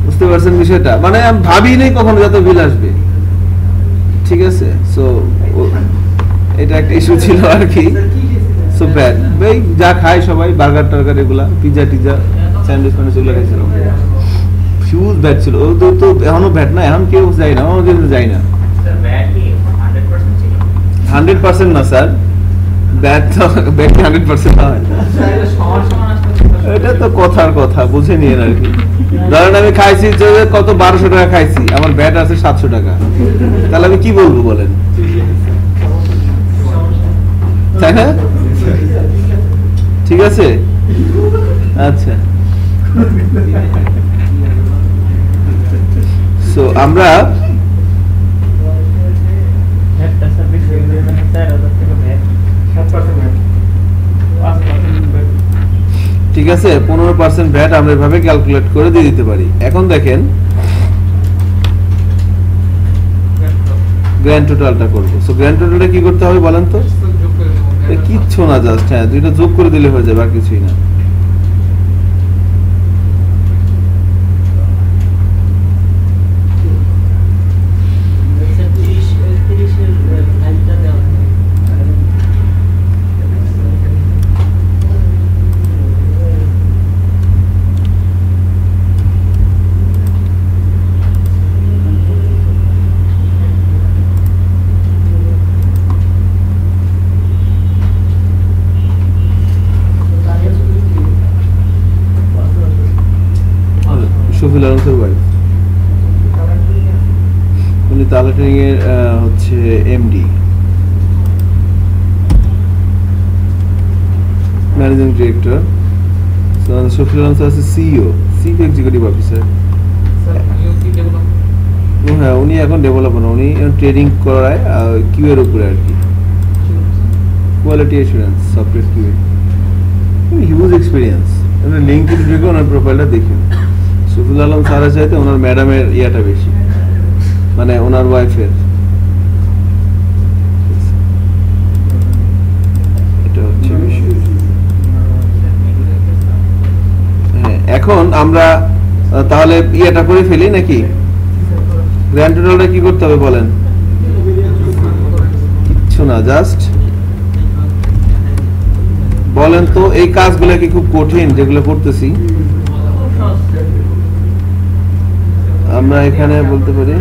বুঝতে পারছেন বিষয়টা? মানে আমি ভাবি নাই কখনো যত বিল আসবে, ঠিক আছে? সো এটা একটা ইস্যু ছিল আর কি। সো ব্যাড ভাই, যা খায় সবাই বার্গার টার্গার এগুলা, পিজা টিজা, স্যান্ডউইচ মানে সেগুলো খাইছিলাম, হিউজ ব্যাড ছিল। ও তো এখনো ব্যাড না, এখন কেউ যায় না, আমাদের যায় না। 100% না স্যার, ব্যাড তো ব্যাড 100% না হয়। এটা তো কথার কথা, বুঝে নিয়ে আর কি। ধরেন আমি খাইছি যে কত 1200 টাকা খাইছি, আমার ব্যাট আছে 700 টাকা, তাহলে আমি কি বলবো বলেন, তাই না? ঠিক আছে, আচ্ছা। সো আমরা ঠিক আছে 15% ভ্যাট আমরা এভাবে ক্যালকুলেট করে দিয়ে দিতে পারি। এখন দেখেন গ্র্যান্ড টোটালটা করব। সো গ্র্যান্ড টোটালটা কি করতে হবে বলেন তো? কিচ্ছু না, জাস্ট হ্যাঁ দুইটা যোগ করে দিলে হয়ে যাবে, আর কিছুই না। উনি তালাটিং এর হচ্ছে MD, managing director. Shafiul Alam sir আছে সিইও, চিফ এক্সিকিউটিভ অফিসার। হ্যাঁ উনি এখন ডেভেলপার না, উনি ট্রেডিং করায় কিউ এর উপরে আর কি, quality assurance software Q. Huge experience, আপনি লিঙ্কডইন ঢুকে ওনার প্রোফাইলটা দেখুন। শফিউল আলম স্যারের চাইতে ওনার ম্যাডামের ইয়াটা বেশি, মানে ওনার ওয়াইফের। এটা হচ্ছে বিষয়। হ্যাঁ এখন আমরা তাহলে ইয়েটা করে ফেলি নাকি? গ্র্যান্ড টোটালটা কি করতে হবে বলেন? কিচ্ছু না, জাস্ট বলেন তো এই কাজগুলো কি খুব কঠিন যেগুলো করতেছি? আমরা এখানে বলতে পারি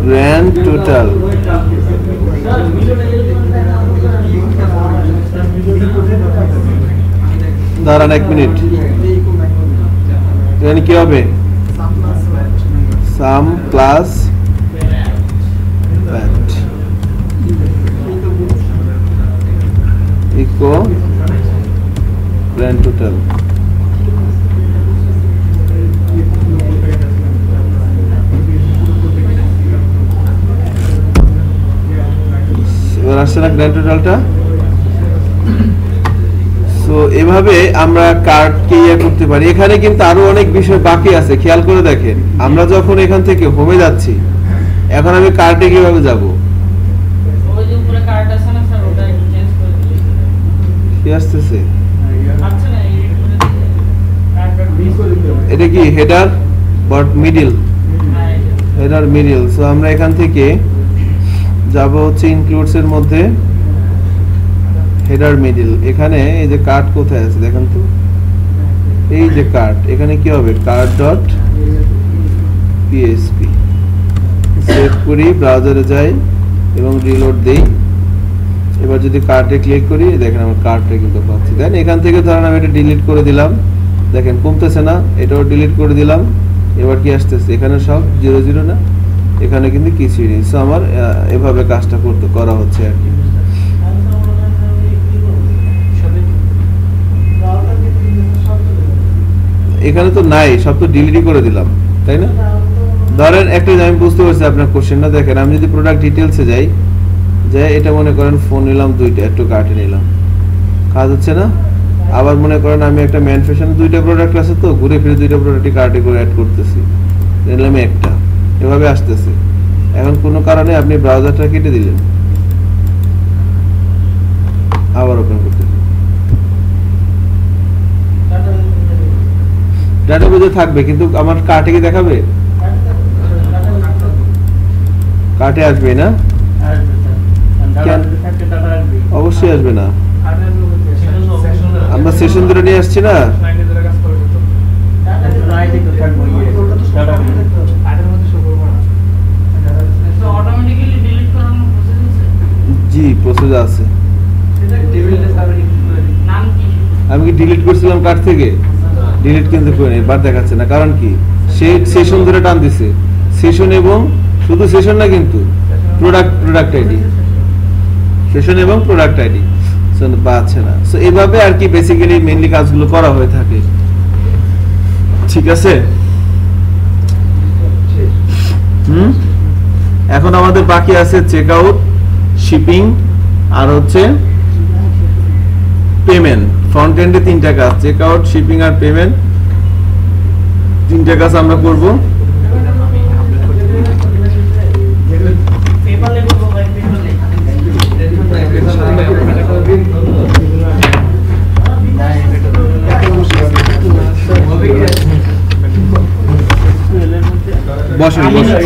গ্র্যান্ড টোটাল দাঁড়ান 1 মিনিট, এখানে কি হবে? Sum plus VAT equal grand total. এবার আসছে না গ্র্যান্ড টোটালটা? সো এভাবে আমরা কার্ডকে ইয়ে করতে পারি। এখানে কিন্তু আরো অনেক বিষয় বাকি আছে, খেয়াল করে দেখেন। আমরা যখন এখান থেকে হোমে যাচ্ছি, এখন আমি কার্ডে কিভাবে যাব? কি আসতেছে? এটা কি header but middle? Header middle. So আমরা এখান থেকে যাব হচ্ছে ইনক্লুডস এর মধ্যে হেডার মিডল। এখানে এই যে কার্ড কোথায় আছে দেখেন তো, এই যে কার্ড, এখানে কি হবে? Card dot PSP. সেভ করি, ব্রাউজারে যাই এবং রিলোড দেই। এবার যদি কার্ডে ক্লিক করি, দেখেন আমার কার্ডটা কিন্তু পাচ্ছি। দেন এখান থেকে ধরেন আমি এটা ডিলিট করে দিলাম, দেখেন কমতেছে না, এটাও ডিলিট করে দিলাম। এবার কি আসতেছে? এখানে সব 0 0 না, এখানে কিন্তু কিছুই নেই। সো আমার এভাবে কাজটা করা হচ্ছে আর কি। এখানে তো নাই, সব তো ডিলিটই করে দিলাম, তাই না? ধরেন একটা আমি বুঝতে পারছি আপনার কোশ্চেনটা। দেখেন আমি যদি প্রোডাক্ট ডিটেলসে যাই, যে এটা মনে করেন ফোন নিলাম দুইটা, একটু কার্টে নিলাম, কাজ হচ্ছে না। আবার মনে করেন আমি একটা ম্যান ফ্যাশনে দুইটা প্রোডাক্ট আছে, তো ঘুরে ফিরে দুইটা প্রোডাক্টই কার্টে করে অ্যাড করতেছি, নিলাম একটা, এভাবে আসতেছে। এখন কোনো কারণে আপনি ব্রাউজারটা কেটে দিলেন, আবার ওপেন করতে ডাটা বেজে থাকবে, কিন্তু আমার কার্টে কি দেখাবে? কার্টে আসবে না, অবশ্যই আসবে না। আমরা সেশন ধরে নিয়ে আসছি না, জি প্রসেস আছে। আমি কি ডিলিট করছিলাম কার্ড থেকে? ডিলিট কিন্তু করে নেই, বার দেখাচ্ছে না। কারণ কি? সে সেশন ধরে টান দিছে, সেশন এবং শুধু সেশন না, কিন্তু প্রোডাক্ট আইডি, সেশন এবং প্রোডাক্ট আইডি পাচ্ছে না। সো এইভাবে আর কি বেসিক্যালি মেইনলি কাজগুলো করা হয়ে থাকে। ঠিক আছে, এখন আমাদের বাকি আছে চেক আউট, শিপিং আর হচ্ছে পেমেন্ট। ফ্রন্ট এন্ডে তিনটা কাজ, চেক আউট, শিপিং আর পেমেন্ট, তিনটা কাজ আমরা করব। বসেন বসেন।